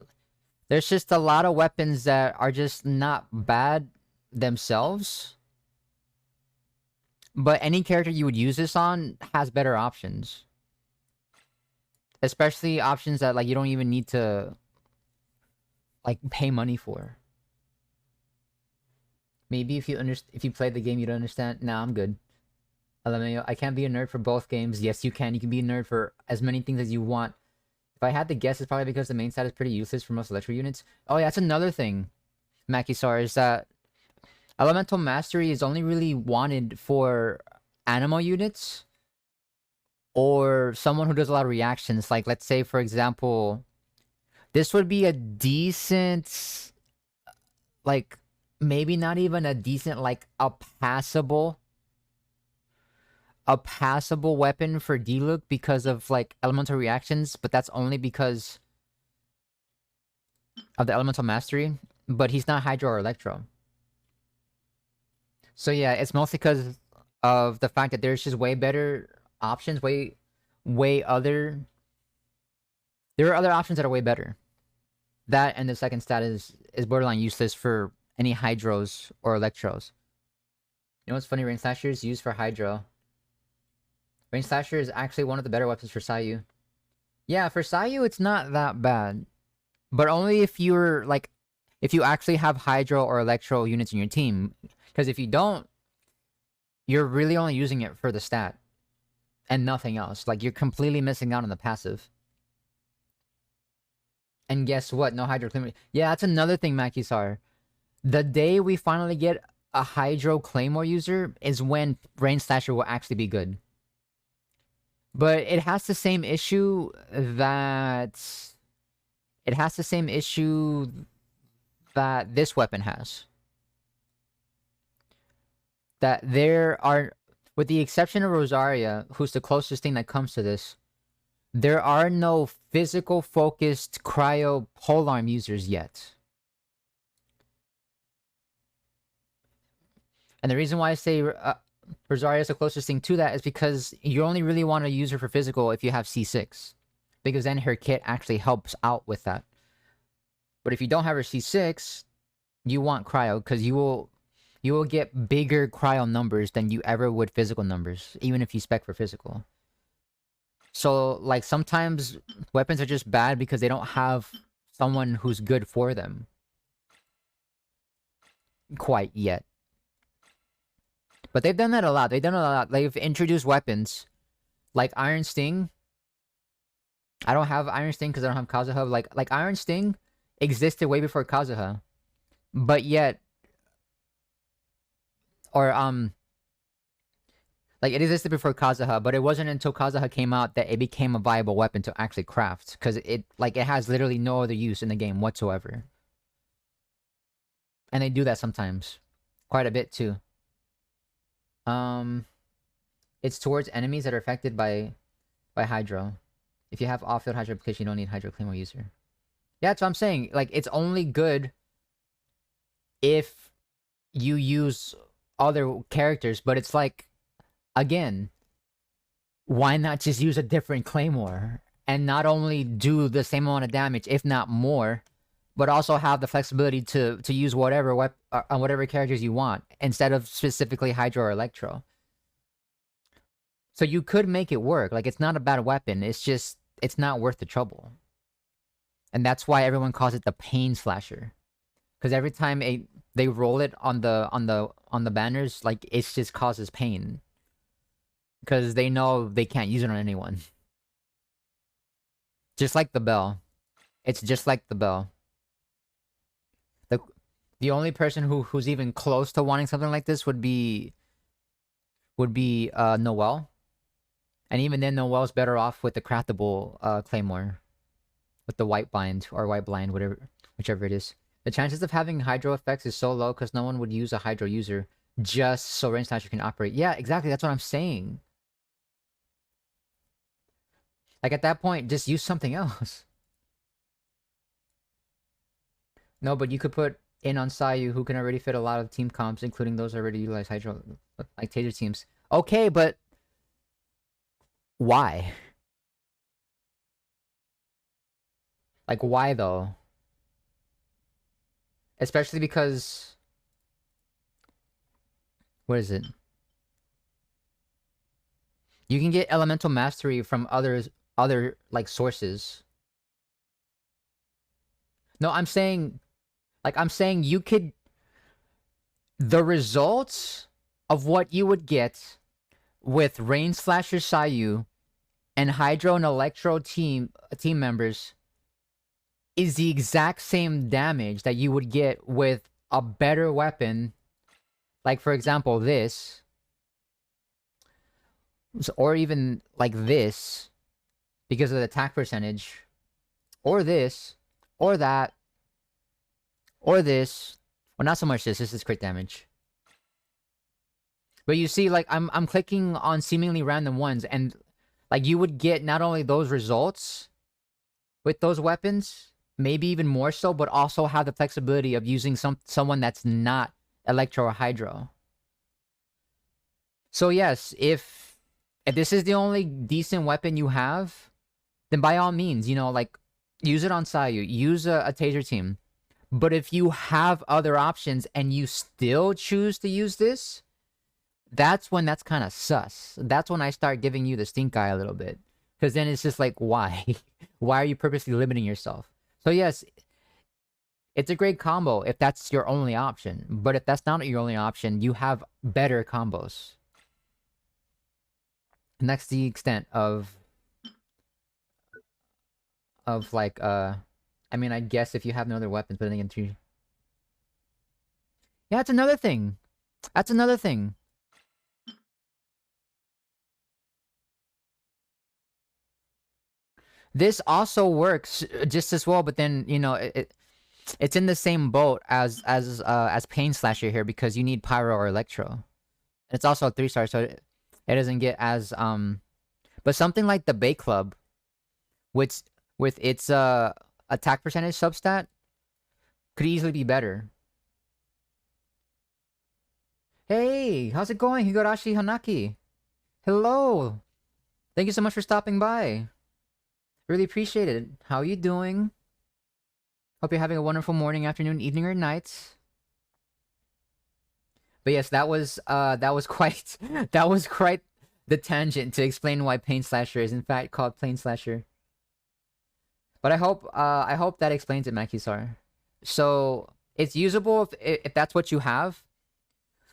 S1: there's just a lot of weapons that are just not bad themselves. But any character you would use this on has better options. Especially options that like you don't even need to like pay money for. Maybe if you played the game you don't understand. Nah, I'm good. LMAO, I can't be a nerd for both games. Yes, you can. You can be a nerd for as many things as you want. If I had to guess, it's probably because the main stat is pretty useless for most electro units. Oh yeah, that's another thing, Makisar, is that Elemental Mastery is only really wanted for animal units or someone who does a lot of reactions. Like, let's say, for example, this would be a decent, like, maybe not even a decent, like, a passable weapon for Diluc because of, like, elemental reactions, but that's only because of the Elemental Mastery. But he's not Hydro or Electro. So yeah, it's mostly because of the fact that there's just way better options, there are other options that are way better. That and the second stat is borderline useless for any Hydros or Electros. You know what's funny? Rain Slasher is used for Hydro. Rain Slasher is actually one of the better weapons for Sayu. Yeah, for Sayu it's not that bad. But only if you're like, if you actually have Hydro or Electro units in your team. Because if you don't, you're really only using it for the stat. And nothing else. Like, you're completely missing out on the passive. And guess what? No Hydro Claymore. Yeah, that's another thing, Makisar. The day we finally get a Hydro Claymore user is when Rain Slasher will actually be good. But it has the same issue that... It has the same issue that this weapon has. That there are, with the exception of Rosaria, who's the closest thing that comes to this, there are no physical focused cryo polearm users yet. And the reason why I say Rosaria is the closest thing to that is because you only really want to use her for physical if you have C6. Because then her kit actually helps out with that. But if you don't have her C6, you want cryo, because you will get bigger cryo numbers than you ever would physical numbers, even if you spec for physical. So, like, sometimes weapons are just bad because they don't have someone who's good for them. Quite yet. But they've done that a lot. They've done it a lot. They've introduced weapons like Iron Sting. I don't have Iron Sting because I don't have Kazuha. Like Iron Sting existed way before Kazuha. But yet... Or, like, it existed before Kazuha, but it wasn't until Kazuha came out that it became a viable weapon to actually craft. Because it has literally no other use in the game whatsoever. And they do that sometimes. Quite a bit, too. It's towards enemies that are affected by Hydro. If you have off-field Hydro application, you don't need Hydro Claymore user. Yeah, that's what I'm saying. Like, it's only good if you use other characters, but it's like, again, why not just use a different Claymore and not only do the same amount of damage, if not more, but also have the flexibility to use whatever whatever characters you want instead of specifically Hydro or Electro. So you could make it work. Like, it's not a bad weapon. It's just, it's not worth the trouble. And that's why everyone calls it the Pain Slasher. Because every time they roll it on the banners, like, it just causes pain. Because they know they can't use it on anyone. Just like the bell. It's just like the bell. The only person who's even close to wanting something like this would be Noelle. And even then, Noelle's better off with the craftable Claymore. With the white bind or white blind, whichever it is. The chances of having Hydro effects is so low because no one would use a Hydro user just so Rain Slasher can operate. Yeah, exactly. That's what I'm saying. Like at that point, just use something else. No, but you could put in on Sayu, who can already fit a lot of team comps, including those already utilize Hydro, like Taser teams. Okay, but why? Like, why though? Especially because... What is it? You can get elemental mastery from other like sources. No, I'm saying you could, the results of what you would get with Rain Slasher Sayu and Hydro and Electro team members is the exact same damage that you would get with a better weapon, like for example this, or even like this, because of the attack percentage, or this, or that, or this. Well, not so much this. This is crit damage. But you see, like, I'm clicking on seemingly random ones, and like you would get not only those results with those weapons, maybe even more so, but also have the flexibility of using someone that's not Electro or Hydro. So yes, if this is the only decent weapon you have, then by all means, you know, like, use it on Sayu, use a Taser team. But if you have other options and you still choose to use this, that's when that's kind of sus. That's when I start giving you the stink eye a little bit. Because then it's just like, why? Why are you purposely limiting yourself? So yes, it's a great combo if that's your only option. But if that's not your only option, you have better combos. And that's the extent of like, I mean, I guess if you have no other weapons, but then again, too. Yeah, that's another thing. That's another thing. This also works just as well, but then, you know, it's in the same boat as Pain Slasher here, because you need Pyro or Electro. It's also a 3-star, so it doesn't get as but something like the Bay Club, with its attack percentage substat, could easily be better. Hey, how's it going, Higurashi Hanaki? Hello. Thank you so much for stopping by. Really appreciate it. How are you doing? Hope you're having a wonderful morning, afternoon, evening, or night. But yes, that was quite that was quite the tangent to explain why Pain Slasher is in fact called Plane Slasher. But I hope that explains it, Makisar. So it's usable if that's what you have.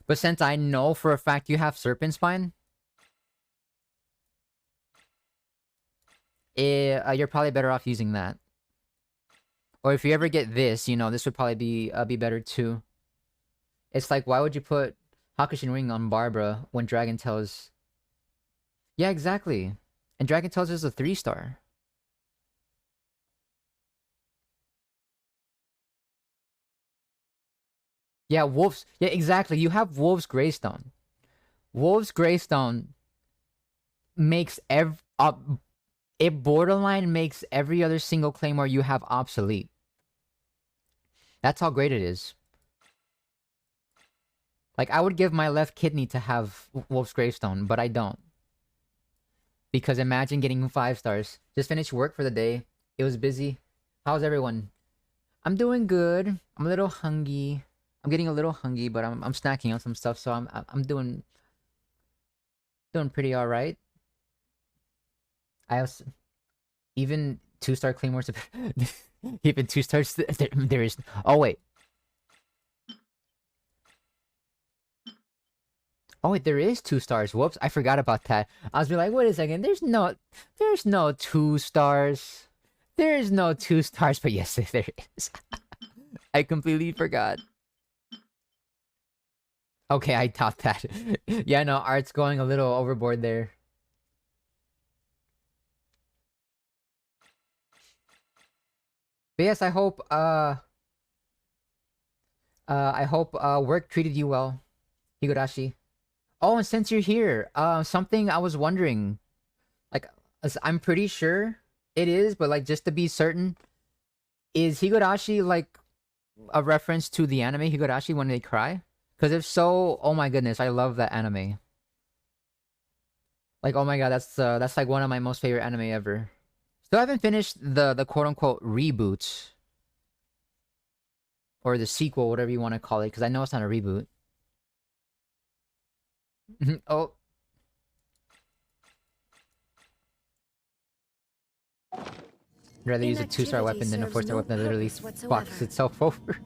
S1: But since I know for a fact you have Serpent Spine, you're probably better off using that. Or if you ever get this, you know, this would probably be better too. It's like, why would you put Hakushin Ring on Barbara when Dragon Tales? Yeah, exactly. And Dragon Tales is a 3-star. Yeah, Wolf's... Yeah, exactly. You have Wolf's Greystone. Wolf's Greystone makes it borderline makes every other single Claymore you have obsolete. That's how great it is. Like, I would give my left kidney to have Wolf's Gravestone, but I don't. Because imagine getting 5 stars. Just finished work for the day. It was busy. How's everyone? I'm doing good. I'm a little hungry. I'm getting a little hungry, but I'm snacking on some stuff, so I'm doing pretty alright. I also... Even 2-star Claymores... even 2 stars... There is... Oh, wait. Oh, wait, there is 2 stars. Whoops, I forgot about that. I was like, wait a second. There's no 2 stars. There is no 2 stars, but yes, there is. I completely forgot. Okay, I thought that. Yeah, no, Art's going a little overboard there. But yes, I hope work treated you well, Higurashi. Oh, and since you're here, something I was wondering, like, I'm pretty sure it is, but like just to be certain, is Higurashi like a reference to the anime Higurashi when they cry? Because if so, oh my goodness, I love that anime. Like, oh my god, that's like one of my most favorite anime ever. Still haven't finished the quote unquote reboot or the sequel, whatever you want to call it, because I know it's not a reboot. Oh. Rather use a 2-star weapon than a 4-star weapon that literally fucks itself over.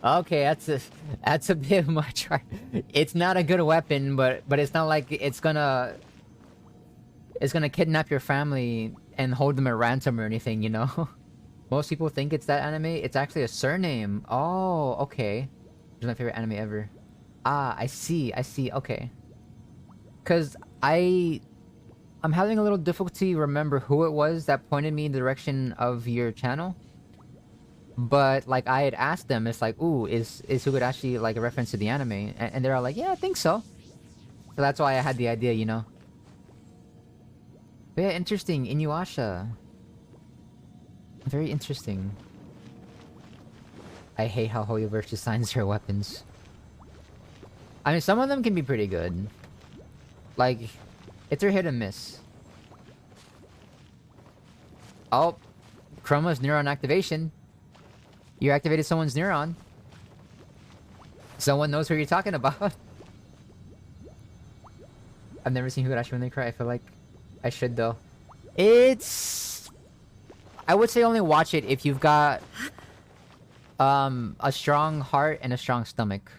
S1: Okay, that's a bit much. It's not a good weapon, but it's not like it's gonna kidnap your family and hold them at ransom or anything, you know? Most people think it's that anime. It's actually a surname. Oh, okay. It's my favorite anime ever. Ah, I see, okay. Cause I'm having a little difficulty remember who it was that pointed me in the direction of your channel. But like I had asked them, it's like, ooh, is Higurashi like a reference to the anime? And they're all like, yeah, I think so. So that's why I had the idea, you know. But yeah, interesting. Inuyasha. Very interesting. I hate how Hoyoverse designs their weapons. I mean, some of them can be pretty good. Like, it's a hit and miss. Oh, Chroma's neuron activation. You activated someone's neuron. Someone knows who you're talking about. I've never seen Higurashi when they cry. I feel like I should, though. It's... I would say only watch it if you've got a strong heart and a strong stomach.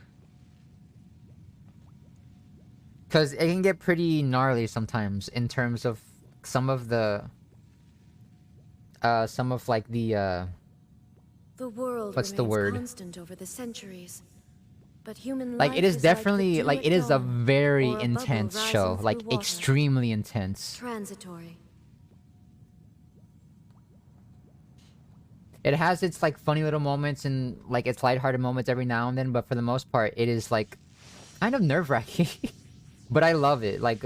S1: Because it can get pretty gnarly sometimes in terms of some of the... like the
S4: world
S1: what's the word?
S4: Constant over the centuries. But human
S1: like,
S4: life
S1: it is
S4: like
S1: definitely,
S4: the dew
S1: like,
S4: at
S1: it is a
S4: dawn,
S1: very
S4: or a bubble
S1: intense
S4: rising
S1: show.
S4: through
S1: Like,
S4: water.
S1: extremely intense.
S4: Transitory.
S1: It has its, like, funny little moments and, like, its lighthearted moments every now and then, but for the most part, it is, like, kind of nerve-wracking. But I love it. Like,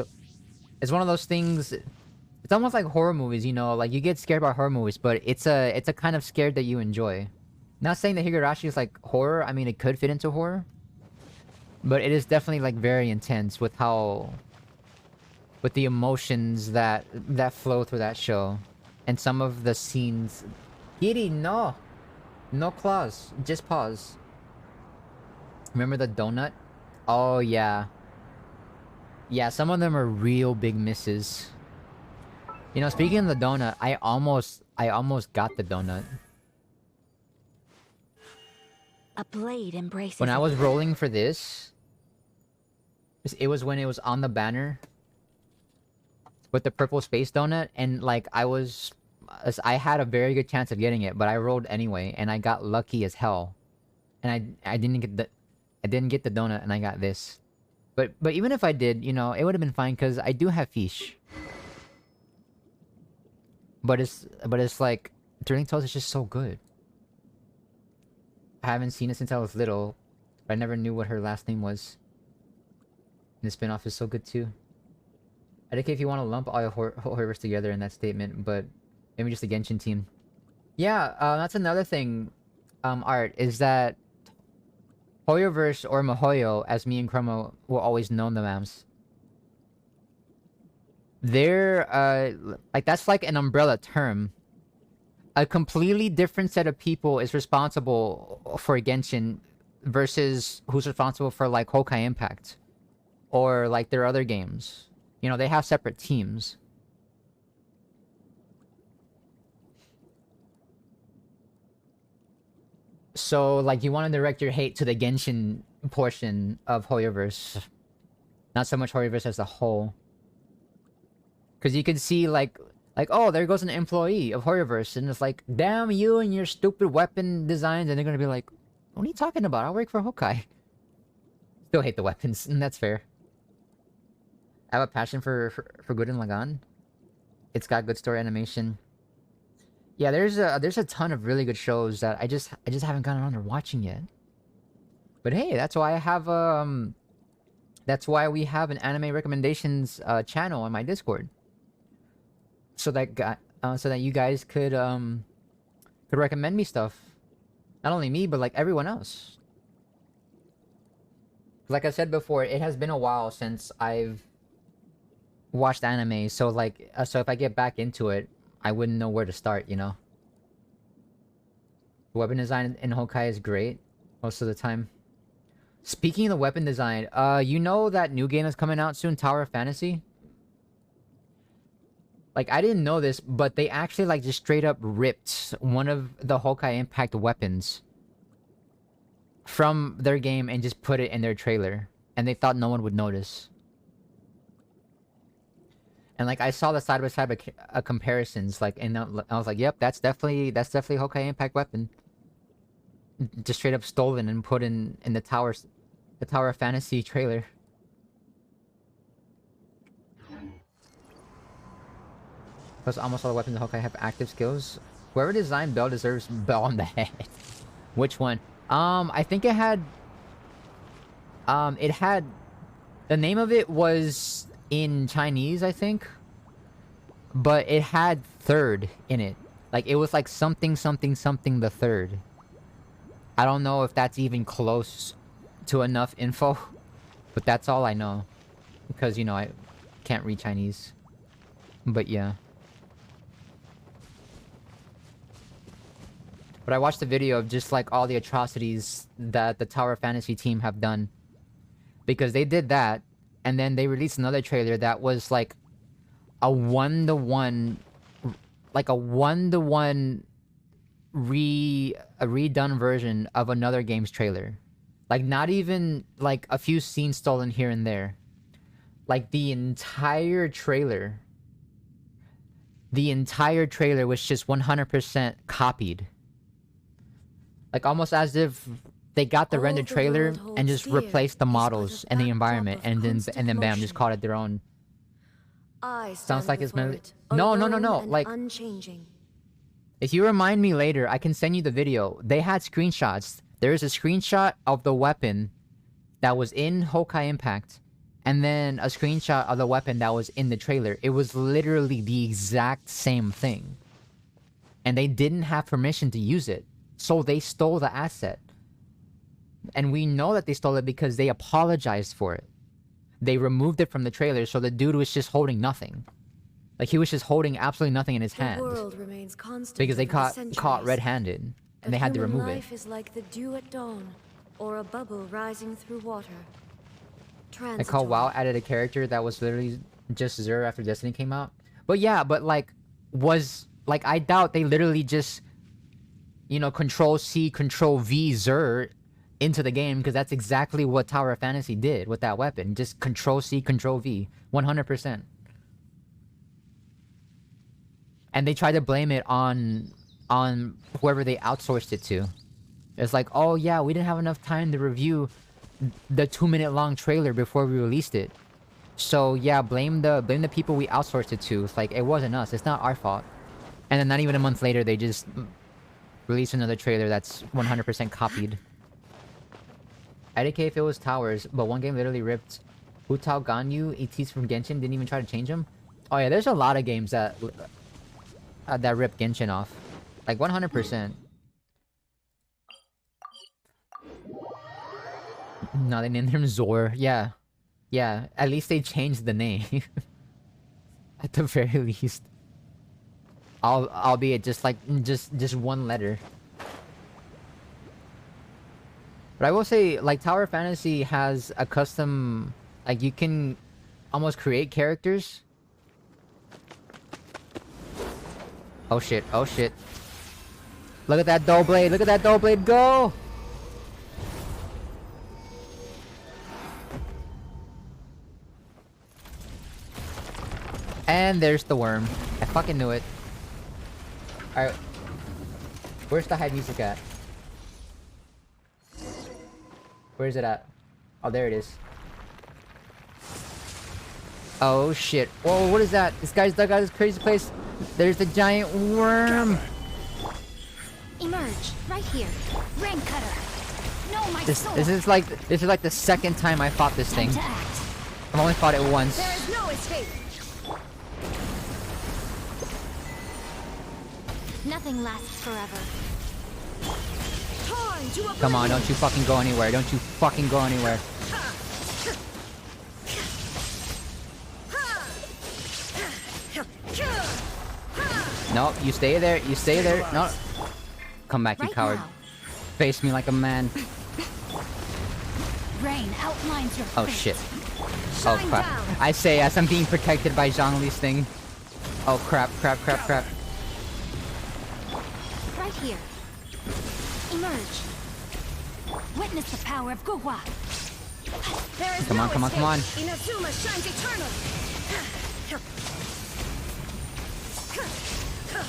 S1: it's one of those things... It's almost like horror movies, you know? Like, you get scared by horror movies, but it's a kind of scared that you enjoy. Not saying that Higurashi is, like, horror. I mean, it could fit into horror. But it is definitely, like, very intense with how... with the emotions that flow through that show. And some of the scenes... Giri, no! No claws. Just pause. Remember the donut? Oh, yeah. Yeah, some of them are real big misses. You know, speaking of the donut, I almost got the donut.
S5: A blade embraces
S1: When I was rolling for this, it was when it was on the banner with the purple space donut, and like I had a very good chance of getting it, but I rolled anyway, and I got lucky as hell, and I didn't get the donut, and I got this. But even if I did, you know, it would have been fine because I do have fish. But it's like Turning Toes is just so good. I haven't seen it since I was little, but I never knew what her last name was. And the spin-off is so good too. I don't care if you want to lump all your horrors together in that statement, but maybe just a Genshin team. Yeah, that's another thing, Art, is that Hoyoverse or Mihoyo, as me and Chroma will always know them as, they're, like, that's like an umbrella term. A completely different set of people is responsible for Genshin versus who's responsible for, like, Honkai Impact. Or, like, their other games. You know, they have separate teams. So, like, you want to direct your hate to the Genshin portion of Hoyoverse. Not so much Hoyoverse as a whole. Because you can see, like, oh, there goes an employee of Hoyoverse, and it's like, damn you and your stupid weapon designs, and they're gonna be like, what are you talking about? I work for Honkai. Still hate the weapons, and that's fair. I have a passion for Gurren Lagann. It's got good story animation. Yeah, there's a ton of really good shows that I just haven't gotten around to watching yet. But hey, that's why I have that's why we have an anime recommendations channel on my Discord. so that you guys could recommend me stuff. Not only me, but like everyone else. Like I said before, it has been a while since I've watched anime, so like so if I get back into it, I wouldn't know where to start, you know. The weapon design in Honkai is great most of the time. Speaking of the weapon design, you know that new game that's coming out soon, Tower of Fantasy? Like, I didn't know this, but they actually, like, just straight up ripped one of the Honkai Impact weapons from their game and just put it in their trailer. And they thought no one would notice. And, like, I saw the side-by-side comparisons, like, and I was like, yep, that's definitely Honkai Impact weapon. Just straight up stolen and put in the Tower of Fantasy trailer. Plus, almost all the weapons in Honkai have active skills. Whoever designed Bell deserves Bell on the head. Which one? I think it had... The name of it was in Chinese, I think. But it had third in it. Like, it was like something, something, something the third. I don't know if that's even close to enough info. But that's all I know. Because, you know, I can't read Chinese. But yeah. But I watched the video of just like all the atrocities that the Tower of Fantasy team have done. Because they did that, and then they released another trailer that was like a one-to-one... Like a one-to-one redone version of another game's trailer. Like not even like a few scenes stolen here and there. Like the entire trailer was just 100% copied. Like almost as if they got the rendered trailer and just replaced the models and the environment, and then bam, just called it their own. Sounds like it's meant. No. Like, if you remind me later, I can send you the video. They had screenshots. There is a screenshot of the weapon that was in Honkai Impact, and then a screenshot of the weapon that was in the trailer. It was literally the exact same thing. And they didn't have permission to use it. So they stole the asset. And we know that they stole it because they apologized for it. They removed it from the trailer, so the dude was just holding nothing. Like, he was just holding absolutely nothing in his hand. Because they caught red-handed. And they had to remove it.
S4: Life is like the dew at dawn, or a bubble rising through water.
S1: I call WoW added a character that was literally just Xur after Destiny came out. But yeah, but like, I doubt they literally just, you know, Control-C, Control-V Xur into the game, because that's exactly what Tower of Fantasy did with that weapon. Just Control-C, Control-V. 100%. And they tried to blame it on whoever they outsourced it to. It's like, oh yeah, we didn't have enough time to review the 2-minute long trailer before we released it. So yeah, blame the people we outsourced it to. It's like, it wasn't us. It's not our fault. And then not even a month later, they just released another trailer that's 100% copied. IDK if it was towers, but one game literally ripped Hu Tao Ganyu ETs from Genshin, didn't even try to change them. Oh yeah, there's a lot of games that rip Genshin off. Like 100%. No, they named him Zor. Yeah. Yeah, at least they changed the name. At the very least. Albeit just like, just one letter. But I will say, like, Tower of Fantasy has a custom... Like, you can almost create characters. Oh shit, oh shit. Look at that dull blade, look at that dull blade go! And there's the worm. I fucking knew it. Alright. Where's the high music at? Where is it at? Oh, there it is. Oh shit. Whoa, what is that? This guy's dug out this crazy place. There's the giant worm.
S5: Emerge right here. Rain cutter. No, my sword.
S1: This is like the second time I fought this thing. I've only fought it once.
S4: There is no escape.
S3: Nothing lasts forever.
S4: Torn to oblivion.
S1: Come on, don't you fucking go anywhere. Don't you fucking go anywhere. No, you stay there. You stay there. No. Come back, you
S3: Right
S1: coward.
S3: now.
S1: Face me like a man.
S5: Rain outlines your
S1: Oh
S5: fate.
S1: shit. Oh crap. I say as I'm being protected by Zhongli's thing. Oh crap, crap, crap, crap.
S3: Right here. Emerge.
S5: Witness the power of Guhua.
S4: There is
S1: Come
S4: no
S1: on, come on, come on.
S4: escape. Inazuma shines eternal.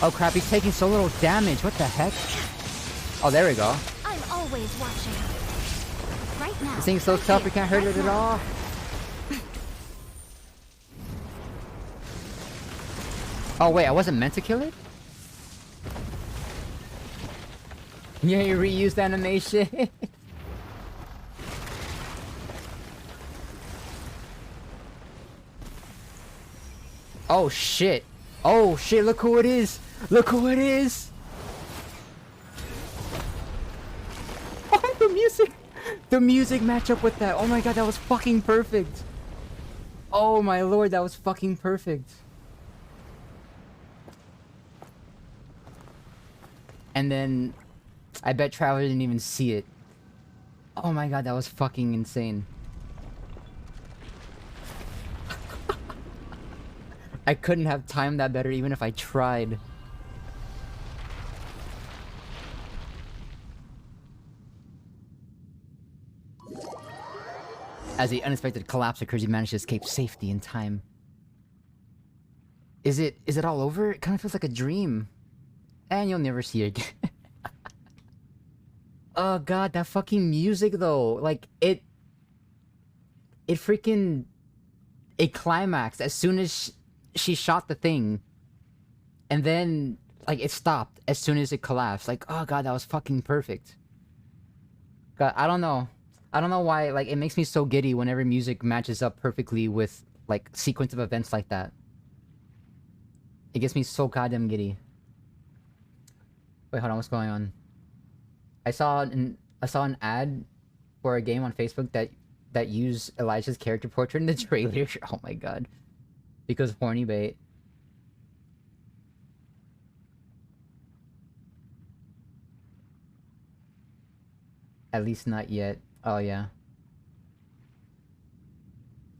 S1: Oh crap, he's taking so little damage. What the heck? Oh, there we go.
S3: I'm always watching. Right now.
S1: This thing's so
S3: right
S1: tough,
S3: here,
S1: we can't hurt
S3: right
S1: it at
S3: now.
S1: all. Oh wait, I wasn't meant to kill it? Yeah, you reused animation. Oh shit. Oh shit, look who it is. Look who it is. Oh, the music. The music match up with that. Oh my god, that was fucking perfect. Oh my lord, that was fucking perfect. And then I bet Traveler didn't even see it. Oh my god, that was fucking insane. I couldn't have timed that better even if I tried. As the unexpected collapse occurs, you manage to escape safety in time. Is it all over? It kind of feels like a dream. And you'll never see it again. Oh god, that fucking music though. Like, it freaking... It climaxed as soon as she shot the thing. And then, like, it stopped as soon as it collapsed. Like, oh god, that was fucking perfect. God, I don't know. I don't know why, like, it makes me so giddy whenever music matches up perfectly with, like, sequence of events like that. It gets me so goddamn giddy. Wait, hold on, what's going on? I saw an ad for a game on Facebook that used Elijah's character portrait in the trailer. Oh my god. Because horny bait. At least not yet. Oh yeah.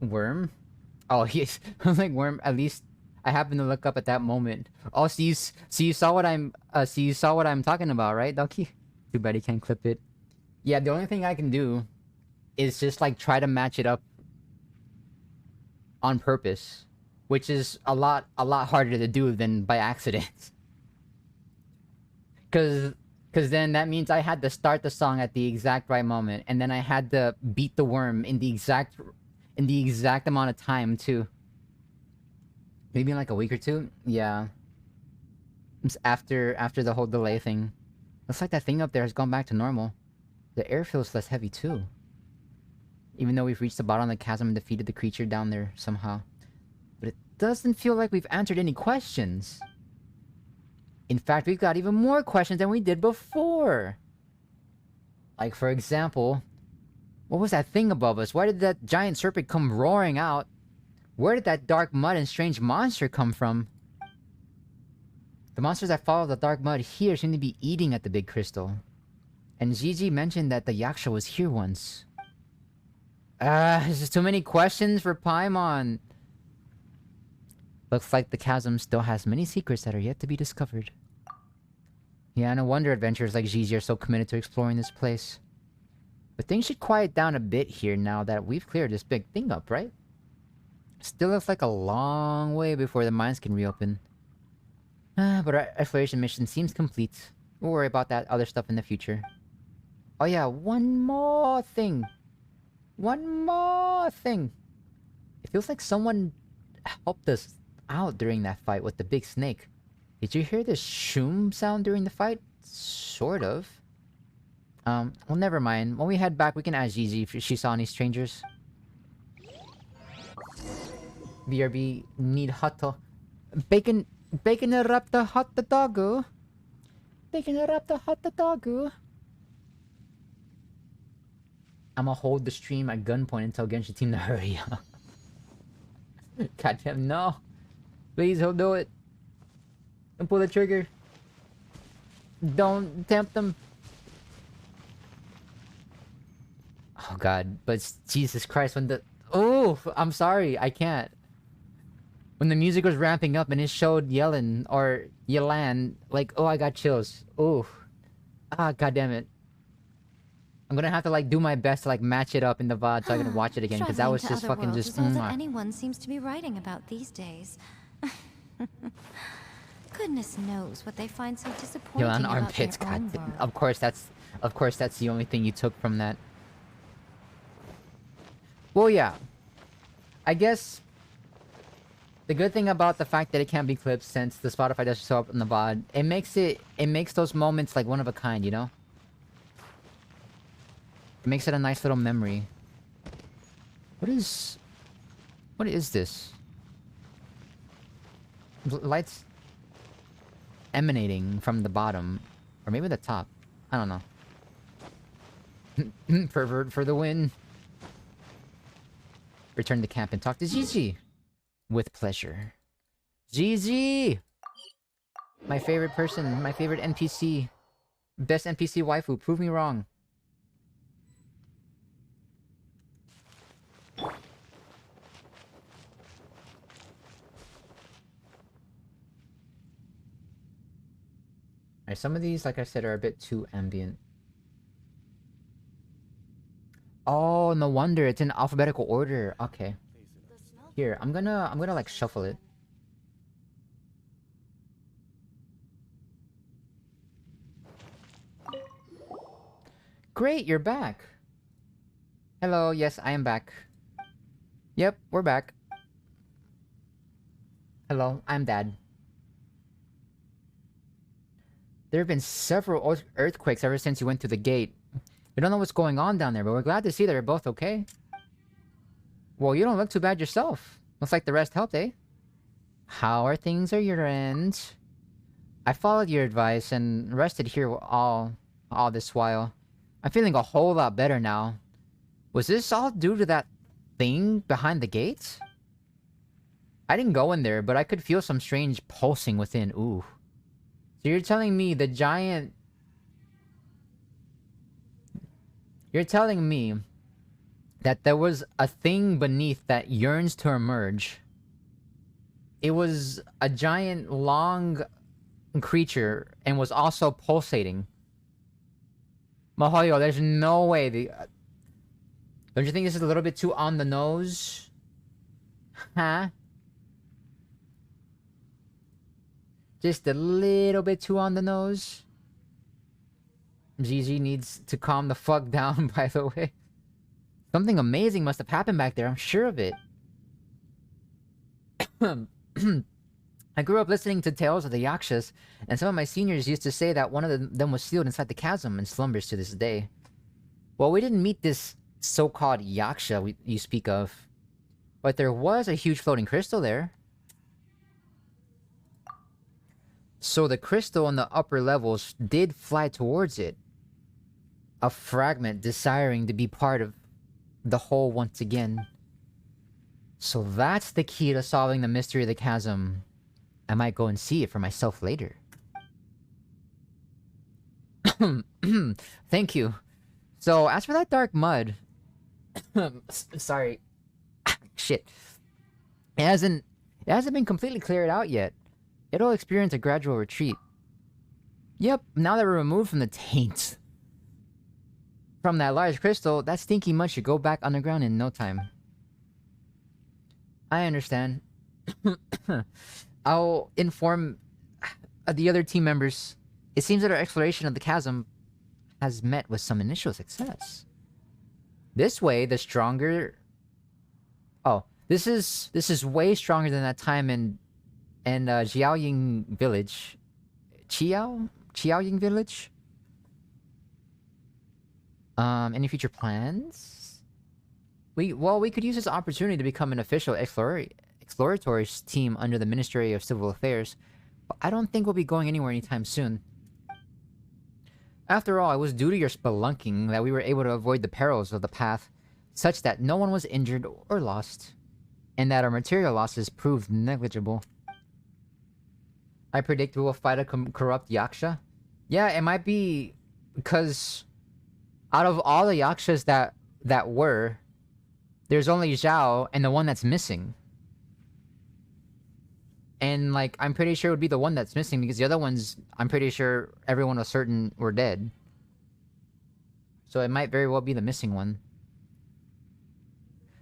S1: Worm? Oh yes. I was like, Worm, at least I happened to look up at that moment. Oh, so you saw what I'm talking about, right, Ducky? Too bad he can't clip it. Yeah, the only thing I can do is just like try to match it up on purpose, which is a lot harder to do than by accident. Cause then that means I had to start the song at the exact right moment, and then I had to beat the worm in the exact amount of time too. Maybe in like a week or two? Yeah. It's after the whole delay thing. Looks like that thing up there has gone back to normal. The air feels less heavy too. Even though we've reached the bottom of the chasm and defeated the creature down there somehow. But it doesn't feel like we've answered any questions. In fact, we've got even more questions than we did before. Like, for example, what was that thing above us? Why did that giant serpent come roaring out? Where did that dark mud and strange monster come from? The monsters that follow the dark mud here seem to be eating at the big crystal. And Gigi mentioned that the Yaksha was here once. There's just too many questions for Paimon. Looks like the chasm still has many secrets that are yet to be discovered. Yeah, no wonder adventurers like Gigi are so committed to exploring this place. But things should quiet down a bit here now that we've cleared this big thing up, right? Still looks like a long way before the mines can reopen. But our exploration mission seems complete. We'll worry about that other stuff in the future. Oh yeah, one more thing. One more thing. It feels like someone helped us out during that fight with the big snake. Did you hear the shoom sound during the fight? Sort of. Well, never mind. When we head back, we can ask Gigi if she saw any strangers. BRB need hot dog. Bacon wrap the hot dog. picking it up the hot dog. I'ma hold the stream at gunpoint and tell Genshin team to hurry up. Goddamn, no. Please, he'll do it. Don't pull the trigger. Don't tempt them. Oh god, but Jesus Christ, when the... Oh, I'm sorry, I can't. When the music was ramping up and it showed Yellen, or Yelan, like, oh, I got chills. Oh. Ah, god damn it. I'm gonna have to, like, do my best to, like, match it up in the VOD so I can watch it again, because that was just fucking just...
S3: Is all that anyone seems to be writing about these days. Goodness knows what they find so disappointing
S1: Yelan
S3: about
S1: armpits,
S3: their
S1: god
S3: own
S1: damn.
S3: world.
S1: Of course that's the only thing you took from that. Well, yeah. I guess... The good thing about the fact that it can't be clipped, since the Spotify doesn't show up in the VOD, it makes those moments like one of a kind, you know? It makes it a nice little memory. What is this? Lights emanating from the bottom, or maybe the top. I don't know. Pervert for the win. Return to camp and talk to Gigi. With pleasure. Gigi! My favorite person, my favorite NPC. Best NPC waifu, prove me wrong. Alright, some of these, like I said, are a bit too ambient. Oh, no wonder, it's in alphabetical order. Okay. Here, I'm gonna like shuffle it. Great, you're back. Hello, yes, I am back. Yep, we're back. Hello, I'm Dad. There have been several earthquakes ever since you went through the gate. We don't know what's going on down there, but we're glad to see that you're both okay. Well, you don't look too bad yourself. Looks like the rest helped, eh? How are things at your end? I followed your advice and rested here all this while. I'm feeling a whole lot better now. Was this all due to that thing behind the gates? I didn't go in there, but I could feel some strange pulsing within. Ooh. So you're telling me the giant... You're telling me that there was a thing beneath that yearns to emerge. It was a giant, long creature and was also pulsating. Mahoyo, there's no way. Don't you think this is a little bit too on the nose? Huh? Just a little bit too on the nose? Gigi needs to calm the fuck down, by the way. Something amazing must have happened back there, I'm sure of it. I grew up listening to tales of the Yakshas, and some of my seniors used to say that one of them was sealed inside the chasm and slumbers to this day. Well, we didn't meet this so-called Yaksha you speak of, but there was a huge floating crystal there. So the crystal in the upper levels did fly towards it. A fragment desiring to be part of the whole once again. So that's the key to solving the mystery of the chasm. I might go and see it for myself later. Thank you. So, as for that dark mud... Sorry. Shit. It hasn't been completely cleared out yet. It'll experience a gradual retreat. Yep, now that we're removed from the taint from that large crystal, that stinky mud should go back underground in no time. I understand. I'll inform the other team members. It seems that our exploration of the chasm has met with some initial success. This way, the stronger... Oh, this is way stronger than that time in Xiaoying village. Xiaoying village? Any future plans? We could use this opportunity to become an official exploratory team under the Ministry of Civil Affairs, but I don't think we'll be going anywhere anytime soon. After all, it was due to your spelunking that we were able to avoid the perils of the path, such that no one was injured or lost, and that our material losses proved negligible. I predict we will fight a corrupt Yaksha. Yeah, it might be because out of all the Yakshas that were, there's only Zhao and the one that's missing. And, like, I'm pretty sure it would be the one that's missing because the other ones, I'm pretty sure everyone was certain were dead. So it might very well be the missing one.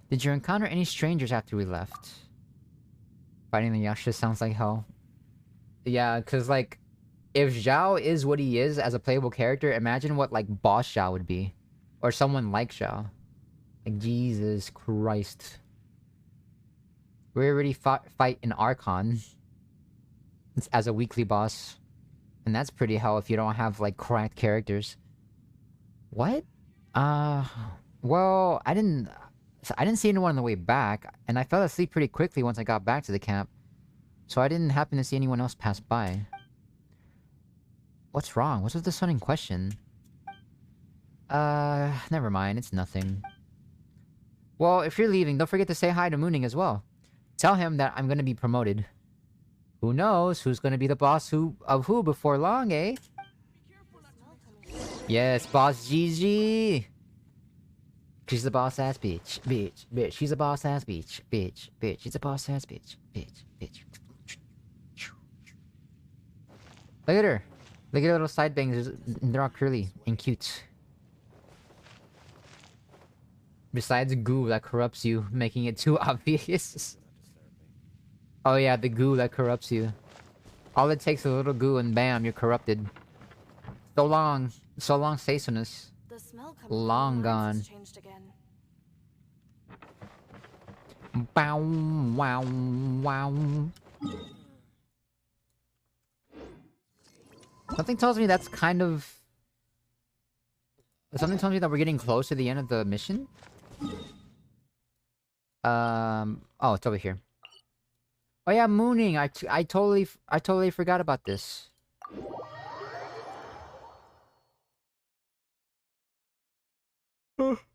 S1: Did you encounter any strangers after we left? Fighting the Yaksha sounds like hell. Yeah, because, like, if Zhao is what he is as a playable character, imagine what, like, Boss Zhao would be. Or someone like Zhao. Like, Jesus Christ. We already fight an Archon as a weekly boss. And that's pretty hell if you don't have, like, cracked characters. What? Well, I didn't see anyone on the way back, and I fell asleep pretty quickly once I got back to the camp. So I didn't happen to see anyone else pass by. What's wrong? What's with the son in question? Never mind, it's nothing. Well, if you're leaving, don't forget to say hi to Mooning as well. Tell him that I'm gonna be promoted. Who knows who's gonna be the boss of who before long, eh? Yes, Boss Gigi! She's a boss-ass bitch. Bitch. She's a boss-ass bitch. Bitch. She's a boss-ass bitch. Bitch. Look at her. Look at her little side bangs. They're all curly and cute. Besides goo that corrupts you, making it too obvious. Oh yeah, the goo that corrupts you. All it takes is a little goo and bam, you're corrupted. So long, Sasonus.
S4: The smell coming
S1: Long
S4: from the lines
S1: gone.
S4: has changed again.
S1: Bow, wow. Something tells me that's kind of... Something tells me that we're getting close to the end of the mission. Oh, it's over here. Oh yeah, Mooning. I totally forgot about this. Oof.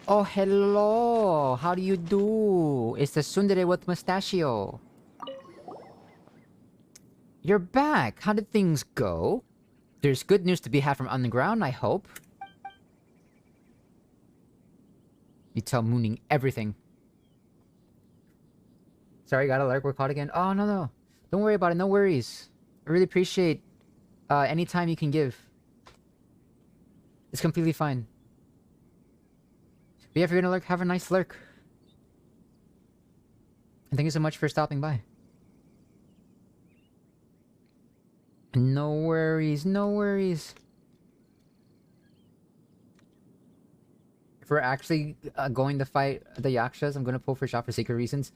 S1: Oh, hello. How do you do? It's the tsundere with mustachio. You're back. How did things go? There's good news to be had from underground, I hope. You tell Mooning everything. Sorry, got alert. We're caught again. Oh, no. Don't worry about it. No worries. I really appreciate any time you can give. It's completely fine. But yeah, if you're gonna lurk, have a nice lurk. And thank you so much for stopping by. No worries. If we're actually going to fight the Yakshas, I'm gonna pull for Shao for secret reasons.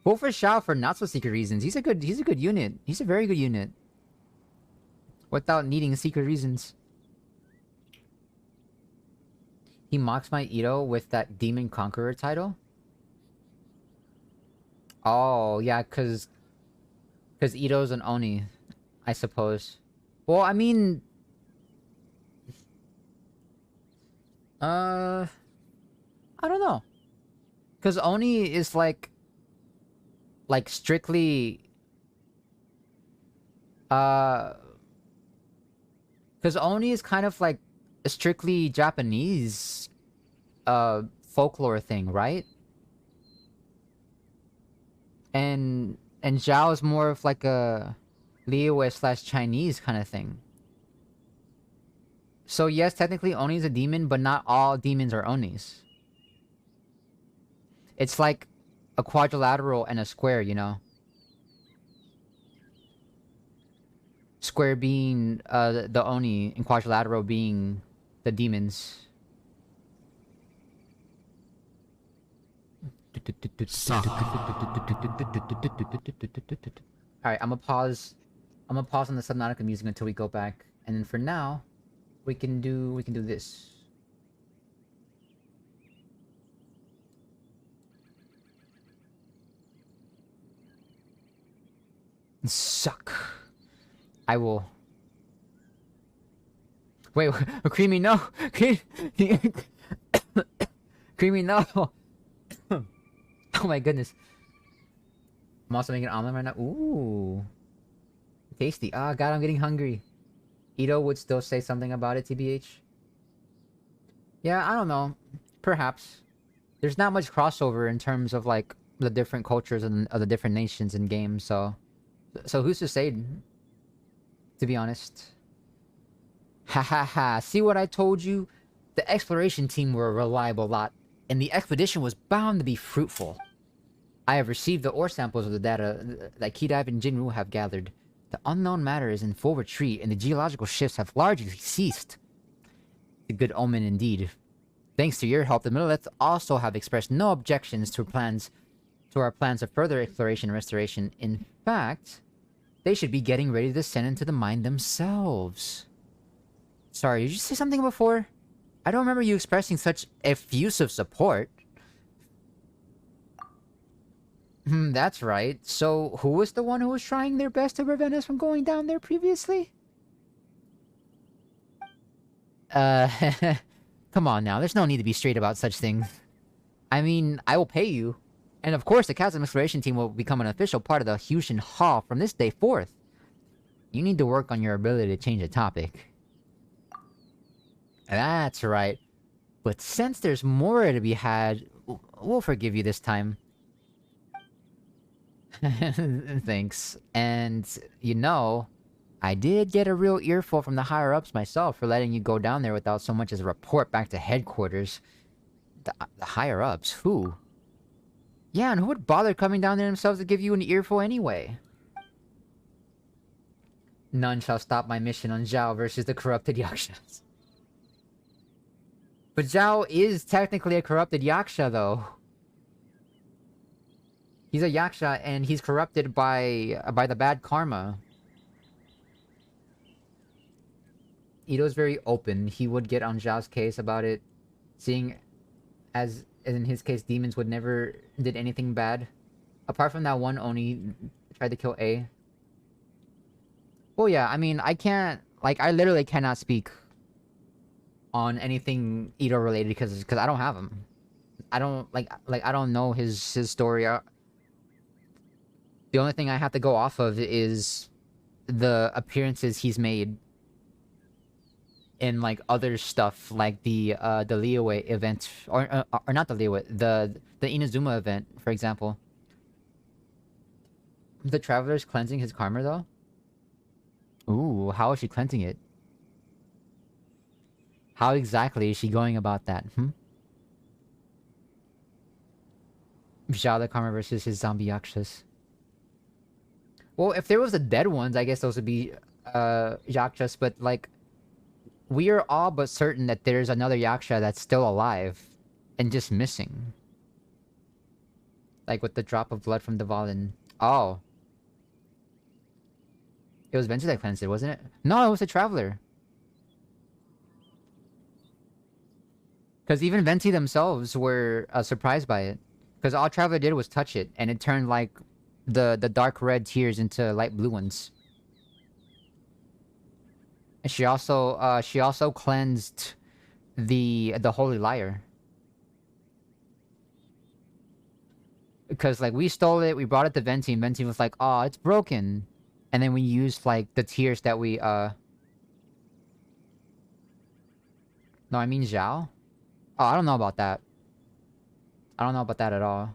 S1: Pull for Shao for not so secret reasons. He's a good unit. He's a very good unit. Without needing secret reasons. He mocks my Ito with that Demon Conqueror title. Oh, yeah, cause Ito's an Oni, I suppose. Well, I mean... I don't know. Cause Oni is like strictly... Cause Oni is kind of like a strictly Japanese folklore thing, right? And Zhao is more of like a Liyue / Chinese kind of thing. So yes, technically Oni is a demon, but not all demons are Onis. It's like a quadrilateral and a square, you know? Square being the Oni, and quadrilateral being the demons. Alright, I'm gonna pause on the Subnautica music until we go back. And then for now, we can do this. Suck. I will. Wait, Creamy, no! Creamy, no! Oh my goodness. I'm also making an omelet right now. Ooh. Tasty. Ah, God, I'm getting hungry. Ito would still say something about it, TBH. Yeah, I don't know. Perhaps. There's not much crossover in terms of, like, the different cultures and of the different nations in games, so... So who's to say? To be honest. Ha ha ha. See what I told you? The exploration team were a reliable lot, and the expedition was bound to be fruitful. I have received the ore samples of the data that Kidive and Jinru have gathered. The unknown matter is in full retreat, and the geological shifts have largely ceased. A good omen indeed. Thanks to your help, the Middle-earths also have expressed no objections to our plans of further exploration and restoration. In fact, they should be getting ready to descend into the mine themselves. Sorry, did you say something before? I don't remember you expressing such effusive support. That's right. So, who was the one who was trying their best to prevent us from going down there previously? Come on now, there's no need to be straight about such things. I mean, I will pay you. And of course, the Chasm Exploration team will become an official part of the Hushin Hall from this day forth. You need to work on your ability to change the topic. That's right. But since there's more to be had, we'll forgive you this time. Thanks. And, you know, I did get a real earful from the higher-ups myself for letting you go down there without so much as a report back to headquarters. The higher-ups? Who? Yeah, and who would bother coming down there themselves to give you an earful anyway? None shall stop my mission on Zhao versus the corrupted Yakshas. But Zhao is technically a corrupted Yaksha, though. He's a Yaksha, and he's corrupted by the bad karma. Ito's very open. He would get on Zhao's case about it, seeing as in his case, demons would never did anything bad. Apart from that one Oni tried to kill A. Well, yeah, I mean, I can't... Like, I literally cannot speak on anything Ito related because I don't have him. I don't, I don't know his story. The only thing I have to go off of is the appearances he's made in, like, other stuff, like the Liyue event, or not the Liyue, the Inazuma event, for example. The Traveler's cleansing his karma, though? Ooh, how is she cleansing it? How exactly is she going about that, Zhao the karma versus his zombie yakshas. Well, if there was the dead ones, I guess those would be, yakshas, but, like, we are all but certain that there's another yaksha that's still alive and just missing. Like with the drop of blood from the Valen. Oh. It was Venture that cleansed it, wasn't it? No, it was the Traveler. Because even Venti themselves were surprised by it. Because all Traveler did was touch it, and it turned, like, the dark red tears into light blue ones. And she also cleansed the Holy Liar. Because, like, we stole it, we brought it to Venti, and Venti was like, "Oh, it's broken." And then we used, like, the tears that we, No, I mean Zhao? Oh, I don't know about that. I don't know about that at all.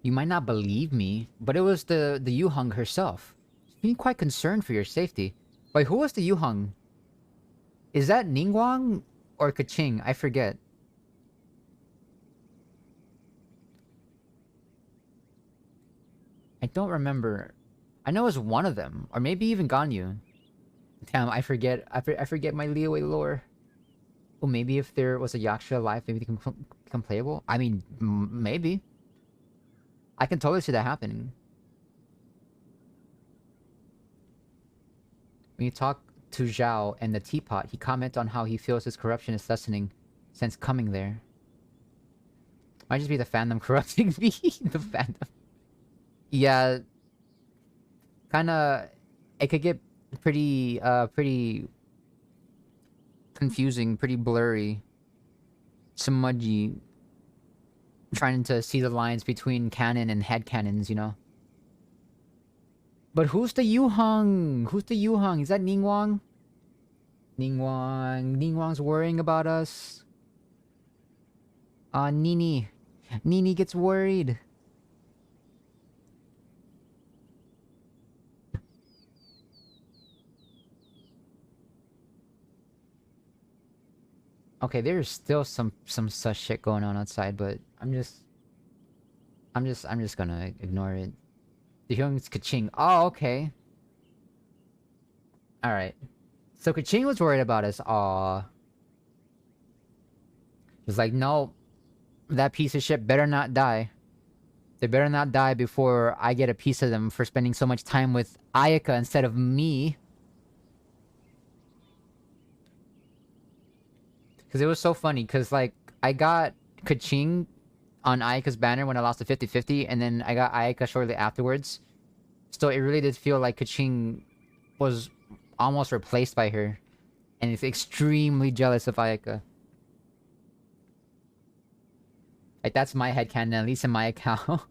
S1: You might not believe me, but it was the Yuheng herself. She's been quite concerned for your safety. Wait, who was the Yuheng? Is that Ningguang or Kaching? I forget. I don't remember. I know it was one of them, or maybe even Ganyu. Damn, I forget. I forget my Liyue lore. Well, maybe if there was a Yaksha alive, maybe they can become playable. I mean, maybe. I can totally see that happening. When you talk to Zhao and the teapot, he comments on how he feels his corruption is lessening since coming there. Might just be the fandom corrupting me. The fandom. Yeah. Kinda... It could get pretty confusing, pretty blurry. Smudgy. Trying to see the lines between canon and head canons, you know? But who's the Yuhang? Who's the Yuhang? Is that Ningguang? Ningguang's worrying about us. Nini. Nini gets worried. Okay, there's still some such shit going on outside, but I'm just gonna ignore it. The Hyung's Kaching. Oh, okay. Alright. So Kaching was worried about us. Aw. It's like, no, that piece of shit better not die. They better not die before I get a piece of them for spending so much time with Ayaka instead of me. Because it was so funny, because, like, I got Kaching on Ayaka's banner when I lost the 50-50, and then I got Ayaka shortly afterwards. So it really did feel like Kaching was almost replaced by her. And it's extremely jealous of Ayaka. Like, that's my headcanon, at least in my account.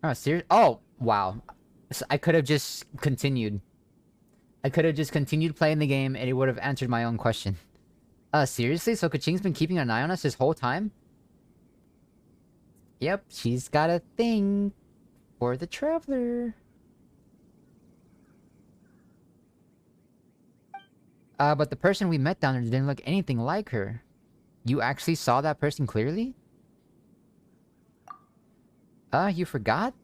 S1: Oh, serious? Oh, wow. So I could have just continued. I could have just continued playing the game and it would have answered my own question. Seriously? So Kaching's been keeping an eye on us this whole time? Yep, she's got a thing for the Traveler. But the person we met down there didn't look anything like her. You actually saw that person clearly? You forgot?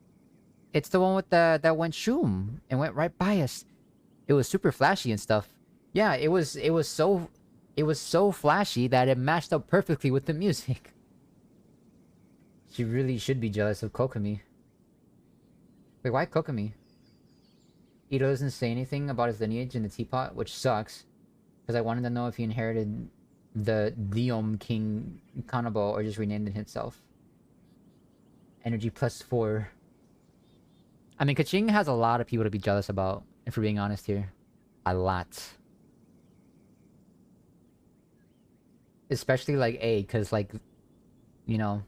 S1: It's the one with that went shoom and went right by us. It was super flashy and stuff. Yeah, it was so flashy that it matched up perfectly with the music. She really should be jealous of Kokomi. Wait, why Kokomi? Ito doesn't say anything about his lineage in the teapot, which sucks. Because I wanted to know if he inherited the Liom King Kanabo or just renamed it himself. Energy +4. I mean, Kaching has a lot of people to be jealous about, if we're being honest here. A lot. Especially, like, A, because, like, you know,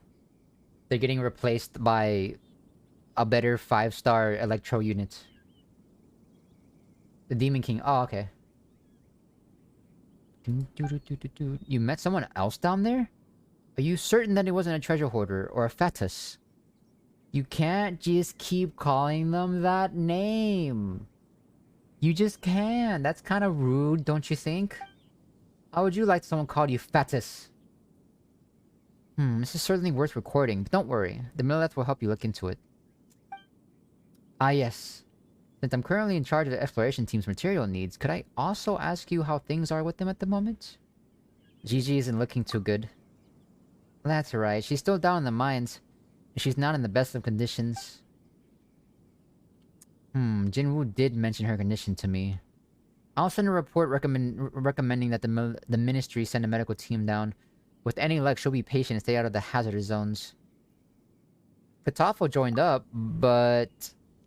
S1: they're getting replaced by a better 5-star Electro unit. The Demon King. Oh, okay. You met someone else down there? Are you certain that it wasn't a treasure hoarder or a fetus? You can't just keep calling them that name. You just can't. That's kind of rude, don't you think? How would you like someone called you fetus? This is certainly worth recording, but don't worry. The Milleth will help you look into it. Ah, yes. Since I'm currently in charge of the exploration team's material needs, could I also ask you how things are with them at the moment? Gigi isn't looking too good. That's right. She's still down in the mines. And she's not in the best of conditions. Jinwoo did mention her condition to me. I'll send a report recommending that the ministry send a medical team down. With any luck, she'll be patient and stay out of the hazardous zones. Katafo joined up, but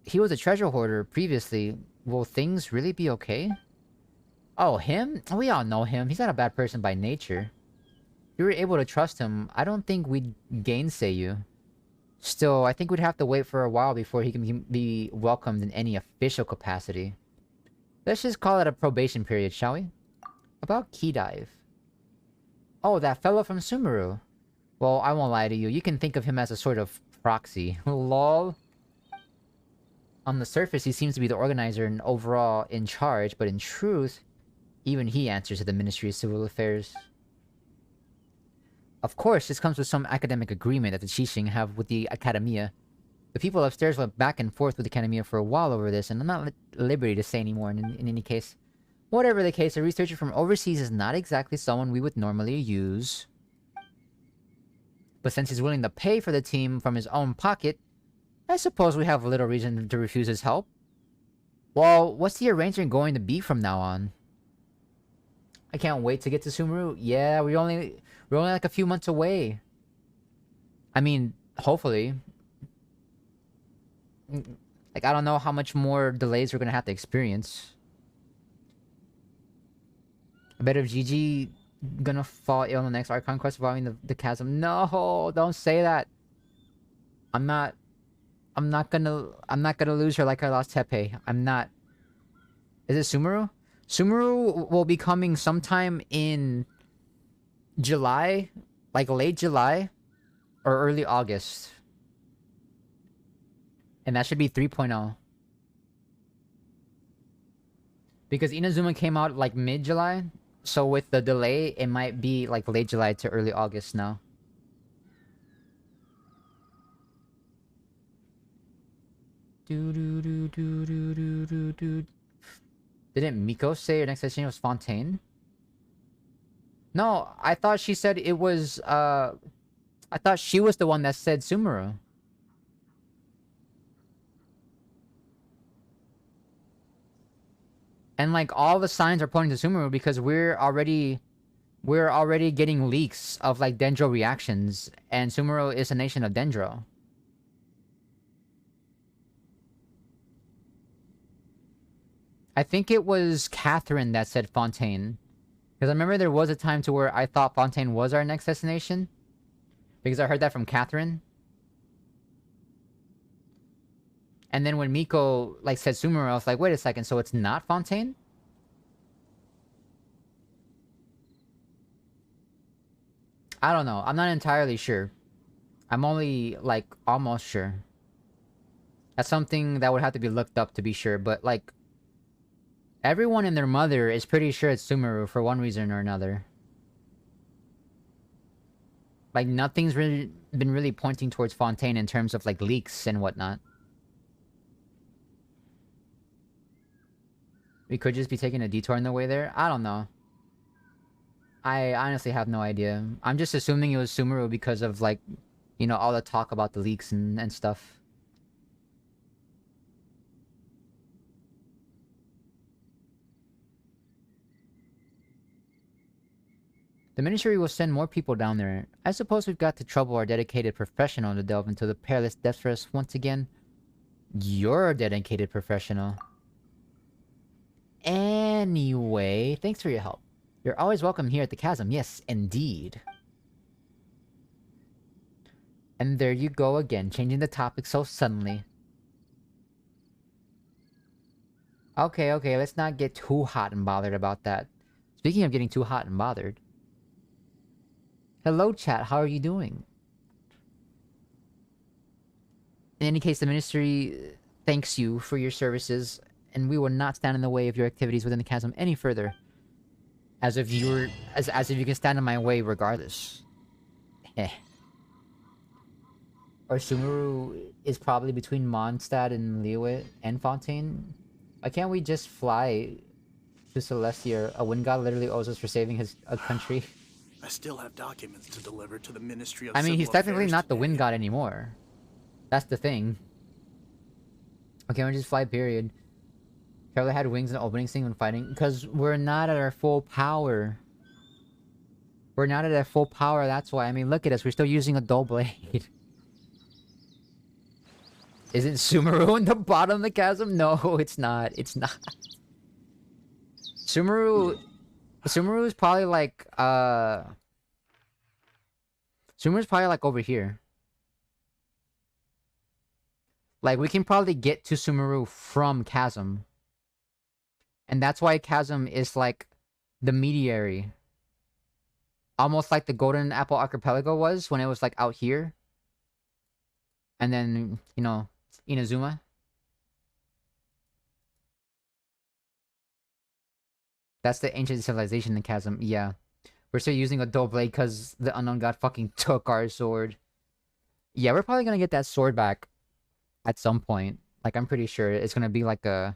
S1: he was a treasure hoarder previously. Will things really be okay? Oh, him? We all know him. He's not a bad person by nature. If you were able to trust him, I don't think we'd gainsay you. Still, I think we'd have to wait for a while before he can be welcomed in any official capacity. Let's just call it a probation period, shall we? About Key Dive. Oh, that fellow from Sumeru. Well, I won't lie to you. You can think of him as a sort of proxy. Lol. On the surface, he seems to be the organizer and overall in charge, but in truth, even he answers to the Ministry of Civil Affairs. Of course, this comes with some academic agreement that the Qixing have with the Academia. The people upstairs went back and forth with the Academia for a while over this, and I'm not at liberty to say anymore in any case. Whatever the case, a researcher from overseas is not exactly someone we would normally use. But since he's willing to pay for the team from his own pocket, I suppose we have little reason to refuse his help. Well, what's the arrangement going to be from now on? I can't wait to get to Sumeru. Yeah, we're only like a few months away. I mean, hopefully. Like, I don't know how much more delays we're gonna have to experience. I bet if GG gonna fall ill in the next Archon quest involving the chasm. No, don't say that. I'm not I'm not gonna lose her like I lost Tepe. I'm not. Is it Sumeru? Sumeru will be coming sometime in July, like late July or early August. And that should be 3.0. Because Inazuma came out like mid-July, so with the delay, it might be like late July to early August now. Didn't Miko say her next destination was Fontaine? No, I thought she said it was, I thought she was the one that said Sumeru. And like all the signs are pointing to Sumeru because we're already getting leaks of like Dendro reactions, and Sumeru is a nation of Dendro. I think it was Catherine that said Fontaine. Because I remember there was a time to where I thought Fontaine was our next destination. Because I heard that from Catherine. And then when Miko like said Sumeru, I was like, wait a second, so it's not Fontaine? I don't know. I'm not entirely sure. I'm only like almost sure. That's something that would have to be looked up to be sure, but like everyone and their mother is pretty sure it's Sumeru for one reason or another. Like nothing's really been really pointing towards Fontaine in terms of like leaks and whatnot. We could just be taking a detour on the way there. I don't know. I honestly have no idea. I'm just assuming it was Sumeru because of like, you know, all the talk about the leaks and stuff. The Ministry will send more people down there. I suppose we've got to trouble our dedicated professional to delve into the perilous depths for us once again. You're a dedicated professional. Anyway, thanks for your help. You're always welcome here at the Chasm. Yes, indeed. And there you go again, changing the topic so suddenly. Okay, let's not get too hot and bothered about that. Speaking of getting too hot and bothered. Hello, chat. How are you doing? In any case, the Ministry thanks you for your services, and we will not stand in the way of your activities within the Chasm any further. As if you can stand in my way regardless. Eh. Or Sumeru is probably between Mondstadt and Liyue and Fontaine. Why can't we just fly to Celestia? A wind god literally owes us for saving a country.
S6: I still have documents to deliver to the Ministry of
S1: I mean, he's
S6: Civil
S1: technically
S6: Affairs
S1: not the
S6: today.
S1: wind god anymore. That's the thing. Okay, we just fly, period. Charlie had wings in the opening scene when fighting. Because we're not at our full power. We're not at our full power, that's why. I mean, look at us. We're still using a dull blade. Isn't Sumeru in the bottom of the chasm? No, it's not. It's not. Sumeru is probably like, Sumeru's probably like over here. Like, we can probably get to Sumeru from Chasm. And that's why Chasm is like the mediary. Almost like the Golden Apple Archipelago was when it was like out here. And then, you know, Inazuma. That's the ancient civilization in Chasm. Yeah. We're still using a dull blade because the unknown god fucking took our sword. Yeah, we're probably gonna get that sword back at some point. Like, I'm pretty sure it's gonna be like a...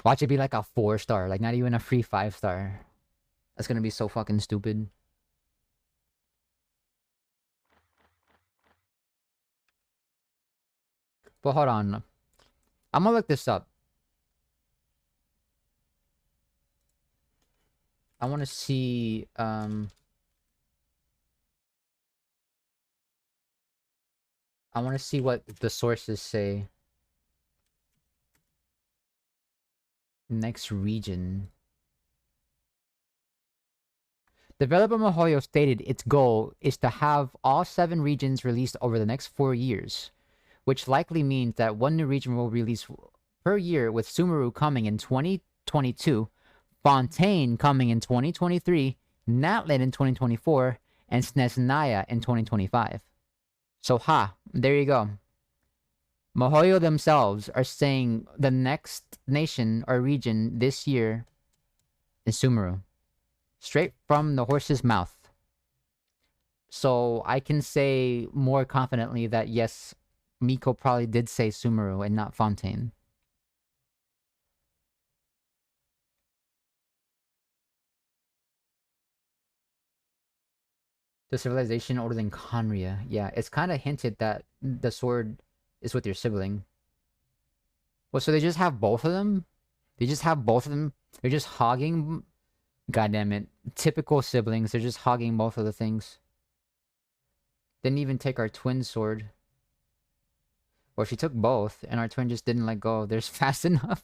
S1: Watch it be like a 4-star. Like, not even a free 5-star. That's gonna be so fucking stupid. But hold on. I'm gonna look this up. I want to see I want to see what the sources say. Next region. Developer MiHoYo stated its goal is to have all 7 regions released over the next 4 years, which likely means that one new region will release per year, with Sumeru coming in 2022, Fontaine coming in 2023, Natlan in 2024, and Snezhnaya in 2025. So there you go. MiHoYo themselves are saying the next nation or region this year is Sumeru. Straight from the horse's mouth. So I can say more confidently that yes, Miko probably did say Sumeru and not Fontaine. The civilization older than Conria. Yeah, it's kind of hinted that the sword is with your sibling. Well, so they just have both of them? They just have both of them? They're just hogging? God damn it. Typical siblings. They're just hogging both of the things. Didn't even take our twin sword. Well, she took both, and our twin just didn't let go of theirs fast enough.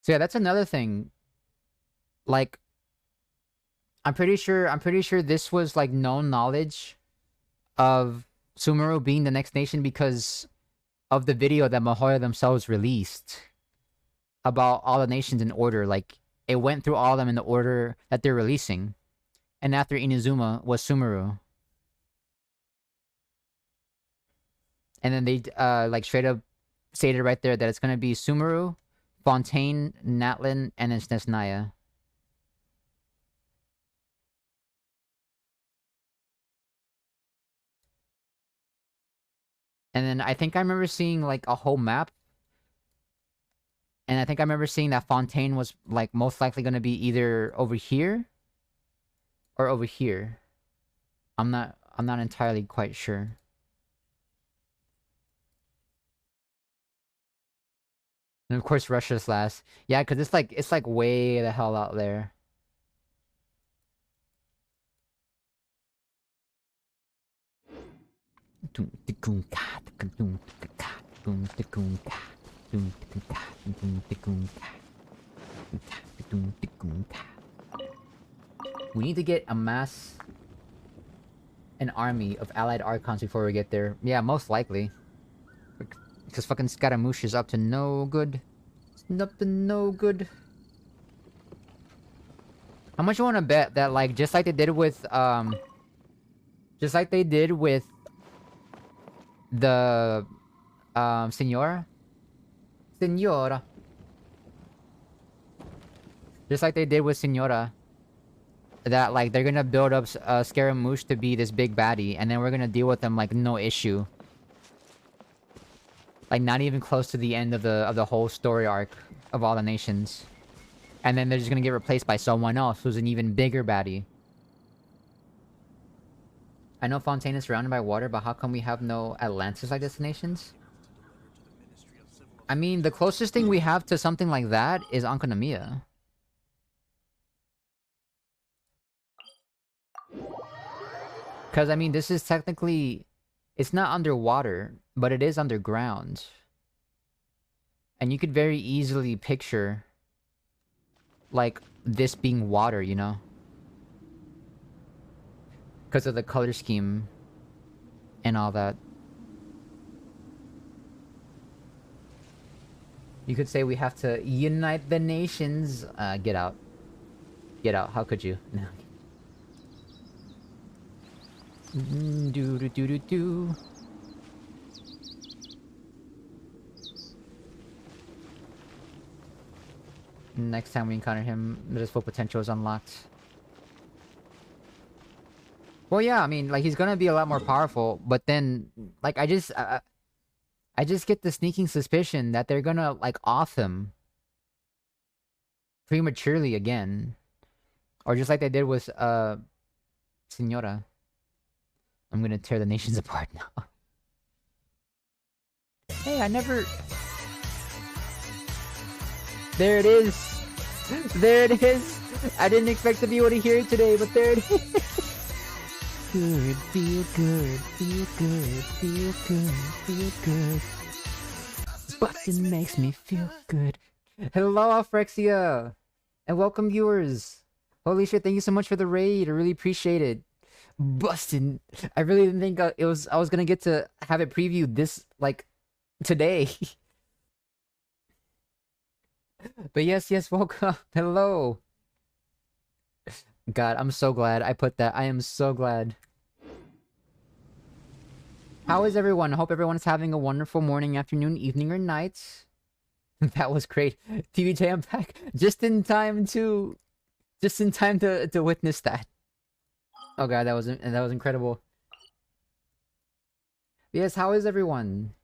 S1: So yeah, that's another thing. Like, I'm pretty sure this was like known knowledge of Sumeru being the next nation because of the video that MiHoYo themselves released about all the nations in order. Like, it went through all of them in the order that they're releasing. And after Inazuma was Sumeru. And then they like straight up stated right there that it's gonna be Sumeru, Fontaine, Natlan, and then Snezhnaya. And then I think I remember seeing like a whole map. And I think I remember seeing that Fontaine was like most likely gonna be either over here or over here. I'm not entirely quite sure. And of course Russia's last. Yeah, because it's like way the hell out there. We need to amass an army of allied archons before we get there. Yeah, most likely. Because fucking Scaramouche is up to no good. It's up to no good. How much you want to bet that, like, just like they did with, just like they did with the, Senora? Senora. Just like they did with Senora. That, like, they're gonna build up Scaramouche to be this big baddie, and then we're gonna deal with them, like, no issue. Like, not even close to the end of the whole story arc of all the nations. And then they're just gonna get replaced by someone else who's an even bigger baddie. I know Fontaine is surrounded by water, but how come we have no Atlantis-like destinations? I mean, the closest thing we have to something like that is Ankonomiya. Because, I mean, this is technically... It's not underwater, but it is underground. And you could very easily picture... like, this being water, you know? Because of the color scheme and all that. You could say we have to unite the nations. Get out. Get out. How could you? No. Do. Next time we encounter him, his full potential is unlocked. Well, yeah, I mean, like, he's gonna be a lot more powerful, but then, like, I just get the sneaking suspicion that they're gonna, like, off him prematurely again. Or just like they did with, Senora. I'm gonna tear the nations apart now. Hey, I never... There it is! There it is! I didn't expect to be able to hear it today, but there it is! Good, feel good, feel good, feel good, feel good. Bustin' makes me feel good. Hello, Alfrexia! And welcome, viewers! Holy shit, thank you so much for the raid, I really appreciate it. Bustin'! I really didn't think I was gonna get to have it previewed this, like, today. But yes, welcome. Hello. God, I'm so glad I put that. I am so glad. How is everyone? I hope everyone's having a wonderful morning, afternoon, evening, or night. That was great. TVJ, I'm back. Just in time to witness that. Oh god, that was incredible. Yes, how is everyone?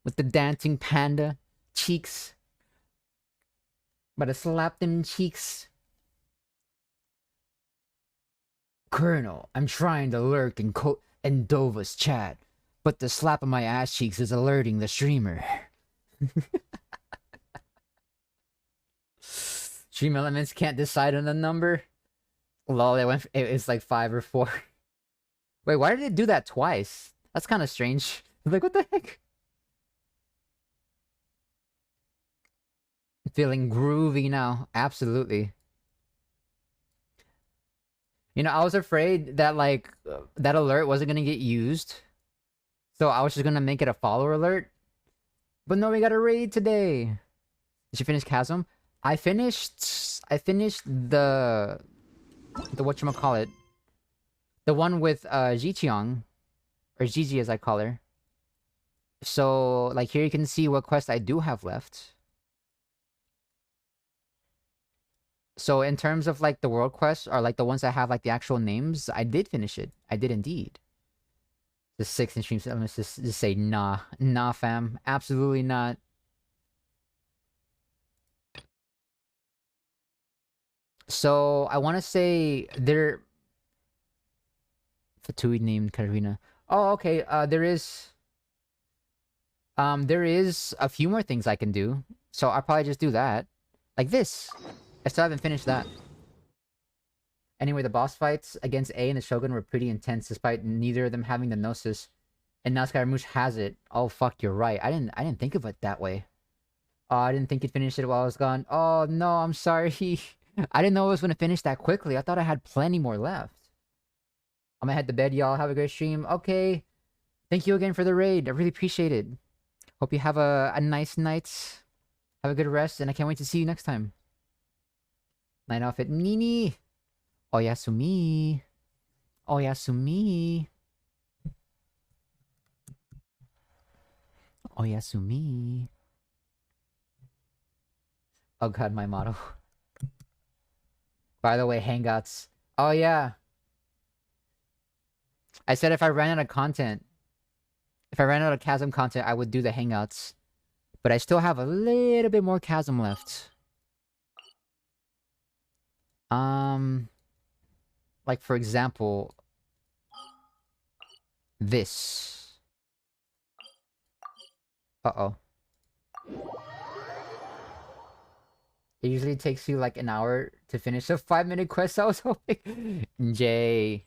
S1: With the dancing panda cheeks. But I slap them cheeks. Colonel, I'm trying to lurk in Dova's chat, but the slap of my ass cheeks is alerting the streamer. Stream elements can't decide on the number. Lol, it's like 5 or 4. Wait, why did it do that twice? That's kind of strange. Like, what the heck? Feeling groovy now. Absolutely. You know, I was afraid that, like, that alert wasn't gonna get used. So I was just gonna make it a follower alert. But no, we got a raid today. Did you finish Chasm? I finished the whatchamacallit. The one with Zhiqiong. Or Gigi as I call her. So, like, here you can see what quest I do have left. So in terms of like the world quests, or like the ones that have like the actual names, I did finish it. I did indeed. The 6 in streams, I'm gonna just say nah. Nah, fam. Absolutely not. So I want to say there... Fatui named Katarina. Oh, okay. There is a few more things I can do. So I'll probably just do that. Like this. I still haven't finished that. Anyway, the boss fights against A and the Shogun were pretty intense, despite neither of them having the Gnosis. And now Skyrimouche has it. Oh fuck, you're right. I didn't think of it that way. Oh, I didn't think you'd finish it while I was gone. Oh no, I'm sorry. I didn't know I was gonna finish that quickly. I thought I had plenty more left. I'm gonna head to bed, y'all. Have a great stream. Okay. Thank you again for the raid. I really appreciate it. Hope you have a nice night. Have a good rest, and I can't wait to see you next time. Night outfit. Nini! Oyasumi. Oyasumi. Oyasumi. Oh god, my motto. By the way, Hangouts. Oh yeah. I said if I ran out of content, if I ran out of Chasm content, I would do the Hangouts. But I still have a little bit more Chasm left. Like for example, this. Uh-oh. It usually takes you like an hour to finish a 5-minute quest, I was hoping. Jay.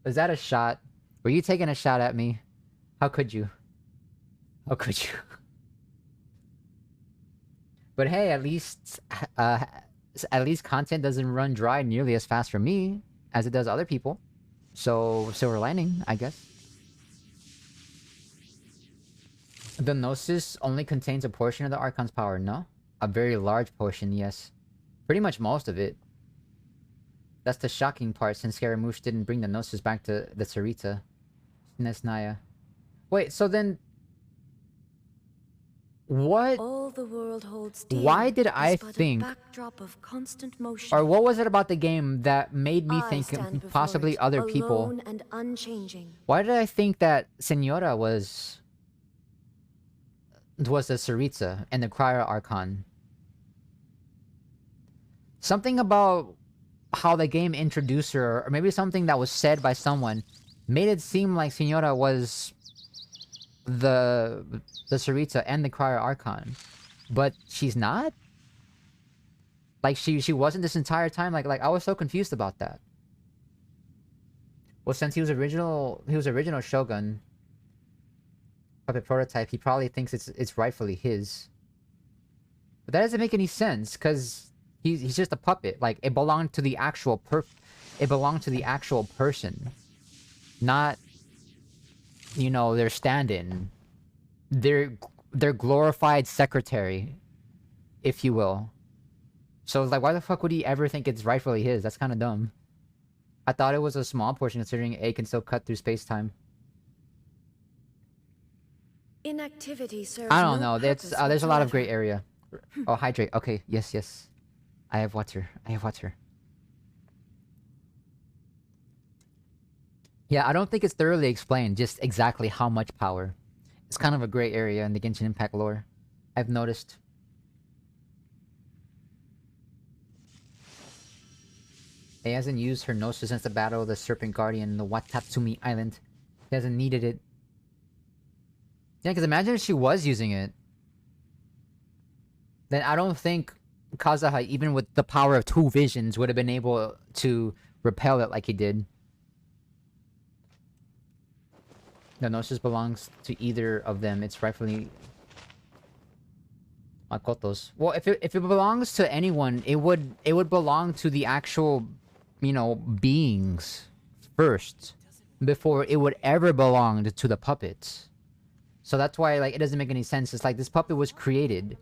S1: Was that a shot? Were you taking a shot at me? How could you? How could you? But hey, at least content doesn't run dry nearly as fast for me as it does other people. So, silver lining, I guess. The Gnosis only contains a portion of the Archon's power, no? A very large portion, yes. Pretty much most of it. That's the shocking part, since Scaramouche didn't bring the Gnosis back to the Sarita. Nesnaya. Wait, so then... What?
S4: All the world holds dear
S1: Why did I
S4: is but a
S1: think...
S4: backdrop of constant motion.
S1: Or what was it about the game that made me
S4: I
S1: think
S4: stand before
S1: possibly
S4: it,
S1: other people...
S4: alone and unchanging.
S1: Why did I think that Senora was the Sarita and the Crier Archon? Something about how the game introduced her, or maybe something that was said by someone, made it seem like Senora was the Sarita and the Crier Archon, but she's not. Like she wasn't this entire time. Like I was so confused about that. Well, since he was original Shogun puppet prototype, he probably thinks it's rightfully his. But that doesn't make any sense because he's just a puppet. Like it belonged to the actual person, not, you know, their stand-in, their glorified secretary, if you will. So like, why the fuck would he ever think it's rightfully his? That's kind of dumb. I thought it was a small portion considering A can still cut through space-time.
S4: Inactivity serves
S1: I don't
S4: no
S1: know. There's a lot of
S4: whatsoever.
S1: gray area. Oh, hydrate. Okay, yes. I have water. Yeah, I don't think it's thoroughly explained just exactly how much power. It's kind of a gray area in the Genshin Impact lore, I've noticed. He hasn't used her Gnosis since the Battle of the Serpent Guardian in the Watatsumi Island. He hasn't needed it. Yeah, because imagine if she was using it. Then I don't think Kazuha, even with the power of 2 visions, would have been able to repel it like he did. The Gnosis belongs to either of them. It's rightfully Makoto's. Well, if it belongs to anyone, it would belong to the actual, you know, beings first, before it would ever belong to the puppets. So that's why, like, it doesn't make any sense. It's like this puppet was created,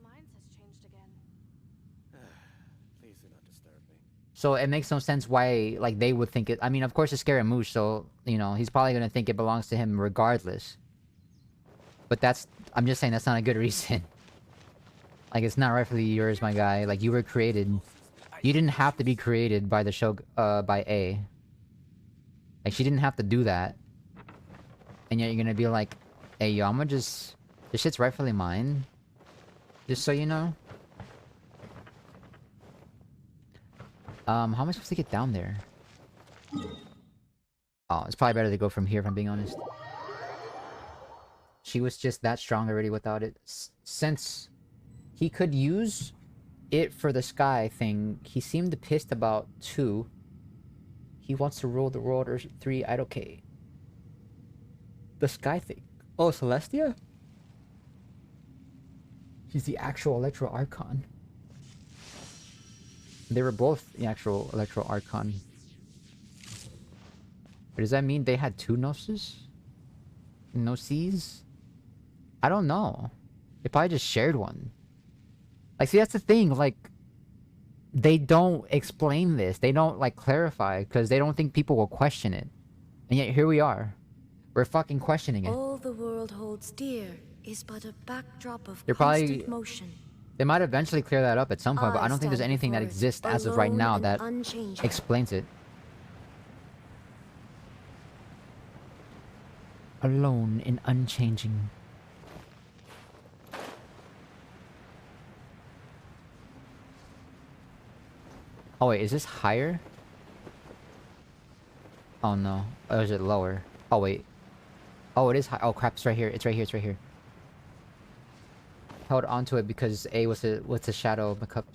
S6: Please do not disturb me.
S1: so it makes no sense why, like, they would think it. I mean, of course, it's Scaramouche, so, you know, he's probably gonna think it belongs to him regardless. But I'm just saying that's not a good reason. Like, it's not rightfully yours, my guy. Like, you were created. You didn't have to be created by by A. Like, she didn't have to do that. And yet you're gonna be like, hey, yo, this shit's rightfully mine. Just so you know. How am I supposed to get down there? Oh, it's probably better to go from here, if I'm being honest. She was just that strong already without it. Since he could use it for the sky thing, he seemed pissed about 2. He wants to rule the world, or 3, I don't care. The sky thing. Oh, Celestia? She's the actual Electro Archon. They were both the actual Electro Archon. But does that mean they had 2 Gnosis? Gnoses? I don't know. They probably just shared one. Like, see, that's the thing. Like, they don't explain this. They don't, like, clarify, because they don't think people will question it. And yet, here we are. We're fucking questioning it.
S4: All the world holds dear is but a backdrop of
S1: They're
S4: constant
S1: probably-
S4: motion.
S1: They might eventually clear that up at some point, but I don't think there's
S4: stand
S1: anything that
S4: before it,
S1: exists as of right
S4: alone
S1: now
S4: and
S1: that
S4: unchanging.
S1: explains it. Alone and unchanging. Oh wait, is this higher? Oh no. Or is it lower? Oh wait. Oh, it is high. Oh crap, it's right here. It's right here. Held onto it because A was the shadow of the cup.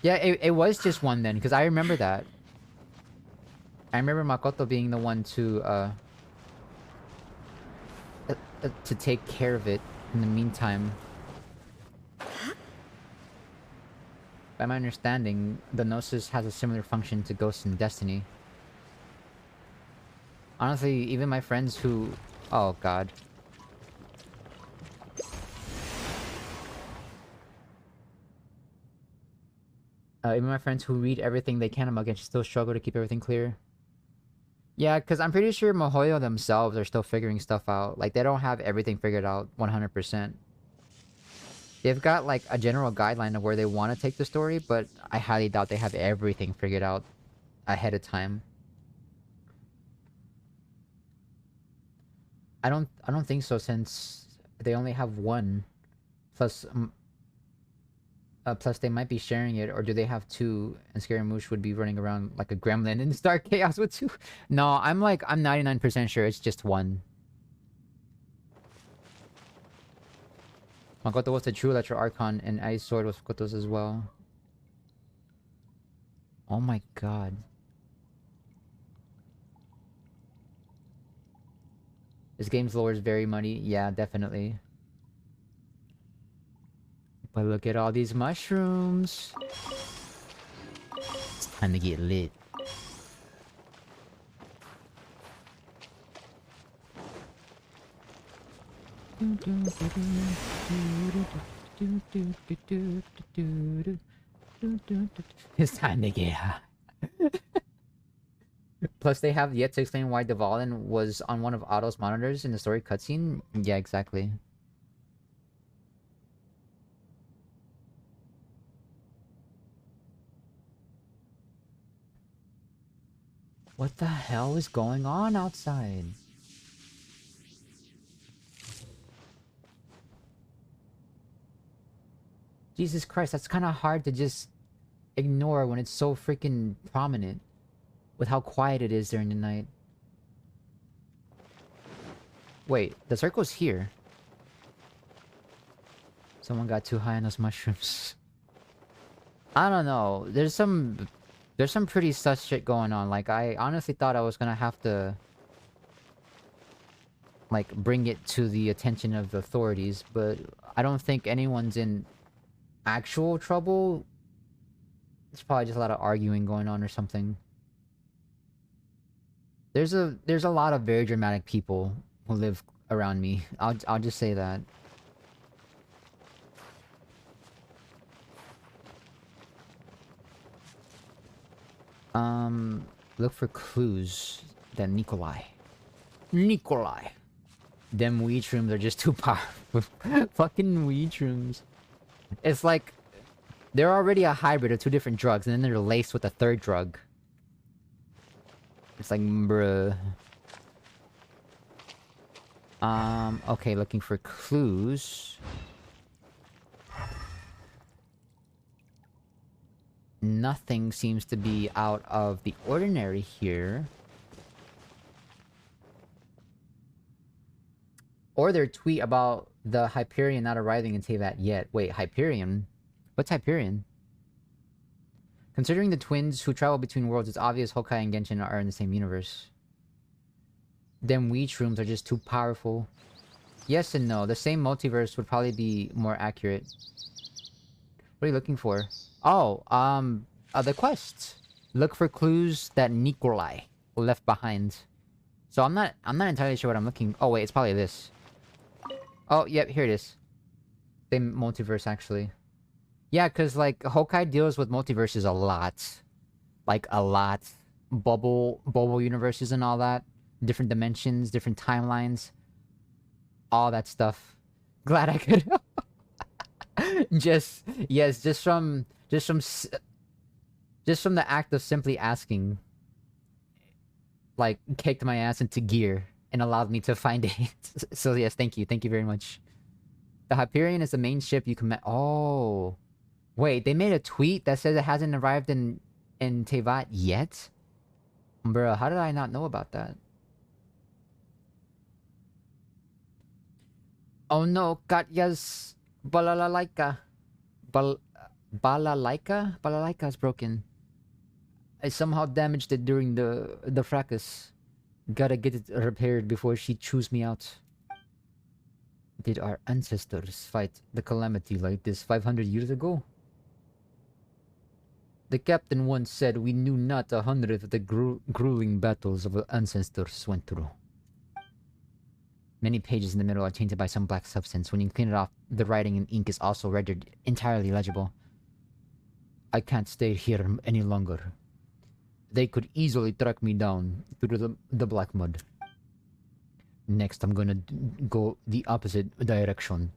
S1: Yeah, it was just one then, because I remember that. I remember Makoto being the one to take care of it in the meantime. By my understanding, the Gnosis has a similar function to Ghosts in Destiny. Honestly, even my friends who... Oh god. Even my friends who read everything they can about Genshin still struggle to keep everything clear. Yeah, because I'm pretty sure Mihoyo themselves are still figuring stuff out. Like, they don't have everything figured out 100%. They've got, like, a general guideline of where they want to take the story, but I highly doubt they have everything figured out ahead of time. I don't think so, since they only have one. Plus they might be sharing it, or do they have 2? And Scaramouche would be running around like a gremlin in Star Chaos with 2. No, I'm 99% sure it's just one. Makoto was the true Electro Archon, and Ice Sword was Makoto's as well. Oh my god. This game's lore is very muddy. Yeah, definitely. But look at all these mushrooms. It's time to get lit. It's time to get high. Plus, they have yet to explain why Dvalin was on one of Otto's monitors in the story cutscene. Yeah, exactly. What the hell is going on outside? Jesus Christ, that's kind of hard to just ignore when it's so freaking prominent with how quiet it is during the night. Wait, the circle's here. Someone got too high on those mushrooms. I don't know. There's some pretty sus shit going on. Like, I honestly thought I was gonna have to like bring it to the attention of the authorities, but I don't think anyone's in actual trouble. There's probably just a lot of arguing going on or something. There's a lot of very dramatic people who live around me. I'll just say that. Look for clues. Then Nikolai. Them weed shrooms are just too powerful. Fucking weed shrooms. It's like they're already a hybrid of two different drugs, and then they're laced with a third drug. It's like, bruh. Okay, looking for clues. Nothing seems to be out of the ordinary here. Or their tweet about the Hyperion not arriving in Teyvat yet. Wait, Hyperion? What's Hyperion? Considering the twins who travel between worlds, it's obvious Honkai and Genshin are in the same universe. Them weed shrooms are just too powerful. Yes and no. The same multiverse would probably be more accurate. What are you looking for? Oh, the quest. Look for clues that Nikolai left behind. So I'm not entirely sure what I'm looking. Oh wait, it's probably this. Oh, yep, here it is. Same multiverse, actually. Yeah, because, like, Honkai deals with multiverses a lot. Like, a lot. Bubble universes and all that. Different dimensions, different timelines. All that stuff. Glad I could... just from the act of simply asking, like, kicked my ass into gear and allowed me to find it. So yes, thank you very much. The Hyperion is the main ship you can oh wait, they made a tweet that says it hasn't arrived in Teyvat yet? Bruh, how did I not know about that? Oh no, Katya's balalaika. Balalaika is broken. I somehow damaged it during the fracas. Gotta get it repaired before she chews me out. Did our ancestors fight the calamity like this 500 years ago? The captain once said we knew not 100 of the grueling battles our ancestors went through. Many pages in the middle are tainted by some black substance. When you clean it off, the writing in ink is also rendered entirely legible. I can't stay here any longer. They could easily track me down through the black mud. Next, I'm gonna go the opposite direction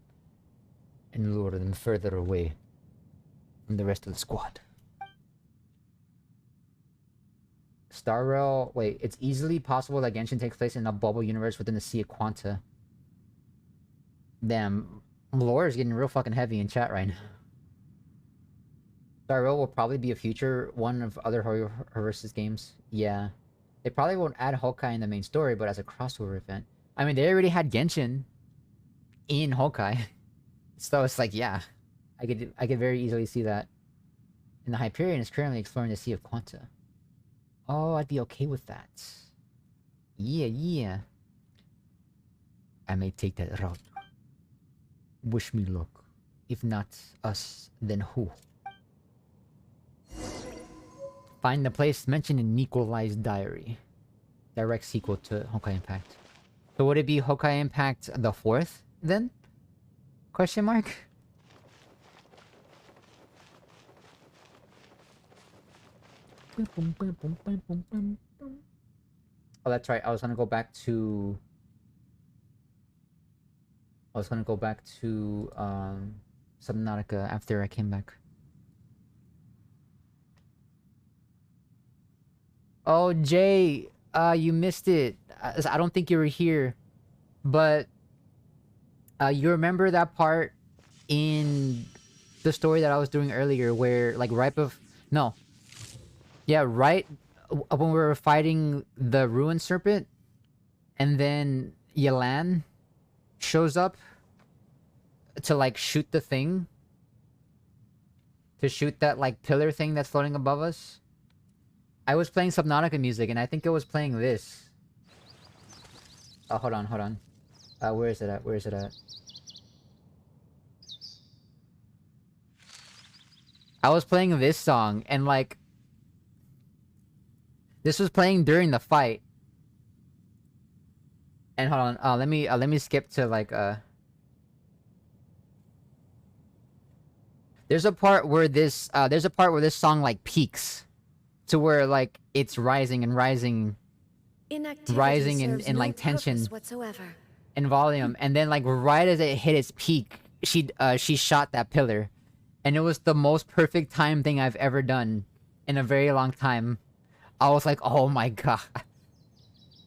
S1: and lure them further away from the rest of the squad. Star Rail... Wait, it's easily possible that Genshin takes place in a bubble universe within the Sea of Quanta. Damn, lore is getting real fucking heavy in chat right now. Star Rail will probably be a future one of other Horus games. Yeah. They probably won't add Honkai in the main story, but as a crossover event. I mean, they already had Genshin in Honkai. So it's like, yeah, I could very easily see that. And the Hyperion is currently exploring the Sea of Quanta. Oh, I'd be okay with that. Yeah, yeah. I may take that route. Wish me luck. If not us, then who? Find the place mentioned in Nikolai's diary. Direct sequel to Honkai Impact. So would it be Honkai Impact the 4th then? Question mark? Oh, that's right. I was gonna go back to Subnautica after I came back. Oh, Jay, you missed it. I don't think you were here, but you remember that part in the story that I was doing earlier, where like right when we were fighting the Ruined Serpent, and then Yelan shows up to like shoot the thing, to shoot that like pillar thing that's floating above us. I was playing Subnautica music, and I think it was playing this. Oh, hold on. Where is it at? I was playing this song, and like, this was playing during the fight. And hold on, let me skip to like there's a part where this song like peaks to where like it's rising and rising in like tension
S4: whatsoever.
S1: and volume, and then like right as it hit its peak, she shot that pillar, and it was the most perfect time thing I've ever done in a very long time. I was like, oh my god.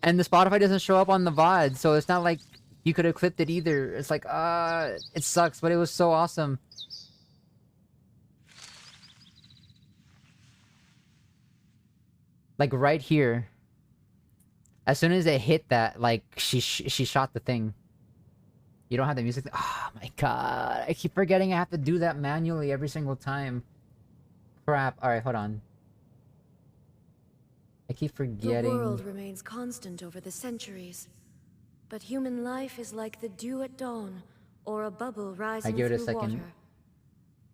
S1: And the Spotify doesn't show up on the VOD, so it's not like you could have clipped it either. It's like, it sucks, but it was so awesome. Like right here, as soon as it hit that, like she shot the thing. You don't have the music. Oh my god, I keep forgetting I have to do that manually every single time. Crap. All right, hold on. I keep forgetting.
S4: The world remains constant over the centuries, but human life is like the dew at dawn, or a bubble rising
S1: give it a
S4: through
S1: second.
S4: water.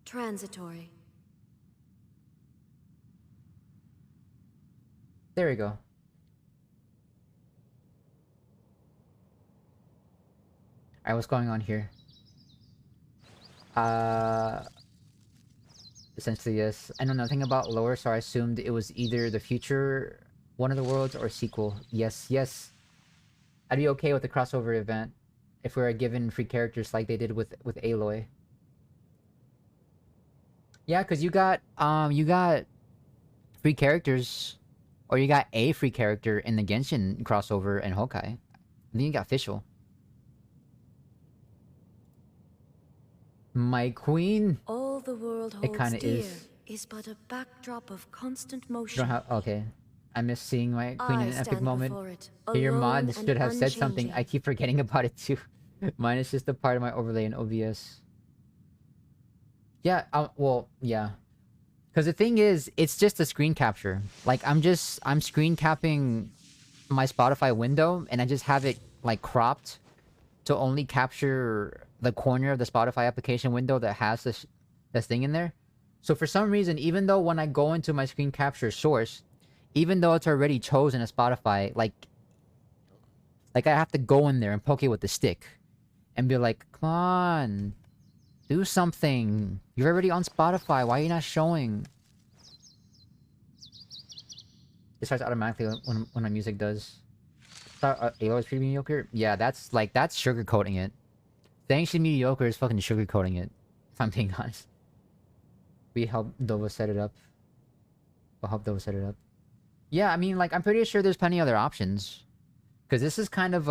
S4: Transitory.
S1: There we go. Alright, what's going on here? Essentially, yes. I know nothing about lore, so I assumed it was either the future one of the worlds or sequel. Yes. I'd be okay with the crossover event if we were given free characters like they did with Aloy. Yeah, because you got free characters, or you got a free character in the Genshin crossover and Honkai. Then you got official. My queen.
S4: All the world
S1: It
S4: holds
S1: kinda
S4: dear
S1: is.
S4: but a backdrop of constant
S1: You
S4: motion.
S1: don't have. Okay. I miss seeing my queen in an epic
S4: stand
S1: moment.
S4: before it,
S1: Your
S4: alone
S1: mod
S4: and
S1: should have said something.
S4: unchanging.
S1: I keep forgetting about it too. Mine is just a part of my overlay in OBS. Yeah, well, yeah. Because the thing is, it's just a screen capture. Like, I'm screen capping my Spotify window, and I just have it, like, cropped to only capture the corner of the Spotify application window that has this thing in there. So for some reason, even though when I go into my screen capture source, even though it's already chosen as Spotify, like I have to go in there and poke it with the stick and be like, come on, do something. You're already on Spotify. Why are you not showing? It starts automatically when my music does. Aloy's pretty mediocre? Yeah, that's sugarcoating it. Saying she's mediocre is fucking sugarcoating it, if I'm being honest. We helped Dova set it up. We'll help Dova set it up. Yeah, I mean, like, I'm pretty sure there's plenty other options. Because this is kind of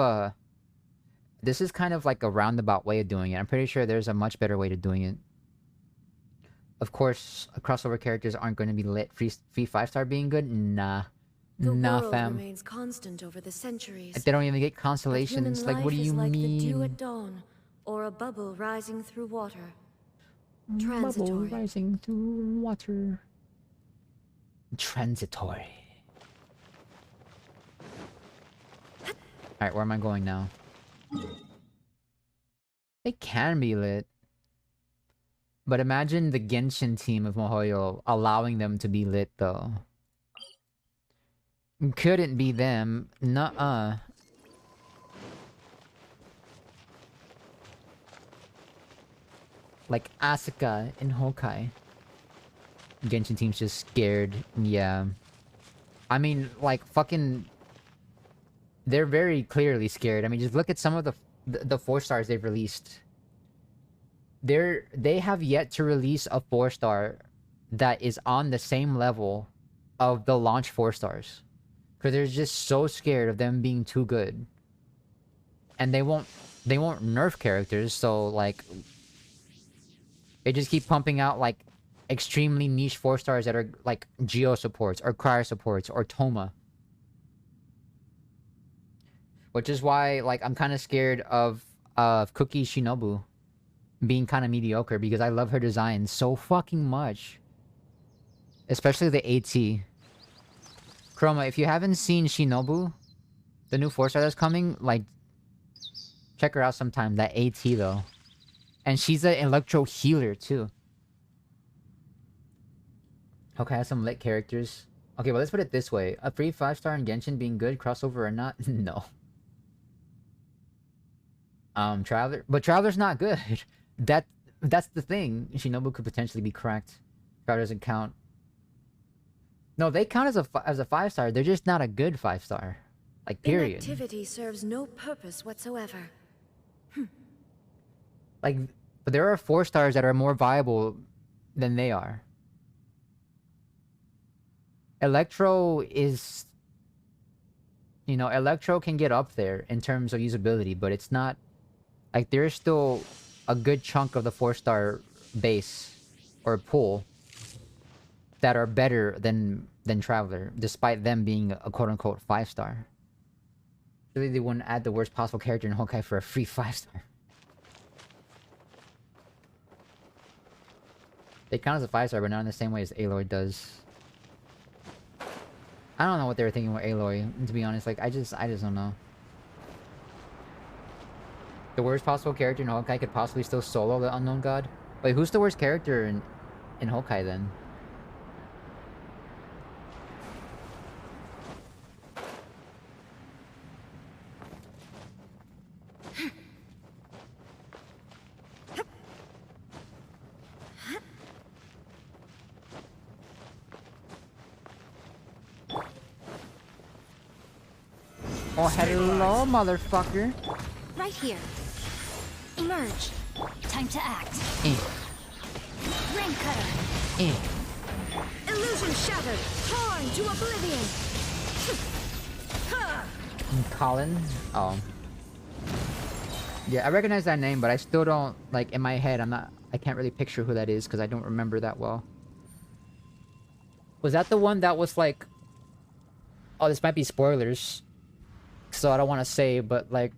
S1: like a roundabout way of doing it. I'm pretty sure there's a much better way to doing it. Of course, crossover characters aren't going to be lit. Free 5-star being good? Nah.
S4: The
S1: Nah,
S4: world
S1: fam.
S4: remains constant over the centuries.
S1: If they don't even get
S4: but human
S1: constellations, like, what do
S4: life
S1: you
S4: is like the dew
S1: mean?
S4: at dawn, or a bubble rising through water.
S1: Bubble
S4: Transitory.
S1: rising through water. Transitory. Alright, where am I going now? They can be lit. But imagine the Genshin team of MiHoYo allowing them to be lit, though. Couldn't be them. Nuh-uh. Like Asuka in Honkai. Genshin team's just scared. Yeah. I mean, like, fucking... They're very clearly scared. I mean, just look at some of the 4-stars they've released. They have yet to release a 4-star that is on the same level of the launch 4-stars. Because they're just so scared of them being too good. And they won't nerf characters, so, like... They just keep pumping out, like, extremely niche 4-stars that are, like, Geo supports, or Cryo supports, or Toma. Which is why, like, I'm kind of scared of Cookie Shinobu being kind of mediocre, because I love her design so fucking much. Especially the AT. Chroma, if you haven't seen Shinobu, the new 4-star that's coming, like, check her out sometime. That AT, though. And she's an electro healer, too. Okay, has some lit characters. Okay, well, let's put it this way. A free 5-star in Genshin being good, crossover or not? No. Traveler? But Traveler's not good. That's the thing. Shinobu could potentially be cracked. Traveler doesn't count. No, they count as a 5-star. They're just not a good 5-star. Like, period.
S4: Inactivity serves no purpose whatsoever.
S1: Like, but there are 4-stars that are more viable than they are. Electro is... You know, Electro can get up there in terms of usability, but it's not... Like, there's still a good chunk of the 4-star base, or pool, that are better than Traveler, despite them being a quote-unquote 5-star. Really, they wouldn't add the worst possible character in Honkai for a free 5-star. They count as a 5-star, but not in the same way as Aloy does. I don't know what they were thinking with Aloy, to be honest. Like, I just don't know. The worst possible character in Honkai could possibly still solo the Unknown God? Wait, who's the worst character in Honkai, then? Oh, hello, motherfucker.
S5: Right here. Emerge. Time to act. Rain cutter.
S4: Illusion shattered! Torn to oblivion!
S1: Colin? Oh. Yeah, I recognize that name, but I still don't, like, in my head, I can't really picture who that is, because I don't remember that well. Was that the one that was, like... Oh, this might be spoilers. So I don't want to say, but, like...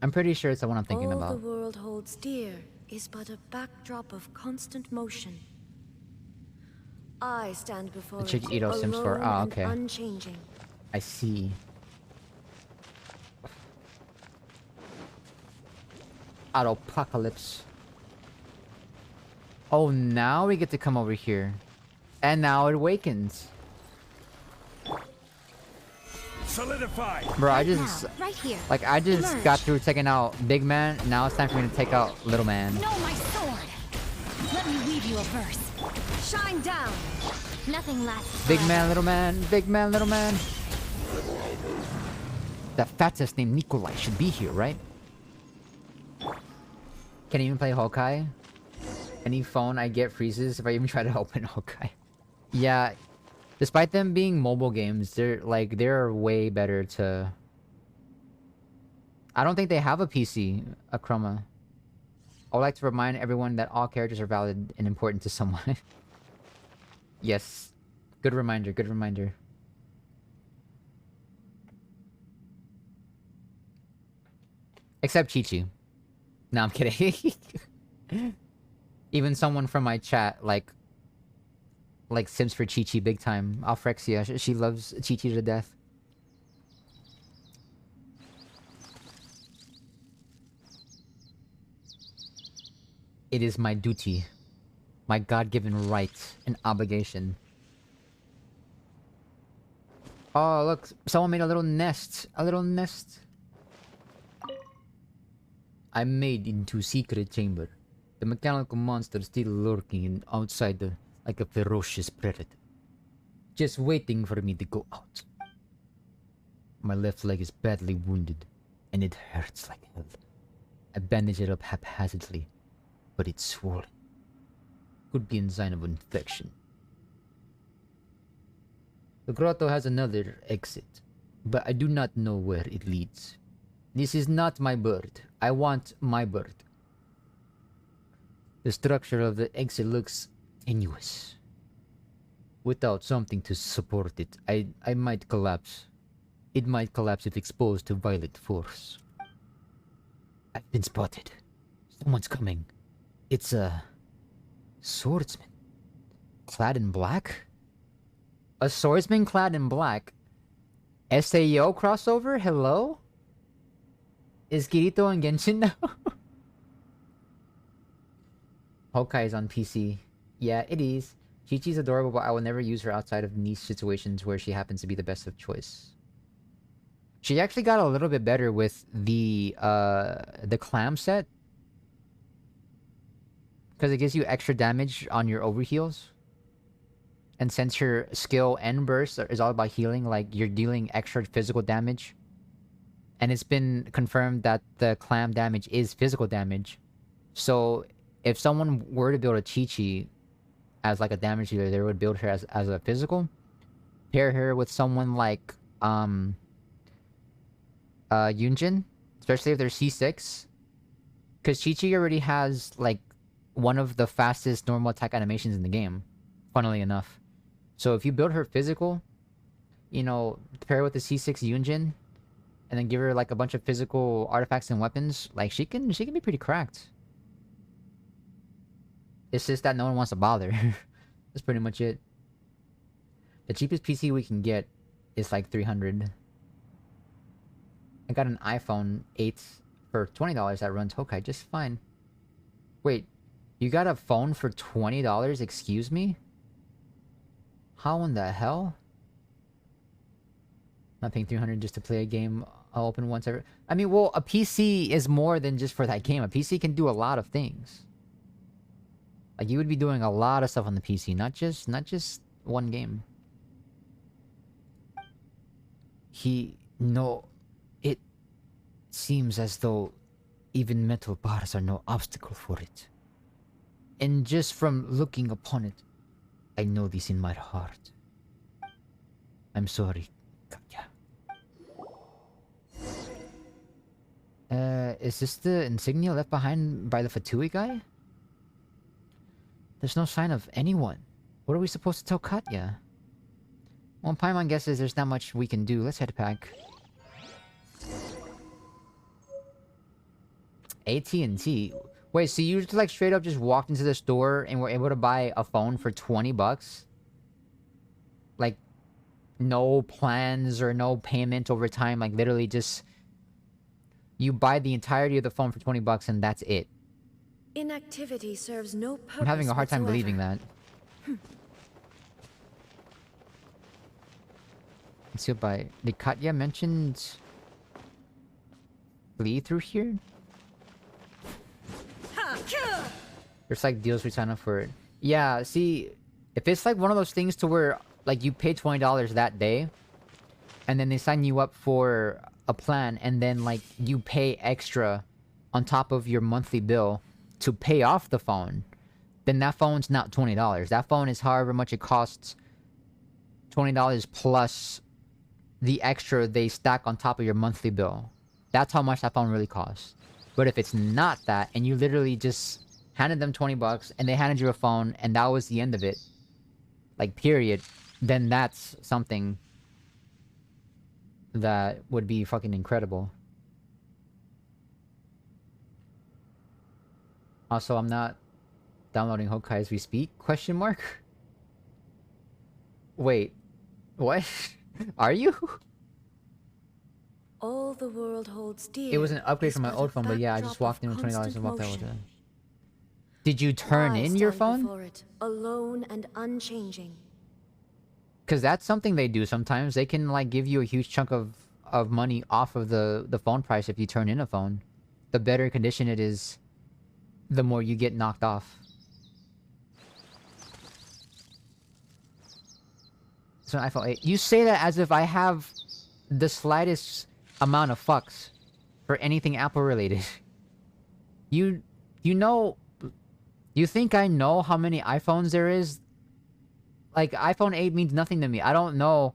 S1: I'm pretty sure it's the one I'm thinking about.
S4: All the world holds dear is but a backdrop of constant motion. I stand before
S1: The
S4: it,
S1: Zhiqiong Sims for...
S4: alone
S1: Ah,
S4: and
S1: okay.
S4: unchanging.
S1: I see. Autopocalypse. Oh, now we get to come over here. And now it awakens.
S6: Solidify.
S1: Bro, I
S5: Right
S1: just...
S5: now, right here.
S1: Like, I just
S5: Emerge.
S1: got through taking out Big Man. Now it's time for me to take out Little Man.
S5: Know my sword. Let me weave you a verse.
S4: Shine down!
S5: Nothing lasts
S1: Big
S5: forever.
S1: Man, Little Man. Big Man, Little Man. The fattest named Nikolai should be here, right? Can't even play Honkai. Any phone I get freezes if I even try to open Honkai. Yeah, despite them being mobile games, they're way better to... I don't think they have a PC, Chroma. I would like to remind everyone that all characters are valid and important to someone. Yes. Good reminder, good reminder. Except Chi-Chi. No, I'm kidding. Even someone from my chat, like Sims for Chi-Chi big time. Alfrexia, she loves Chi-Chi to death. It is my duty. My God-given right and obligation. Oh, look, someone made a little nest. A little nest. I'm made into secret chamber. The mechanical monster still lurking outside like a ferocious predator. Just waiting for me to go out. My left leg is badly wounded, and it hurts like hell. I bandage it up haphazardly, but it's swollen. Could be a sign of infection. The grotto has another exit, but I do not know where it leads. This is not my bird. I want my bird. The structure of the exit looks tenuous. Without something to support it, I might collapse. It might collapse if exposed to violent force. I've been spotted. Someone's coming. It's a swordsman. Clad in black? A swordsman clad in black? SAO crossover? Hello? Is Kirito on Genshin now? Hokai is on PC. Yeah, it is. Chi-Chi's adorable, but I will never use her outside of niche situations where she happens to be the best of choice. She actually got a little bit better with the clam set. Because it gives you extra damage on your overheals. And since her skill and burst is all about healing, like you're dealing extra physical damage. And it's been confirmed that the clam damage is physical damage. So if someone were to build a Chi-Chi as like a damage dealer, they would build her as a physical. Pair her with someone like Yunjin, especially if they're C6. Because Chi-Chi already has like one of the fastest normal attack animations in the game, funnily enough. So if you build her physical, you know, pair her with the C6 Yunjin, and then give her like a bunch of physical artifacts and weapons, like she can be pretty cracked. It's just that no one wants to bother. That's pretty much it. The cheapest PC we can get is like $300. I got an iPhone 8 for $20 that runs Hokai just fine. Wait, you got a phone for $20? Excuse me? How in the hell? Not paying $300 just to play a game I'll open once ever. I mean, well, a PC is more than just for that game. A PC can do a lot of things. Like, you would be doing a lot of stuff on the PC, not just one game. No, it seems as though even metal bars are no obstacle for it. And just from looking upon it, I know this in my heart. I'm sorry, Katya. Is this the insignia left behind by the Fatui guy? There's no sign of anyone. What are we supposed to tell Katya? Well, Paimon guesses there's not much we can do. Let's head back. AT&T. Wait, so you like straight up just walked into the store and were able to buy a phone for $20? Like, no plans or no payment over time. Like, literally just... You buy the entirety of the phone for $20 and that's it.
S4: Inactivity serves no purpose.
S1: I'm having a hard time
S4: whatsoever.
S1: believing that. Let's see what by... Did Katya mention... Flee through here? There's like deals we sign up for it. Yeah, see... If it's like one of those things to where... Like you pay $20 that day... And then they sign you up for a plan, and then like you pay extra on top of your monthly bill to pay off the phone, then that phone's not $20. That phone is however much it costs, $20 plus the extra they stack on top of your monthly bill. That's how much that phone really costs. But if it's not that, and you literally just handed them $20 and they handed you a phone and that was the end of it, like period, then that's something that would be fucking incredible. Also, I'm not downloading Honkai as we speak? Question mark? Wait, what? Are you?
S4: All the world holds dear.
S1: It was an upgrade
S4: is
S1: from my
S4: but
S1: old
S4: a
S1: phone, but yeah, I just
S4: backdrop
S1: walked in
S4: of
S1: with $20
S4: constant
S1: and walked out with it.
S4: motion.
S1: Did you turn
S4: I
S1: in your
S4: stand
S1: phone?
S4: before it, alone and unchanging.
S1: Because that's something they do sometimes. They can like give you a huge chunk of money off of the phone price if you turn in a phone. The better condition it is, the more you get knocked off. So an iPhone 8. You say that as if I have the slightest amount of fucks for anything Apple related. You know, you think I know how many iPhones there is? Like, iPhone 8 means nothing to me. I don't know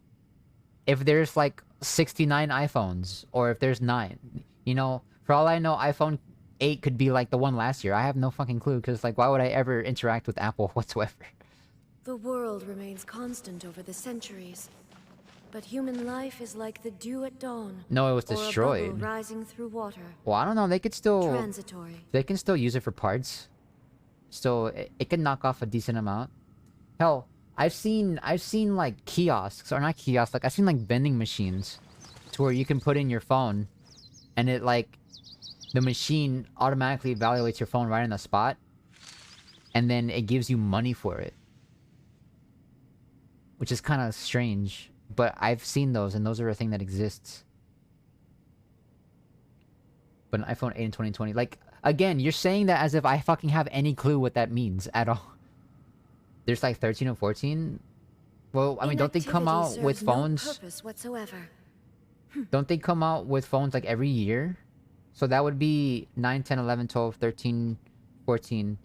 S1: if there's like 69 iPhones or if there's 9. You know, for all I know, iPhone 8 could be like the one last year. I have no fucking clue because like, why would I ever interact with Apple whatsoever?
S4: The world remains constant over the centuries, but human life is like the dew at dawn.
S1: No, it was
S4: or a
S1: destroyed.
S4: bubble rising through water.
S1: Well, I don't know. They could still...
S4: Transitory.
S1: They can still use it for parts. So it can knock off a decent amount. Hell, I've seen like kiosks, or not kiosks, like I've seen like vending machines to where you can put in your phone and it like the machine automatically evaluates your phone right on the spot and then it gives you money for it. Which is kind of strange, but I've seen those and those are a thing that exists. But an iPhone 8 in 2020, like, again, you're saying that as if I fucking have any clue what that means at all. There's like 13 or 14. Well, I mean, don't they come out with phones?
S4: No purpose whatsoever.
S1: Don't they come out with phones like every year? So that would be 9, 10, 11, 12, 13, 14.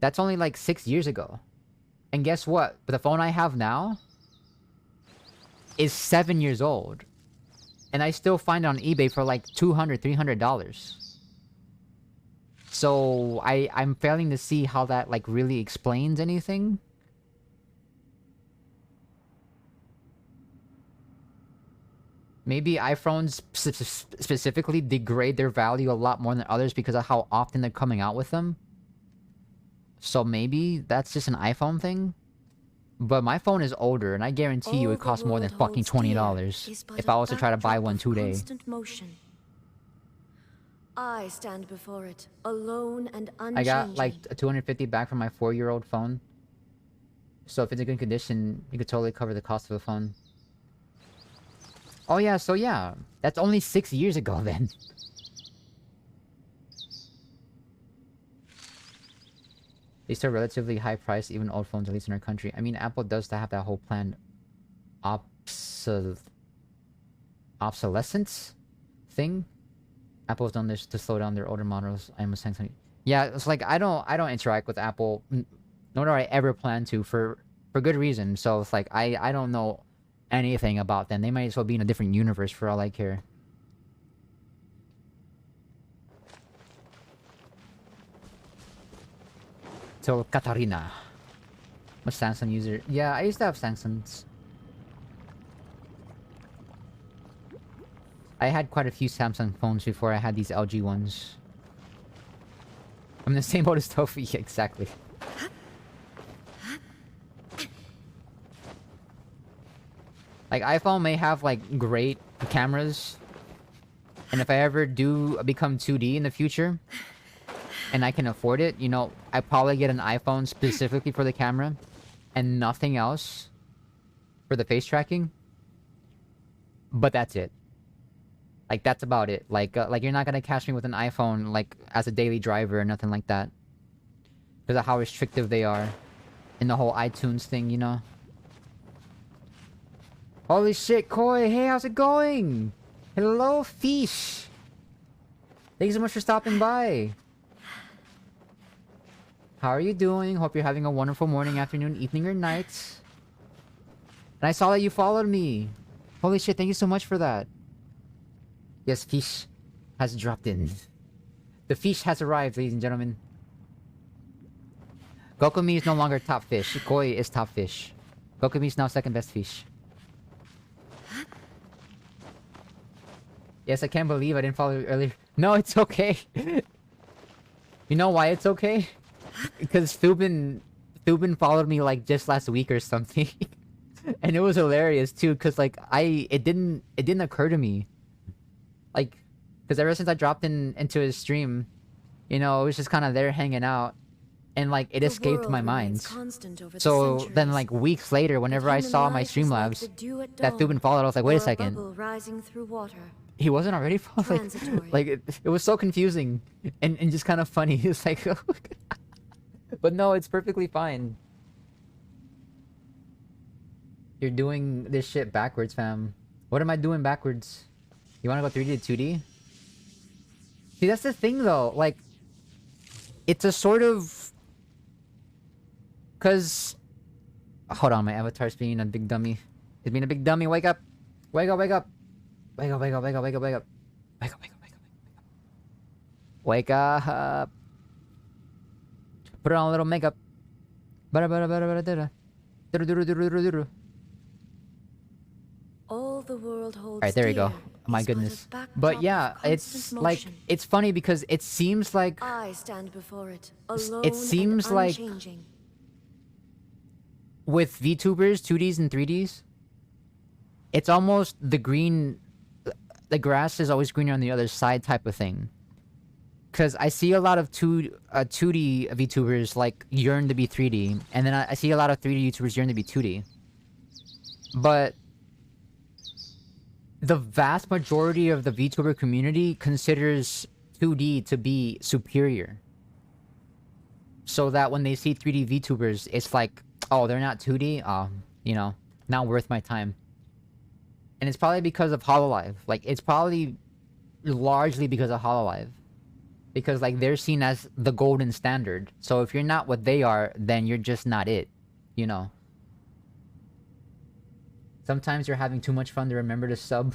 S1: That's only like 6 years ago. And guess what? The phone I have now is 7 years old. And I still find it on eBay for like $200, $300. So I'm failing to see how that like really explains anything. Maybe iPhones specifically degrade their value a lot more than others because of how often they're coming out with them. So maybe that's just an iPhone thing? But my phone is older, and I guarantee you it costs more than fucking $20 if I was to try to buy one today.
S4: I stand before it, alone and unchanging.
S1: I got like a $250 back from my 4-year-old phone. So if it's in good condition, you could totally cover the cost of a phone. Oh yeah, so yeah. That's only 6 years ago then. They still relatively high price, even old phones, at least in our country. I mean, Apple does have that whole planned obsolescence thing. Apple's done this to slow down their older models. I'm a Samsung. Yeah, it's like I don't interact with Apple, nor do I ever plan to for good reason. So it's like I don't know anything about them. They might as well be in a different universe for all I care. So Katarina, I'm a Samsung user. Yeah, I used to have Samsungs. I had quite a few Samsung phones before I had these LG ones. I'm in the same boat as Tofu. Yeah, exactly. Like, iPhone may have, like, great cameras. And if I ever do become 2D in the future, and I can afford it, you know, I probably get an iPhone specifically for the camera, and nothing else for the face tracking. But that's it. Like, that's about it. Like you're not gonna catch me with an iPhone, like, as a daily driver or nothing like that. Because of how restrictive they are in the whole iTunes thing, you know? Holy shit, Koi! Hey, how's it going? Hello, Fish! Thanks so much for stopping by. How are you doing? Hope you're having a wonderful morning, afternoon, evening, or night. And I saw that you followed me. Holy shit, thank you so much for that. Yes, Fish has dropped in. The fish has arrived, ladies and gentlemen. Gokumi is no longer top fish. Koi is top fish. Gokumi is now second best fish. Yes, I can't believe I didn't follow you earlier. No, it's okay. You know why it's okay? Because Thubin followed me like just last week or something. And it was hilarious too, cause like it didn't occur to me. Like, cause ever since I dropped into his stream, you know, it was just kind of there hanging out, and like it escaped my mind. So then like weeks later, whenever I saw my Streamlabs that Thubin followed, I was like, wait a second. He wasn't already following. Like it was so confusing and just kind of funny. It's like, but no, it's perfectly fine. You're doing this shit backwards, fam. What am I doing backwards? You want to go 3D to 2D? See, that's the thing, though. Like, it's a sort of... Cause... Hold on, my avatar's being a big dummy. It's being a big dummy. Wake up! Wake up, wake up! Wake up, wake up, wake up, wake up, wake up. Wake up, wake up, wake up, wake up. Wake up! Put on a little makeup.
S4: All the world holds.
S1: Alright, there we go. My goodness. But yeah, it's like, it's funny because it seems like...
S4: I stand before it, alone
S1: it seems like... With VTubers, 2Ds and 3Ds, it's almost the green... The grass is always greener on the other side type of thing. Because I see a lot of 2D VTubers like yearn to be 3D, and then I see a lot of 3D YouTubers yearn to be 2D. But... the vast majority of the VTuber community considers 2D to be superior. So that when they see 3D VTubers, it's like, oh, they're not 2D? Oh, you know, not worth my time. And it's probably because of HoloLive. Like, it's probably largely because of HoloLive. Because, like, they're seen as the golden standard. So if you're not what they are, then you're just not it. You know? Sometimes you're having too much fun to remember to sub.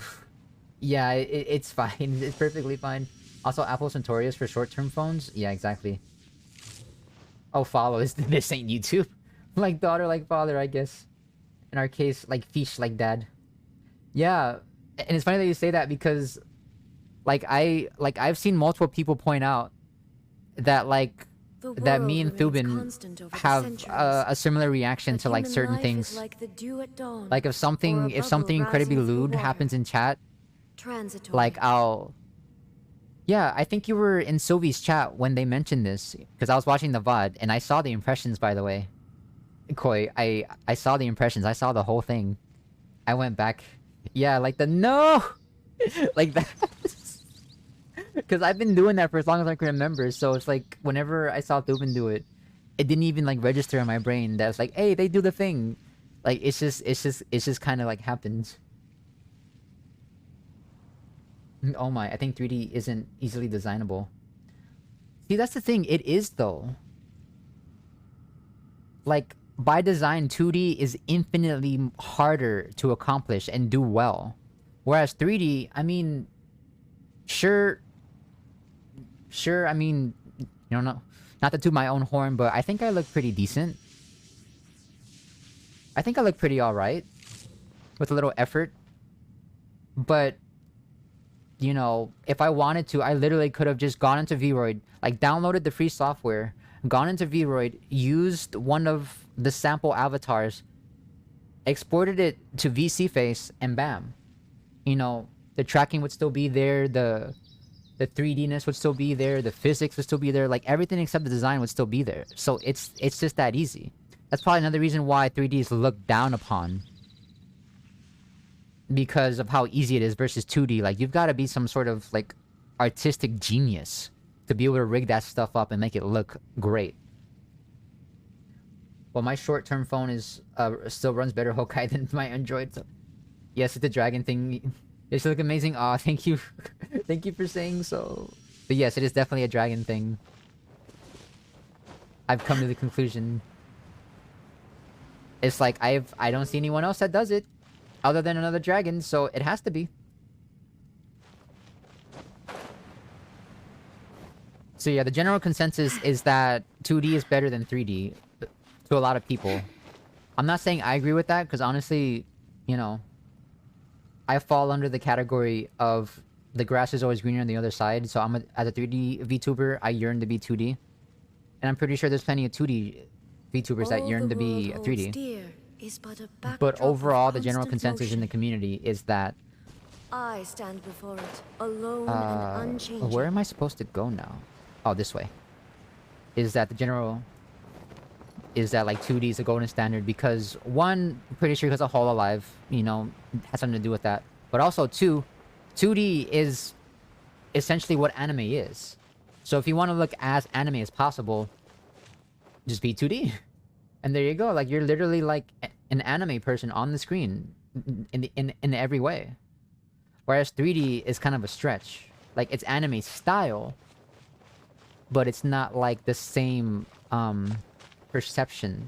S1: Yeah, it's fine. It's perfectly fine. Also, Apple Centaurus for short-term phones? Yeah, exactly. Oh, follow. This ain't YouTube. Like daughter, like father, I guess. In our case, like fish, like dad. Yeah, and it's funny that you say that because... I've seen multiple people point out that, like... that me and Thubin have a similar reaction to like certain things. Like if something incredibly lewd happens in chat, like I'll... Yeah, I think you were in Sylvie's chat when they mentioned this, because I was watching the VOD and I saw the impressions, by the way. Koi, I saw the impressions, I saw the whole thing. I went back. Yeah, like the no! Like that. Because I've been doing that for as long as I can remember, so it's like, whenever I saw Thubin do it, it didn't even, like, register in my brain that it's like, hey, they do the thing! Like, it's just kind of, like, happens. Oh my, I think 3D isn't easily designable. See, that's the thing, it is, though. Like, by design, 2D is infinitely harder to accomplish and do well. Whereas 3D, I mean... Sure, I mean, you know, not to toot my own horn, but I think I look pretty decent. I think I look pretty alright. With a little effort. But, you know, if I wanted to, I literally could have just gone into Vroid, like downloaded the free software, gone into Vroid, used one of the sample avatars, exported it to VC Face, and bam. You know, the tracking would still be there, the 3D-ness would still be there, the physics would still be there, like everything except the design would still be there. So it's just that easy. That's probably another reason why 3D is looked down upon. Because of how easy it is versus 2D. Like, you've got to be some sort of, like, artistic genius to be able to rig that stuff up and make it look great. Well, my short-term phone is still runs better Hokai than my Android, so... Yes, it's the dragon thing. It look amazing. Aw, thank you. Thank you for saying so. But yes, it is definitely a dragon thing. I've come to the conclusion. It's like, I don't see anyone else that does it. Other than another dragon, so it has to be. So yeah, the general consensus is that 2D is better than 3D. To a lot of people. I'm not saying I agree with that, because honestly, you know... I fall under the category of the grass is always greener on the other side. So as a 3D VTuber, I yearn to be 2D, and I'm pretty sure there's plenty of 2D VTubers that yearn to be 3D. But overall, the general consensus in the community is that
S4: I stand before it, alone and unchanging.
S1: where am I supposed to go now? Oh, this way. Is that like 2D is the golden standard because one, pretty sure because of Hololive, you know, has something to do with that. But also two, 2D is essentially what anime is. So if you want to look as anime as possible, just be 2D. And there you go. Like you're literally like an anime person on the screen in every way. Whereas 3D is kind of a stretch. Like it's anime style, but it's not like the same perception.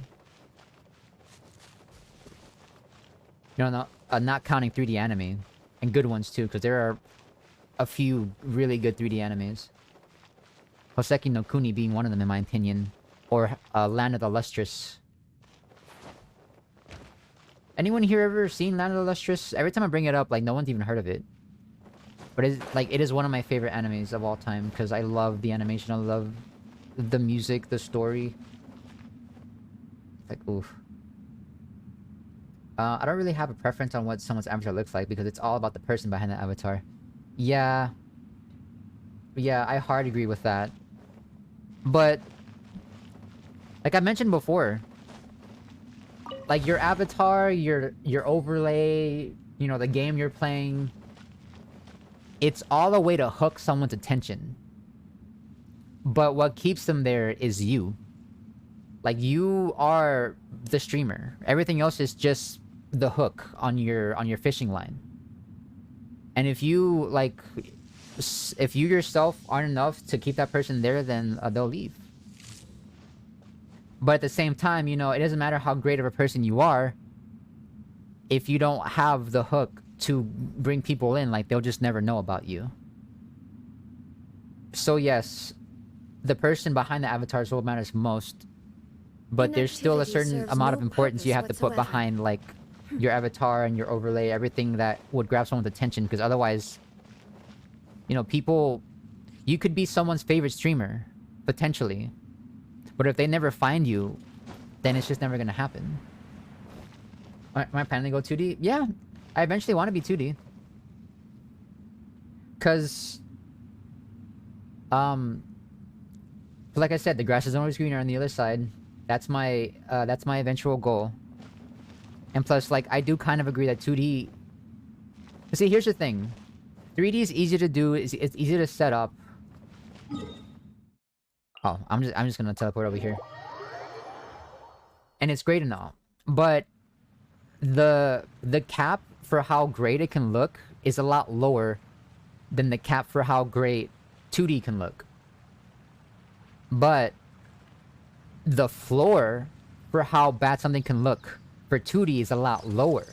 S1: You know, not counting 3D anime and good ones too, because there are a few really good 3D animes. Hoseki no Kuni being one of them, in my opinion, or Land of the Lustrous. Anyone here ever seen Land of the Lustrous? Every time I bring it up, like no one's even heard of it. But it is one of my favorite animes of all time because I love the animation, I love the music, the story. Like oof. I don't really have a preference on what someone's avatar looks like because it's all about the person behind the avatar. Yeah, I hard agree with that. But like I mentioned before, like your avatar, your overlay, you know, the game you're playing, it's all a way to hook someone's attention. But what keeps them there is you. Like you are the streamer. Everything else is just the hook on your fishing line. And if you yourself aren't enough to keep that person there, then they'll leave. But at the same time, you know, it doesn't matter how great of a person you are. If you don't have the hook to bring people in, like, they'll just never know about you. So yes, the person behind the avatar is what matters most. But there's still a certain amount of importance you have to put behind, like, your avatar and your overlay, everything that would grab someone's attention. Because otherwise, you know, you could be someone's favorite streamer, potentially. But if they never find you, then it's just never gonna happen. Am I planning to go 2D? Yeah, I eventually want to be 2D. Cause, like I said, the grass is always greener on the other side. That's my eventual goal. And plus, like, I do kind of agree that 2D... See, here's the thing. 3D is easy to do, it's easy to set up. Oh, I'm just gonna teleport over here. And it's great and all. But the cap for how great it can look is a lot lower than the cap for how great 2D can look. But the floor for how bad something can look for 2D is a lot lower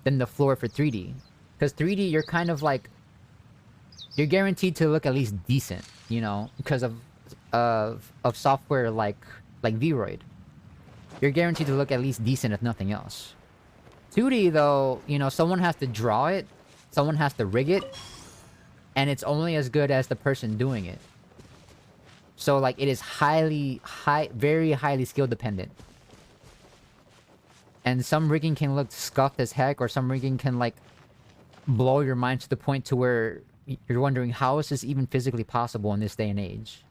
S1: than the floor for 3D. Because 3D, you're kind of like... You're guaranteed to look at least decent, you know? Because of software like Vroid. You're guaranteed to look at least decent if nothing else. 2D though, you know, someone has to draw it, someone has to rig it, and it's only as good as the person doing it. So like it is very highly skill dependent. And some rigging can look scuffed as heck, or some rigging can like blow your mind to the point to where you're wondering how is this even physically possible in this day and age.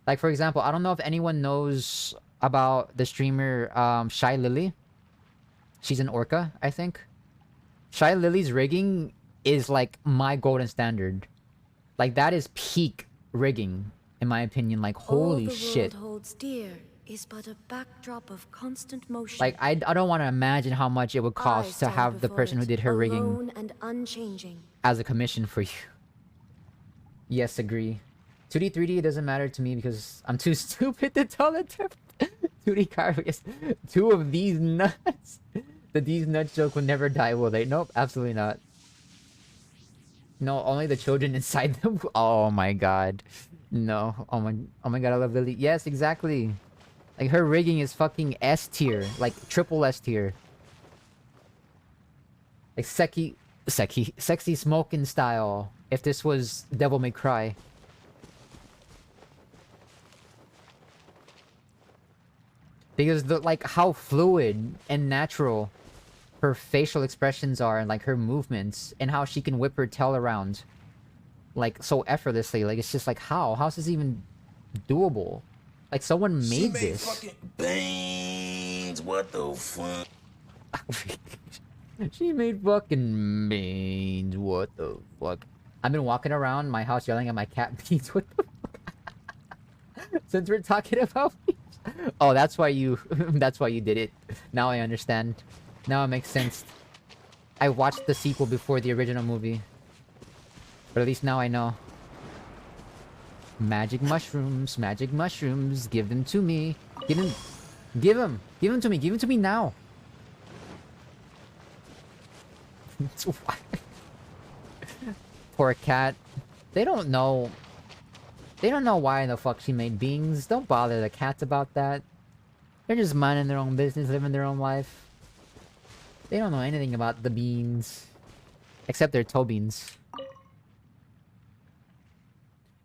S1: Like for example, I don't know if anyone knows about the streamer Shy Lily. She's an orca, I think. Shy Lily's rigging is like my golden standard. Like that is peak rigging in my opinion. Like holy shit.
S4: All the world holds dear is but a backdrop of constant motion.
S1: Like I don't want to imagine how much it would cost to have the person who did her rigging
S4: and unchanging
S1: as a commission for you. Yes, agree. 2D, 3D, it doesn't matter to me because I'm too stupid to tell the difference. 2D Carvius. Two of these nuts. The these nuts joke will never die, will they? Nope, absolutely not. No, only the children inside them. Oh my god. No. Oh my god, I love Lily. Yes, exactly. Like her rigging is fucking S tier. Like triple S tier. Like sexy smoking style. if this was Devil May Cry. Because like how fluid and natural her facial expressions are and like her movements and how she can whip her tail around like so effortlessly. Like it's just like how's this even doable? Like someone made this.
S2: Fucking beans. What the fuck?
S1: She made fucking beans. What the fuck? I've been walking around my house yelling at my cat beans. What the fuck? Since we're talking about beans. Oh, that's why you that's why you did it. Now I understand. Now it makes sense. I watched the sequel before the original movie. But at least now I know. Magic mushrooms, give them to me. Give them to me, give them to me now. Poor cat. They don't know why the fuck she made beans. Don't bother the cats about that. They're just minding their own business, living their own life. They don't know anything about the beans. Except their toe beans.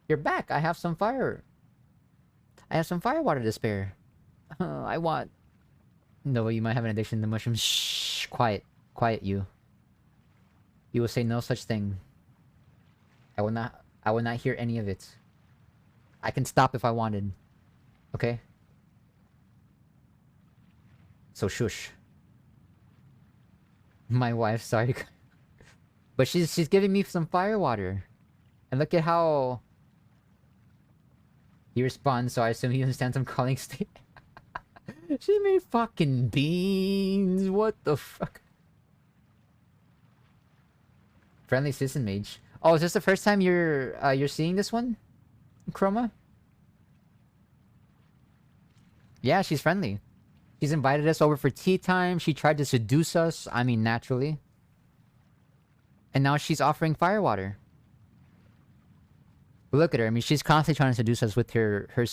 S1: You're back. I have some fire water to spare. I want... No, you might have an addiction to mushrooms. Shh. Quiet. Quiet, you. You will say no such thing. I will not hear any of it. I can stop if I wanted. Okay? So shush. My wife, sorry. But she's giving me some fire water. And look at how he responds, so I assume he understands I'm calling state. She made fucking beans. What the fuck? Friendly citizen mage. Oh, is this the first time you're seeing this one? Chroma? Yeah, she's friendly. She's invited us over for tea time. She tried to seduce us. I mean, naturally. And now she's offering firewater. Look at her. I mean, she's constantly trying to seduce us with her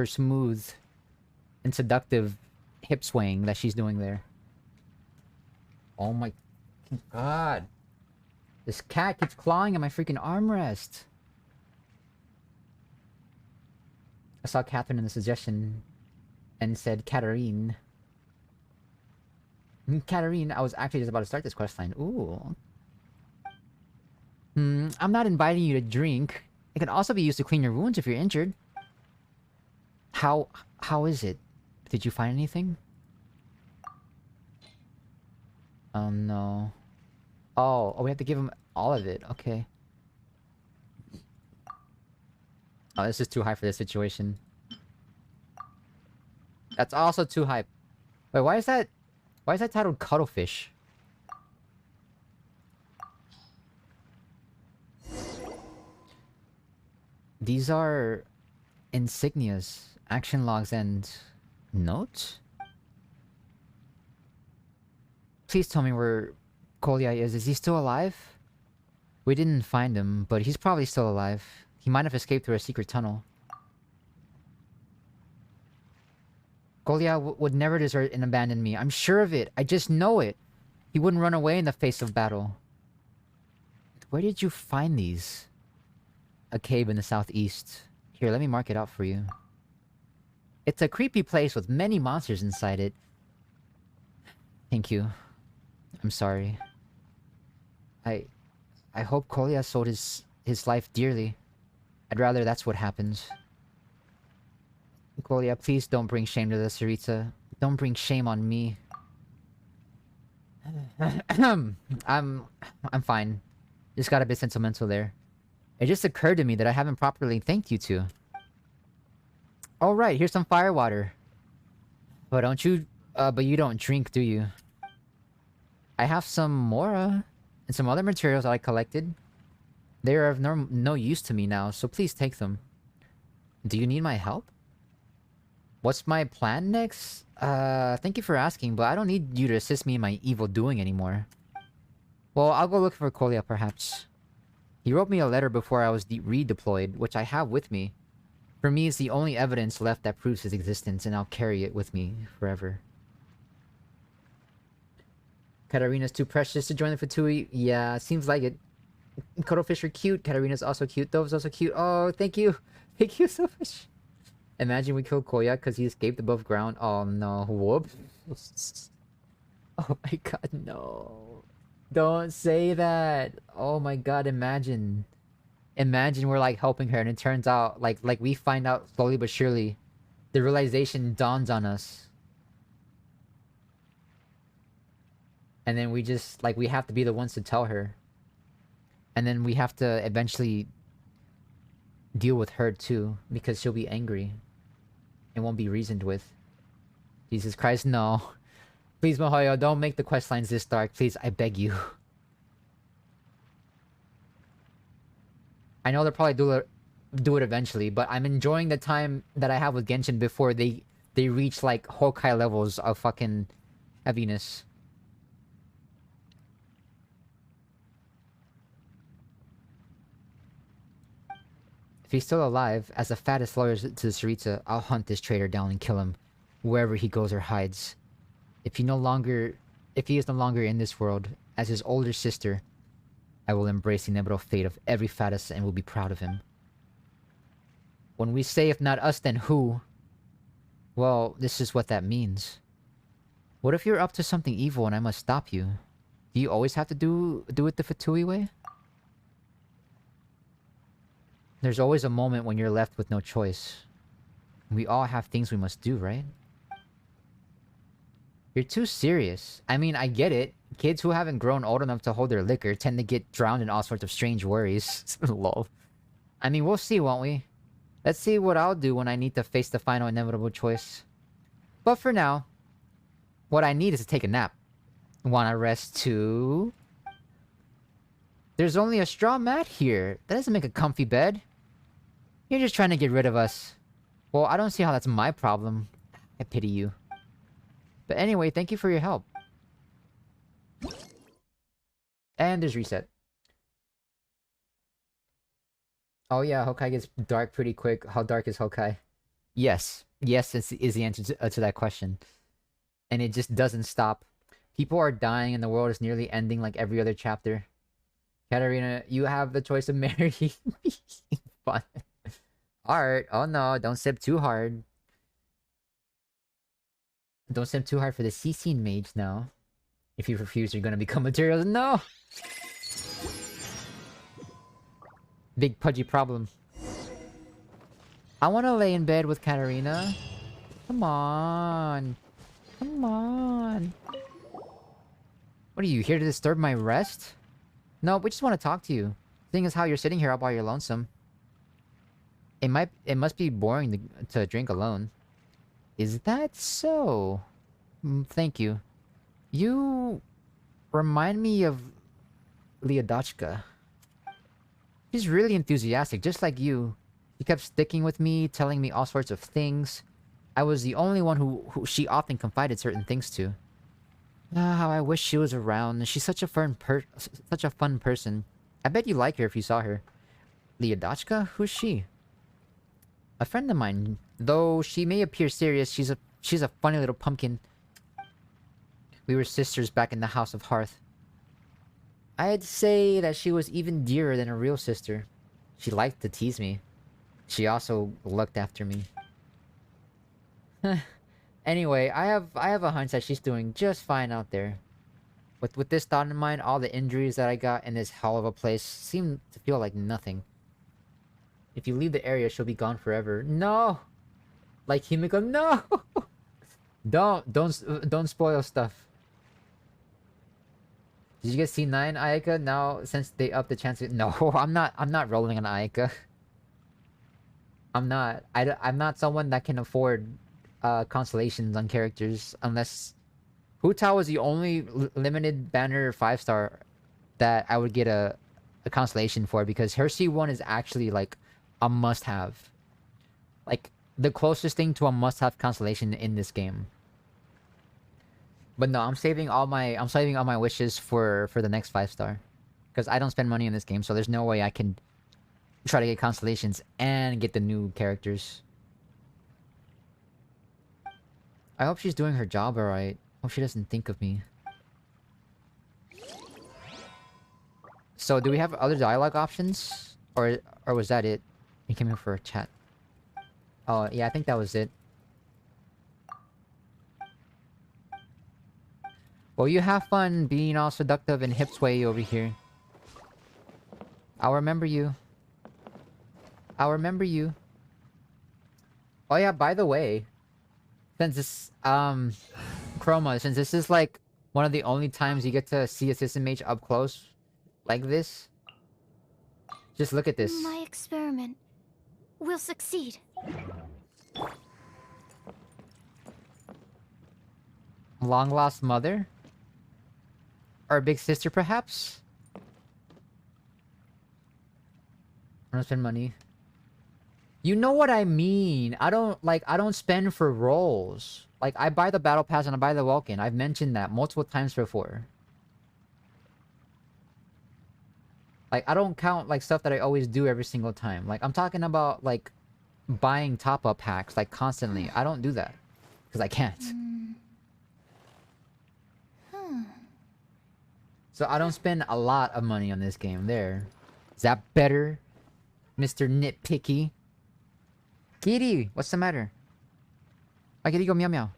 S1: smooth and seductive hip swaying that she's doing there. Oh my god. This cat keeps clawing at my freaking armrest. I saw Catherine in the suggestion and said Katarine. Katarine, I was actually just about to start this questline. Ooh. I'm not inviting you to drink. It can also be used to clean your wounds if you're injured. How is it? Did you find anything? Oh no. Oh, we have to give him all of it. Okay. Oh, this is too high for this situation. That's also too high. Wait, why is that titled Cuttlefish? These are insignias, action logs, and notes? Please tell me where Kolya is. Is he still alive? We didn't find him, but he's probably still alive. He might have escaped through a secret tunnel. Kolya would never desert and abandon me. I'm sure of it. I just know it. He wouldn't run away in the face of battle. Where did you find these? A cave in the southeast. Here, let me mark it out for you. It's a creepy place with many monsters inside it. Thank you. I'm sorry. I hope Kolya sold his life dearly. I'd rather that's what happens. Kolya, please don't bring shame to the Sarita. Don't bring shame on me. I'm fine. Just got a bit sentimental there. It just occurred to me that I haven't properly thanked you two. All right, here's some firewater. But but you don't drink, do you? I have some Mora and some other materials that I collected. They are of no use to me now, so please take them. Do you need my help? What's my plan next? Thank you for asking, but I don't need you to assist me in my evil doing anymore. Well, I'll go look for Kolya, perhaps. He wrote me a letter before I was redeployed, which I have with me. For me, it's the only evidence left that proves his existence, and I'll carry it with me forever. Katarina's too precious to join the Fatui? Yeah, seems like it. Cuttlefish are cute. Katarina's also cute. Dove's also cute. Oh, thank you. Thank you so much. Imagine we killed Koya because he escaped above ground. Oh no. Whoop. Oh my god, no. Don't say that. Oh my god, imagine. Imagine we're like helping her and it turns out like we find out slowly but surely. The realization dawns on us. And then we just like we have to be the ones to tell her. And then we have to eventually deal with her too because she'll be angry. It won't be reasoned with. Jesus Christ, no. Please, Mihoyo, don't make the quest lines this dark. Please, I beg you. I know they'll probably do it eventually, but I'm enjoying the time that I have with Genshin before they reach like Honkai levels of fucking heaviness. If he's still alive, as the fattest lawyer to the Sarita, I'll hunt this traitor down and kill him wherever he goes or hides. If he is no longer in this world, as his older sister, I will embrace the inevitable fate of every fattest and will be proud of him. When we say if not us, then who? Well, this is what that means. What if you're up to something evil and I must stop you? Do you always have to do it the Fatui way? There's always a moment when you're left with no choice. We all have things we must do, right? You're too serious. I mean, I get it. Kids who haven't grown old enough to hold their liquor tend to get drowned in all sorts of strange worries. Lol. I mean, we'll see, won't we? Let's see what I'll do when I need to face the final inevitable choice. But for now, what I need is to take a nap. Wanna rest too? There's only a straw mat here. That doesn't make a comfy bed. You're just trying to get rid of us. Well, I don't see how that's my problem. I pity you. But anyway, thank you for your help. And there's reset. Oh yeah, Honkai gets dark pretty quick. How dark is Honkai? Yes. Yes is the answer to that question. And it just doesn't stop. People are dying and the world is nearly ending like every other chapter. Katarina, you have the choice of marrying me. Fun. Art. Oh no, don't sip too hard. Don't sip too hard for the CC mage now. If you refuse, you're gonna become materials. No! Big pudgy problem. I wanna lay in bed with Katarina. Come on. Come on. What are you, here to disturb my rest? No, we just want to talk to you. Seeing as how you're sitting here all by your lonesome. It must be boring to drink alone. Is that so? Thank you. You remind me of Lyudachka. She's really enthusiastic, just like you. She kept sticking with me, telling me all sorts of things. I was the only one who she often confided certain things to. Ah, how I wish she was around. She's such a fun person. I bet you like her if you saw her. Lyudachka? Who's she? A friend of mine. Though she may appear serious, she's a funny little pumpkin. We were sisters back in the House of Hearth. I'd say that she was even dearer than a real sister. She liked to tease me. She also looked after me. Anyway, I have a hunch that she's doing just fine out there. With this thought in mind, all the injuries that I got in this hell of a place seem to feel like nothing. If you leave the area, she'll be gone forever. No! Like Himiko, no! Don't spoil stuff. Did you get C9, Ayaka? Now, since they upped the chance of... No, I'm not rolling on Ayaka. I'm not someone that can afford constellations on characters unless... Hu Tao was the only limited banner 5-star that I would get a constellation for, because her C1 is actually like a must-have. Like the closest thing to a must-have constellation in this game. But no, I'm saving all my wishes for the next 5-star. Because I don't spend money in this game, so there's no way I can try to get constellations and get the new characters. I hope she's doing her job alright. Hope she doesn't think of me. So do we have other dialogue options? Or was that it? You came here for a chat. Oh, yeah, I think that was it. Well, you have fun being all seductive and hip sway over here. I'll remember you. I'll remember you. Oh yeah, by the way, since this, Chroma, since this is like one of the only times you get to see a system mage up close, like this, just look at this.
S5: My experiment will succeed.
S1: Long lost mother? Or big sister, perhaps? I don't spend money. You know what I mean. I don't spend for roles. Like, I buy the battle pass and I buy the Vulcan. I've mentioned that multiple times before. Like, I don't count, like, stuff that I always do every single time. Like, I'm talking about, like, buying top-up packs, like, constantly. I don't do that. Because I can't. So I don't spend a lot of money on this game. There. Is that better? Mr. Nitpicky? Kitty! What's the matter? Ah, Kitty, go meow meow.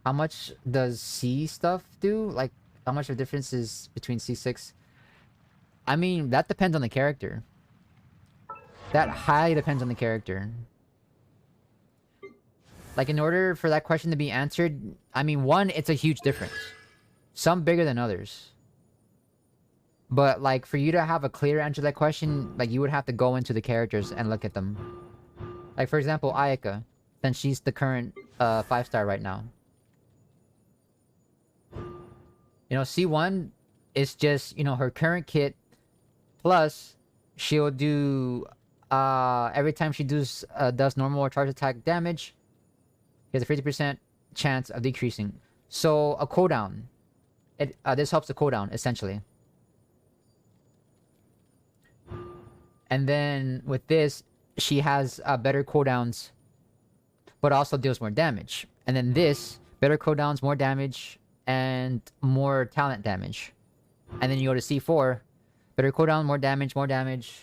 S1: How much does C stuff do? Like, how much of difference is between C6? I mean, that depends on the character. That highly depends on the character. Like, in order for that question to be answered, I mean, one, it's a huge difference. Some bigger than others. But, like, for you to have a clear answer to that question, like, you would have to go into the characters and look at them. Like, for example, Ayaka. Since she's the current 5-star right now. You know, C1 is just, you know, her current kit. Plus, she'll do... every time she does normal or charge attack damage, she has a 50% chance of decreasing. So, a cooldown. This helps the cooldown, essentially. And then, with this, she has better cooldowns, but also deals more damage. And then this, better cooldowns, more damage, and more talent damage. And then you go to C4, better cooldown, more damage, more damage.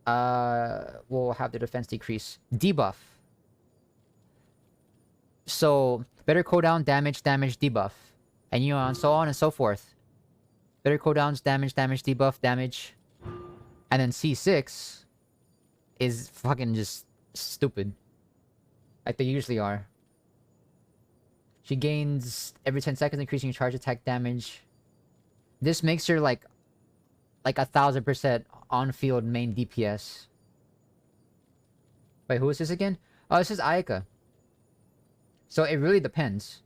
S1: Will have the defense decrease. Debuff. So, better cooldown, damage, damage, debuff. And you know, and so on and so forth. Better cooldowns, damage, damage, debuff, damage. And then C6 is fucking just stupid. Like they usually are. She gains every 10 seconds, increasing charge attack damage. This makes her like 1000% on-field main DPS. Wait, who is this again? Oh, this is Ayaka. So it really depends.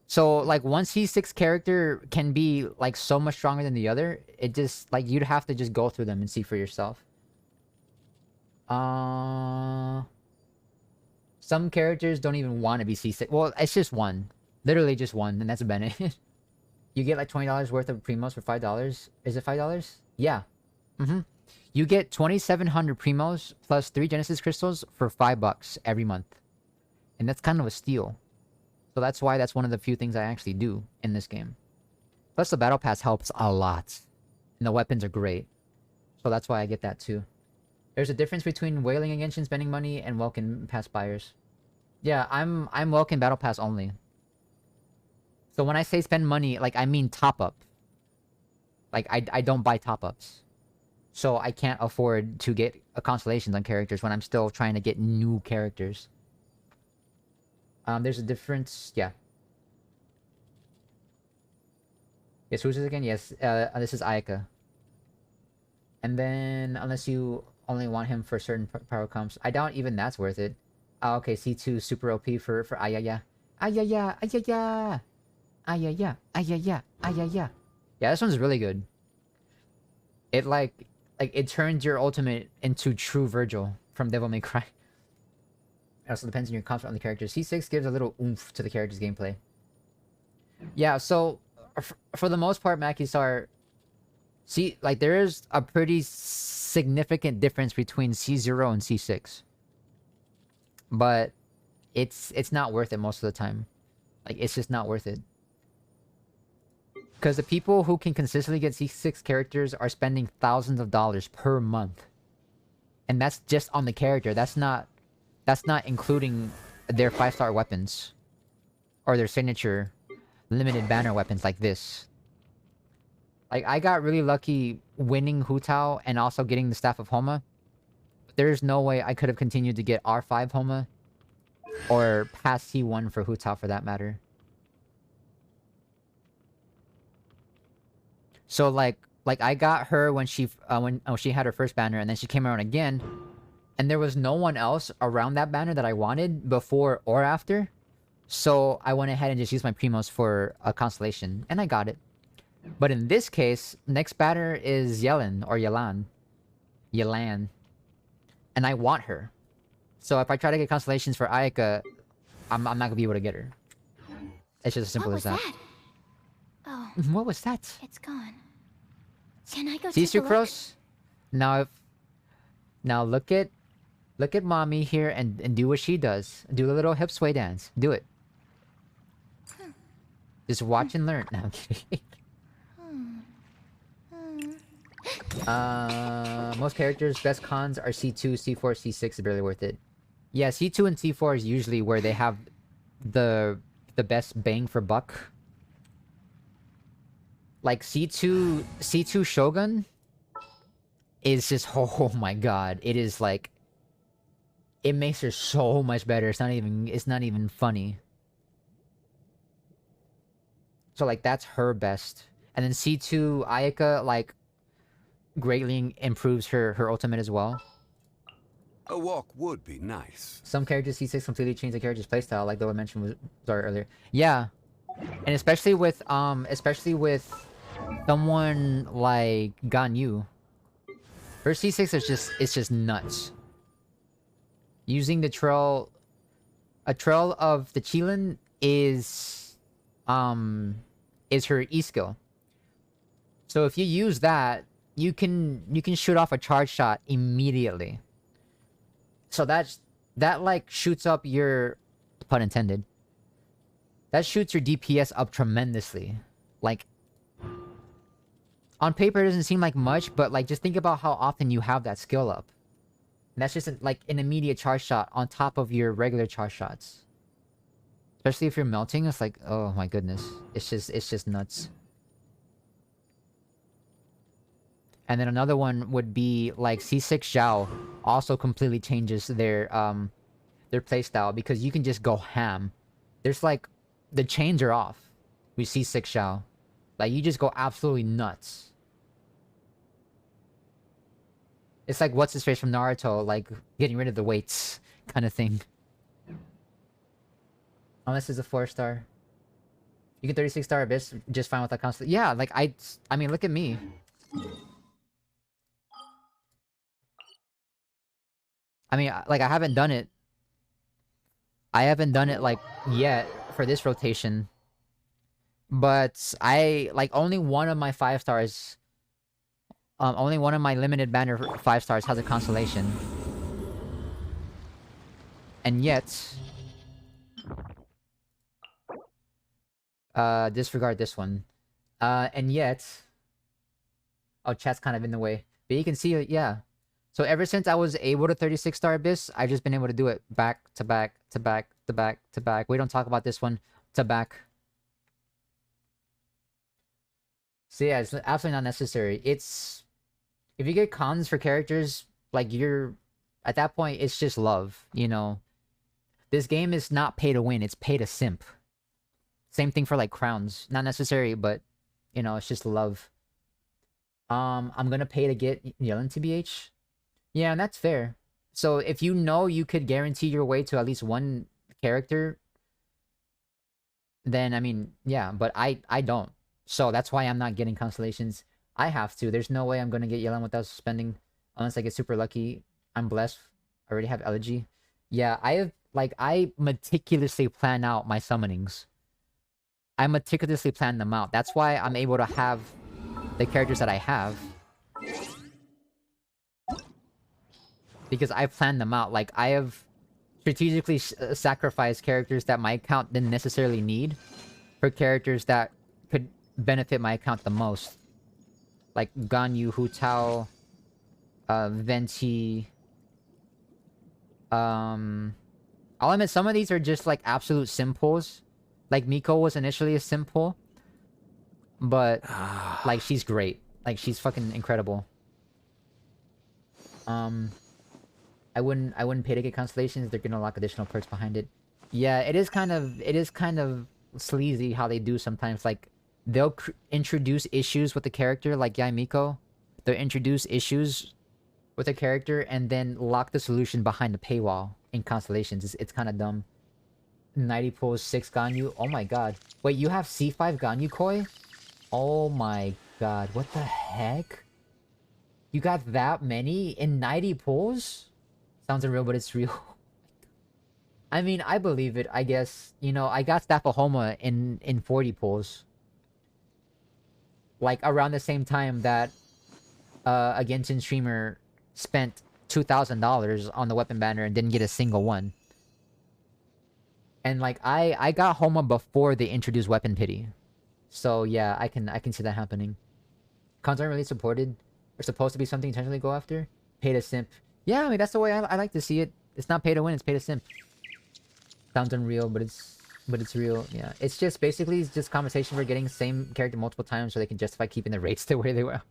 S1: So, like, one C6 character can be, like, so much stronger than the other. It just, like, you'd have to just go through them and see for yourself. Some characters don't even want to be C6. Well, it's just one. Literally just one, and that's a benefit. You get, like, $20 worth of primos for $5. Is it $5? Yeah. You get 2,700 primos plus 3 Genesis crystals for $5 every month. And that's kind of a steal. So that's why that's one of the few things I actually do in this game. Plus the battle pass helps a lot. And the weapons are great. So that's why I get that too. There's a difference between whaling and Genshin spending money and Welkin pass buyers. Yeah, I'm Welkin battle pass only. So when I say spend money, like I mean top up. Like I don't buy top ups. So I can't afford to get constellations on characters when I'm still trying to get new characters. There's a difference. Yeah. Yes, who's this again? Yes, this is Ayaka. And then, unless you only want him for certain power comps, I doubt even that's worth it. Oh, okay, C2 super OP for Ayaya. Ayaya, Ayaya! Ayaya, Ayaya, Ayaya. Yeah, this one's really good. It like it turns your ultimate into true Virgil from Devil May Cry. It also depends on your comps on the characters. C6 gives a little oomph to the character's gameplay. Yeah, so for the most part, Makisar, see, like there is a pretty significant difference between C0 and C6. But it's not worth it most of the time. Like it's just not worth it. Because the people who can consistently get C6 characters are spending thousands of dollars per month. And that's just on the character. That's not including their 5-star weapons. Or their signature limited banner weapons like this. Like, I got really lucky winning Hu Tao and also getting the Staff of Homa. There's no way I could have continued to get R5 Homa. Or past C1 for Hu Tao for that matter. So like I got her when she had her first banner, and then she came around again, and there was no one else around that banner that I wanted before or after. So I went ahead and just used my primos for a constellation, and I got it. But in this case, next banner is Yelan or Yelan, and I want her. So if I try to get constellations for Ayaka, I'm not gonna be able to get her. It's just as simple as that.
S3: Oh,
S1: What was that?
S3: it's gone. Can I go
S1: See,
S3: take a look?
S1: Sucrose? Now look at mommy here and do what she does. Do a little hip sway dance. Do it. Just watch and learn. No, I'm kidding. Most characters' best cons are C2, C4, C6 is barely worth it. Yeah, C2 and C4 is usually where they have the best bang for buck. Like C2 Shogun is just, oh my god, it is like, it makes her so much better. It's not even funny. So like that's her best. And then C2 Ayaka like greatly improves her ultimate as well.
S6: A walk would be nice.
S1: Some characters C6 completely change the character's playstyle, like the one I mentioned was earlier. Yeah. And especially with someone like Ganyu. Her C6 is just nuts. Using a trail of the Qilin is her E skill. So if you use that, you can shoot off a charge shot immediately. So that like shoots up your, pun intended. That shoots your DPS up tremendously. Like, on paper it doesn't seem like much, but like just think about how often you have that skill up. And that's just like an immediate charge shot on top of your regular charge shots. Especially if you're melting, it's like, oh my goodness. It's just nuts. And then another one would be like C6 Zhao also completely changes their playstyle because you can just go ham. There's like, the chains are off with C6 Zhao. Like, you just go absolutely nuts. It's like what's his face from Naruto, like getting rid of the weights kind of thing. Unless it's a 4-star. You get 36-star Abyss just fine with that constant. Yeah, like I mean, look at me. I mean, like I haven't done it. I haven't done it like yet for this rotation. But I like only one of my 5 stars. Only one of my limited banner 5 stars has a constellation. And yet, disregard this one. And yet, oh, chat's kind of in the way. But you can see it, yeah. So ever since I was able to 36-star Abyss, I've just been able to do it back to back to back to back to back. We don't talk about this one. To back. So yeah, it's absolutely not necessary. It's, if you get cons for characters, like you're, at that point, it's just love, you know? This game is not pay to win, it's pay to simp. Same thing for like crowns. Not necessary, but, you know, it's just love. I'm gonna pay to get Yellen TBH. Yeah, and that's fair. So if you know you could guarantee your way to at least one character, then I mean, yeah, but I don't. So that's why I'm not getting constellations. I have to. There's no way I'm gonna get Yelan without spending, unless I get super lucky. I'm blessed. I already have Elegy. Yeah, I meticulously plan out my summonings. I meticulously plan them out. That's why I'm able to have the characters that I have. Because I planned them out. Like, I have strategically sacrificed characters that my account didn't necessarily need for characters that could benefit my account the most. Like Ganyu, Hu Tao, Venti. I'll admit some of these are just like absolute simples. Like Miko was initially a simple, but like she's great. Like she's fucking incredible. I wouldn't pay to get constellations. They're gonna lock additional perks behind it. Yeah, it is kind of sleazy how they do sometimes. Like they'll introduce issues with the character, like Yai Miko. They'll introduce issues with a character and then lock the solution behind the paywall in constellations. It's kind of dumb. 90 pulls 6 Ganyu. Oh my god. Wait, you have C5 Ganyu Koi? Oh my god. What the heck? You got that many in 90 pulls? Sounds unreal, but it's real. I mean, I believe it, I guess. You know, I got Staphahoma in 40 pulls. Like, around the same time that a Genshin streamer spent $2,000 on the weapon banner and didn't get a single one. And, like, I got Homa before they introduced Weapon Pity. So, yeah, I can see that happening. Cons aren't really supported. They're supposed to be something intentionally go after. Pay to simp. Yeah, I mean, that's the way I like to see it. It's not pay to win, it's pay to simp. Sounds unreal, but it's real. Yeah, it's just basically it's just compensation for getting the same character multiple times so they can justify keeping the rates the way they were.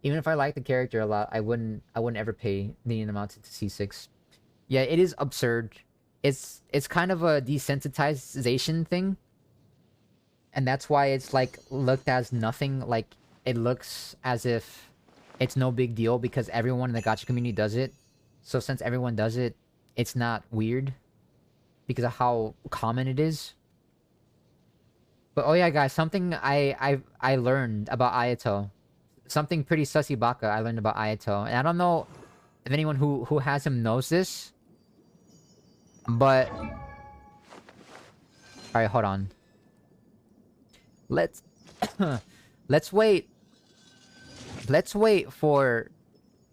S1: Even if I like the character a lot, I wouldn't ever pay the amount to C6. Yeah, it is absurd. It's kind of a desensitization thing. And that's why it's like looked as nothing. Like it looks as if it's no big deal because everyone in the gacha community does it. So since everyone does it, it's not weird because of how common it is. But oh yeah, guys, something I learned about Ayato. Something pretty sussy baka I learned about Ayato. And I don't know if anyone who has him knows this. But alright, hold on. Let's let's wait. Let's wait for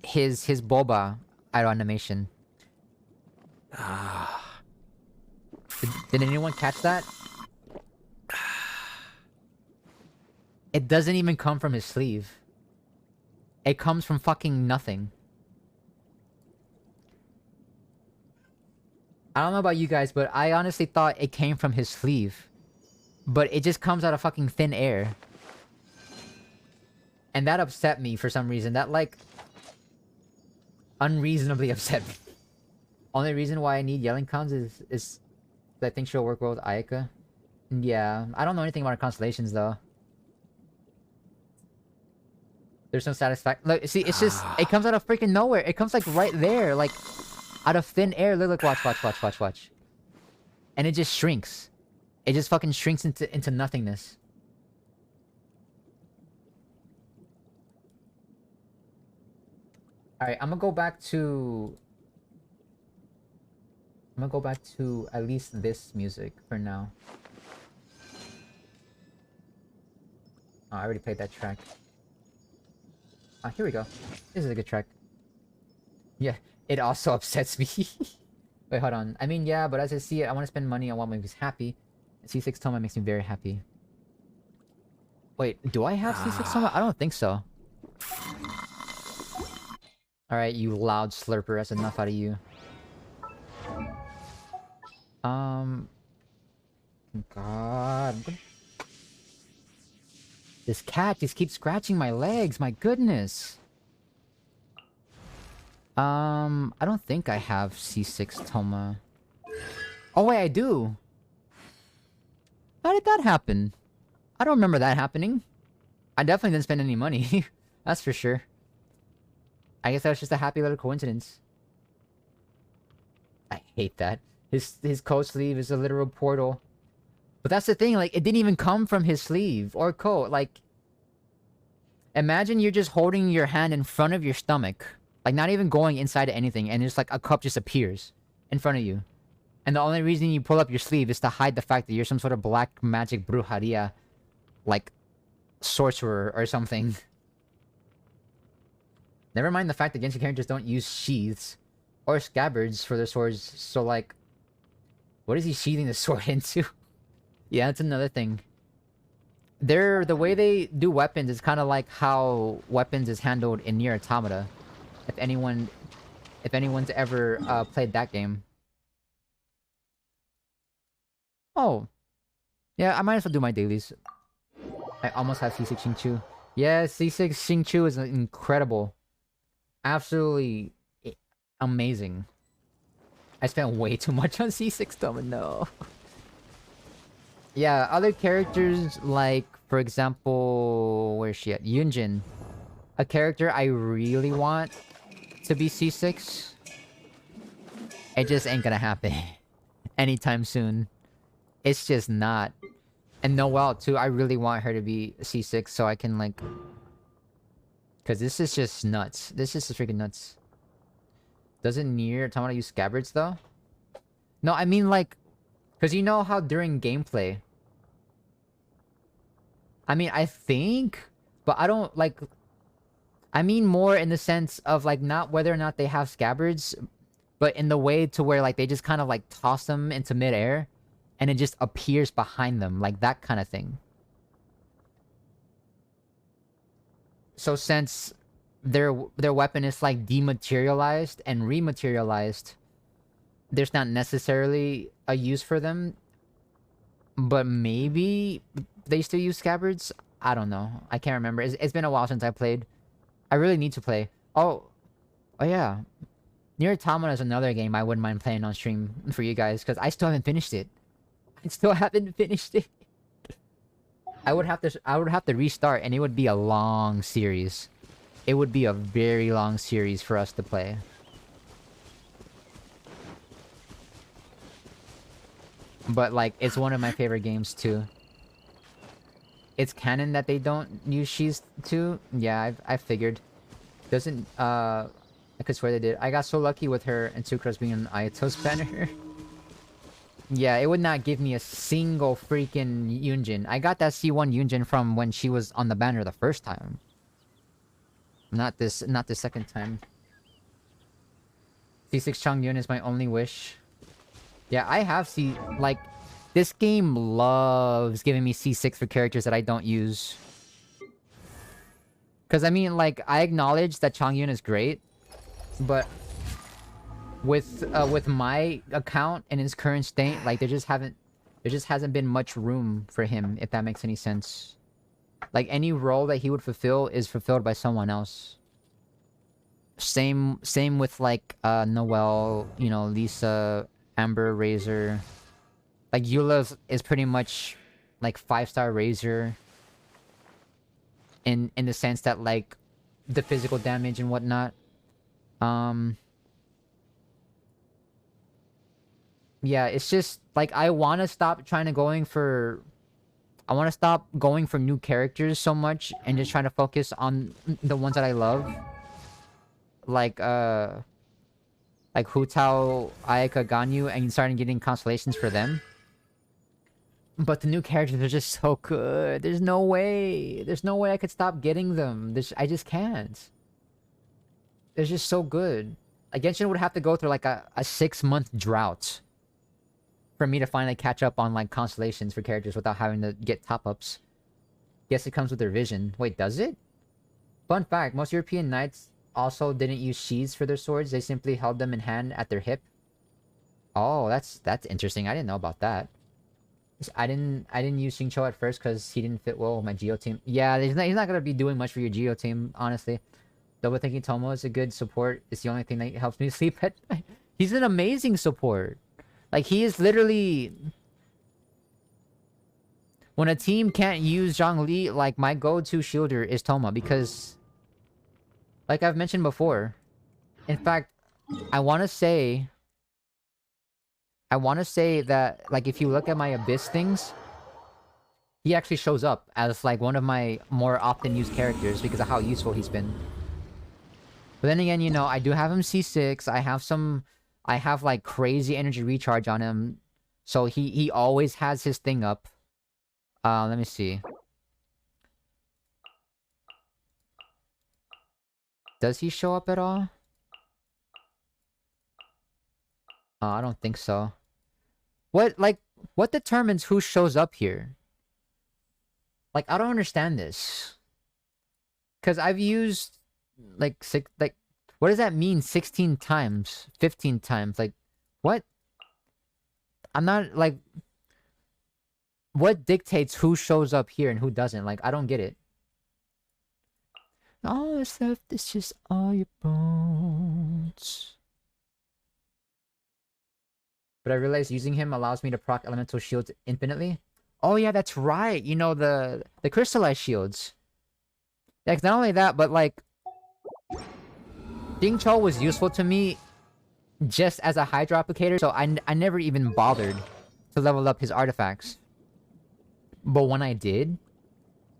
S1: his boba idol animation. Did anyone catch that? It doesn't even come from his sleeve. It comes from fucking nothing. I don't know about you guys, but I honestly thought it came from his sleeve. But it just comes out of fucking thin air. And that upset me for some reason. That, like, unreasonably upset me. Only reason why I need yelling cons is I think she'll work well with Ayaka. Yeah, I don't know anything about her constellations, though. There's no satisfaction. Look, see, it's just... It comes out of freaking nowhere. It comes, like, right there. Like, out of thin air. Look, watch. And it just shrinks. It just fucking shrinks into nothingness. Alright, I'm gonna go back to at least this music for now. Oh, I already played that track. Ah, here we go. This is a good track. Yeah, it also upsets me. Wait, hold on. I mean, yeah, but as I see it, I want to spend money on what makes me happy. C6 Toma makes me very happy. Wait, do I have C6 Toma? I don't think so. Alright, you loud slurper. That's enough out of you. God. This cat just keeps scratching my legs. My goodness. I don't think I have C6 Toma. Oh, wait, I do. How did that happen? I don't remember that happening. I definitely didn't spend any money. That's for sure. I guess that was just a happy little coincidence. I hate that. His coat sleeve is a literal portal. But that's the thing, like, it didn't even come from his sleeve or coat. Like, imagine you're just holding your hand in front of your stomach. Like, not even going inside of anything, and just like a cup just appears in front of you. And the only reason you pull up your sleeve is to hide the fact that you're some sort of black magic brujeria, like, sorcerer or something. Never mind the fact that Genshin characters don't use sheaths or scabbards for their swords, so like, what is he sheathing the sword into? Yeah, that's another thing. the way they do weapons is kind of like how weapons is handled in Nier Automata. If anyone's ever played that game. Oh, yeah, I might as well do my dailies. I almost have C6 Xingqiu. Yeah, C6 Xingqiu is incredible. Absolutely amazing. I spent way too much on C6 though, no. Yeah, other characters like, for example, where's she at? Yunjin. A character I really want to be C6. It just ain't gonna happen anytime soon. It's just not. And Noelle too, I really want her to be C6 so I can like... Cause this is just nuts. This is just freaking nuts. Doesn't Nier Automata use scabbards though? No, I mean like... Cause you know how during gameplay... I mean, I think... But I don't like... I mean more in the sense of like not whether or not they have scabbards, but in the way to where like they just kind of like toss them into midair and it just appears behind them, like that kind of thing. So since their weapon is like dematerialized and rematerialized, there's not necessarily a use for them, but maybe they still use scabbards. I don't know. I can't remember. It's been a while since I played. I really need to play. Oh yeah. Nier Automata is another game I wouldn't mind playing on stream for you guys, because I still haven't finished it. I still haven't finished it. I would have to restart, and it would be a long series. It would be a very long series for us to play. But like, it's one of my favorite games too. It's canon that they don't use She's too. Yeah, I figured. Doesn't I could swear they did. I got so lucky with her and Sucrose being an Ayato's banner. Yeah, it would not give me a single freaking Yunjin. I got that C1 Yunjin from when she was on the banner the first time. Not the second time. C6 Changyun is my only wish. Yeah, I have like, this game loves giving me C6 for characters that I don't use. Because, I mean, like, I acknowledge that Changyun is great, but with my account in his current state, like, there just hasn't been much room for him, if that makes any sense. Like, any role that he would fulfill is fulfilled by someone else. Same with, like, Noelle, you know, Lisa, Amber, Razor. Like, Eula is pretty much, like, 5-star Razor. In the sense that, like, the physical damage and whatnot. Yeah, it's just, like, I want to stop going for new characters so much and just trying to focus on the ones that I love. Like Hu Tao, Ayaka, Ganyu, and starting getting constellations for them. But the new characters are just so good. There's no way I could stop getting them. I just can't. They're just so good. Like, Genshin would have to go through like a 6-month drought for me to finally catch up on like constellations for characters without having to get top-ups. Guess it comes with their vision. Wait, does it? Fun fact, most European knights also didn't use sheaths for their swords. They simply held them in hand at their hip. Oh, that's interesting. I didn't know about that. I didn't use Xingqiu at first because he didn't fit well with my Geo team. Yeah, he's not gonna be doing much for your Geo team, honestly. Double thinking Tomo is a good support. It's the only thing that helps me sleep at night. He's an amazing support. Like, he is literally... When a team can't use Zhongli, like, my go-to shielder is Toma, because... Like I've mentioned before. In fact, I want to say that, like, if you look at my Abyss things, he actually shows up as, like, one of my more often used characters because of how useful he's been. But then again, you know, I do have him C6. I have, like, crazy energy recharge on him. So he always has his thing up. Let me see. Does he show up at all? I don't think so. What determines who shows up here? Like, I don't understand this. Because I've used, like, what does that mean 16 times? 15 times? Like, what? I'm not, like... What dictates who shows up here and who doesn't? Like, I don't get it. All that's left is just all your bones. But I realized using him allows me to proc elemental shields infinitely. Oh yeah, that's right. You know, the crystallized shields. Like, not only that, but like... Xingqiu was useful to me just as a Hydra applicator, so I never even bothered to level up his artifacts. But when I did,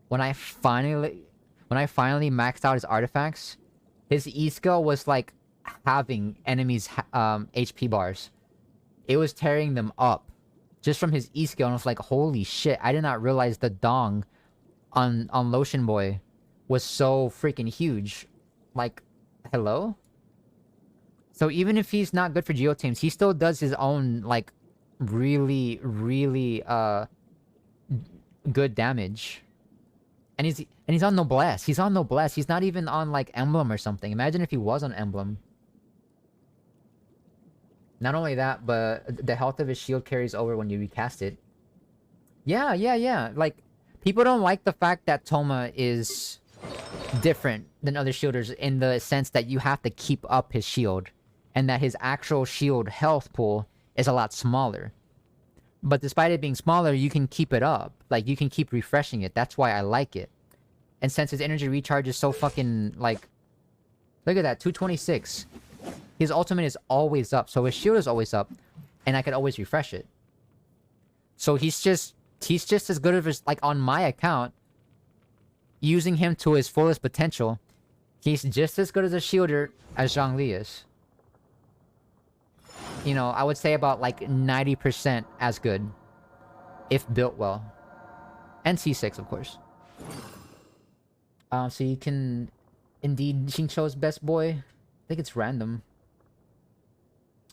S1: when I finally maxed out his artifacts, his E skill was like having enemies' HP bars. It was tearing them up just from his E skill, and I was like, holy shit! I did not realize the dong on Lotion Boy was so freaking huge. Like, hello? So even if he's not good for geotames, he still does his own like really good damage. And he's on Noblesse. He's on Noblesse. He's not even on like Emblem or something. Imagine if he was on Emblem. Not only that, but the health of his shield carries over when you recast it. Yeah. Like, people don't like the fact that Toma is different than other shielders in the sense that you have to keep up his shield, and that his actual shield health pool is a lot smaller. But despite it being smaller, you can keep it up. Like, you can keep refreshing it. That's why I like it. And since his energy recharge is so fucking, like... Look at that, 226. His ultimate is always up, so his shield is always up. And I could always refresh it. So he's just as good as, like, on my account, using him to his fullest potential, he's just as good as a shielder as Zhongli is. You know, I would say about like 90% as good, if built well. And C6, of course. So you can indeed Xingqiu's best boy. I think it's random.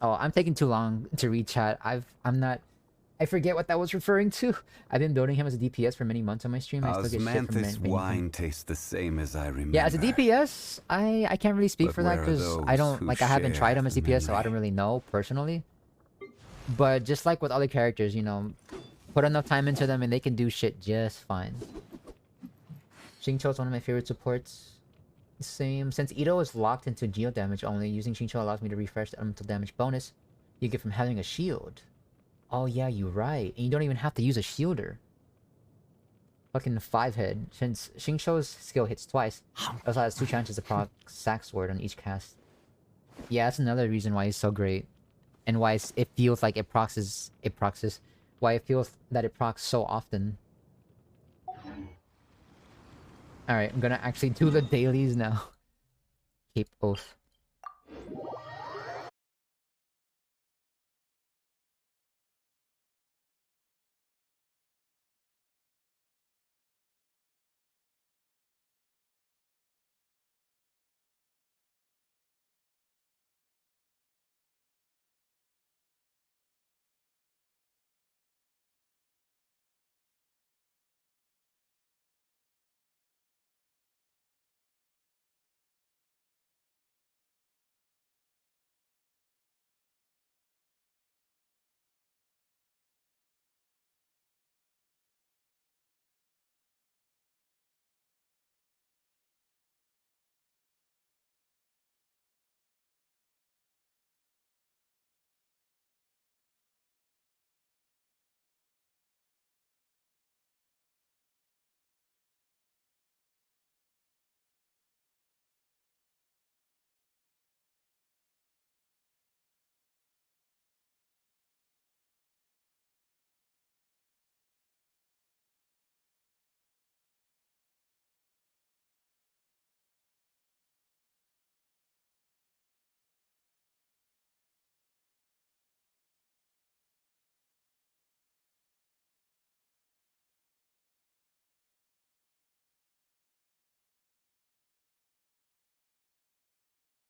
S1: Oh, I'm taking too long to read chat. I forget what that was referring to. I've been building him as a DPS for many months on my stream. I still get shit from many
S6: wine tastes the same as I remember.
S1: Yeah, as a DPS, I can't really speak for that because I don't like I haven't tried him as DPS, so I don't really know personally. But just like with other characters, you know, put enough time into them and they can do shit just fine. Xingqiu is one of my favorite supports. Same. Since Ito is locked into geo damage only, using Xingqiu allows me to refresh the elemental damage bonus you get from having a shield. Oh yeah, you're right. And you don't even have to use a shielder. Fucking 5-head. Since Xingqiu's skill hits twice, it also has 2 chances to proc Sack Sword on each cast. Yeah, that's another reason why he's so great. And why it feels like it procs. Why it feels that it procs so often. Alright, I'm gonna actually do the dailies now. Keep Oath.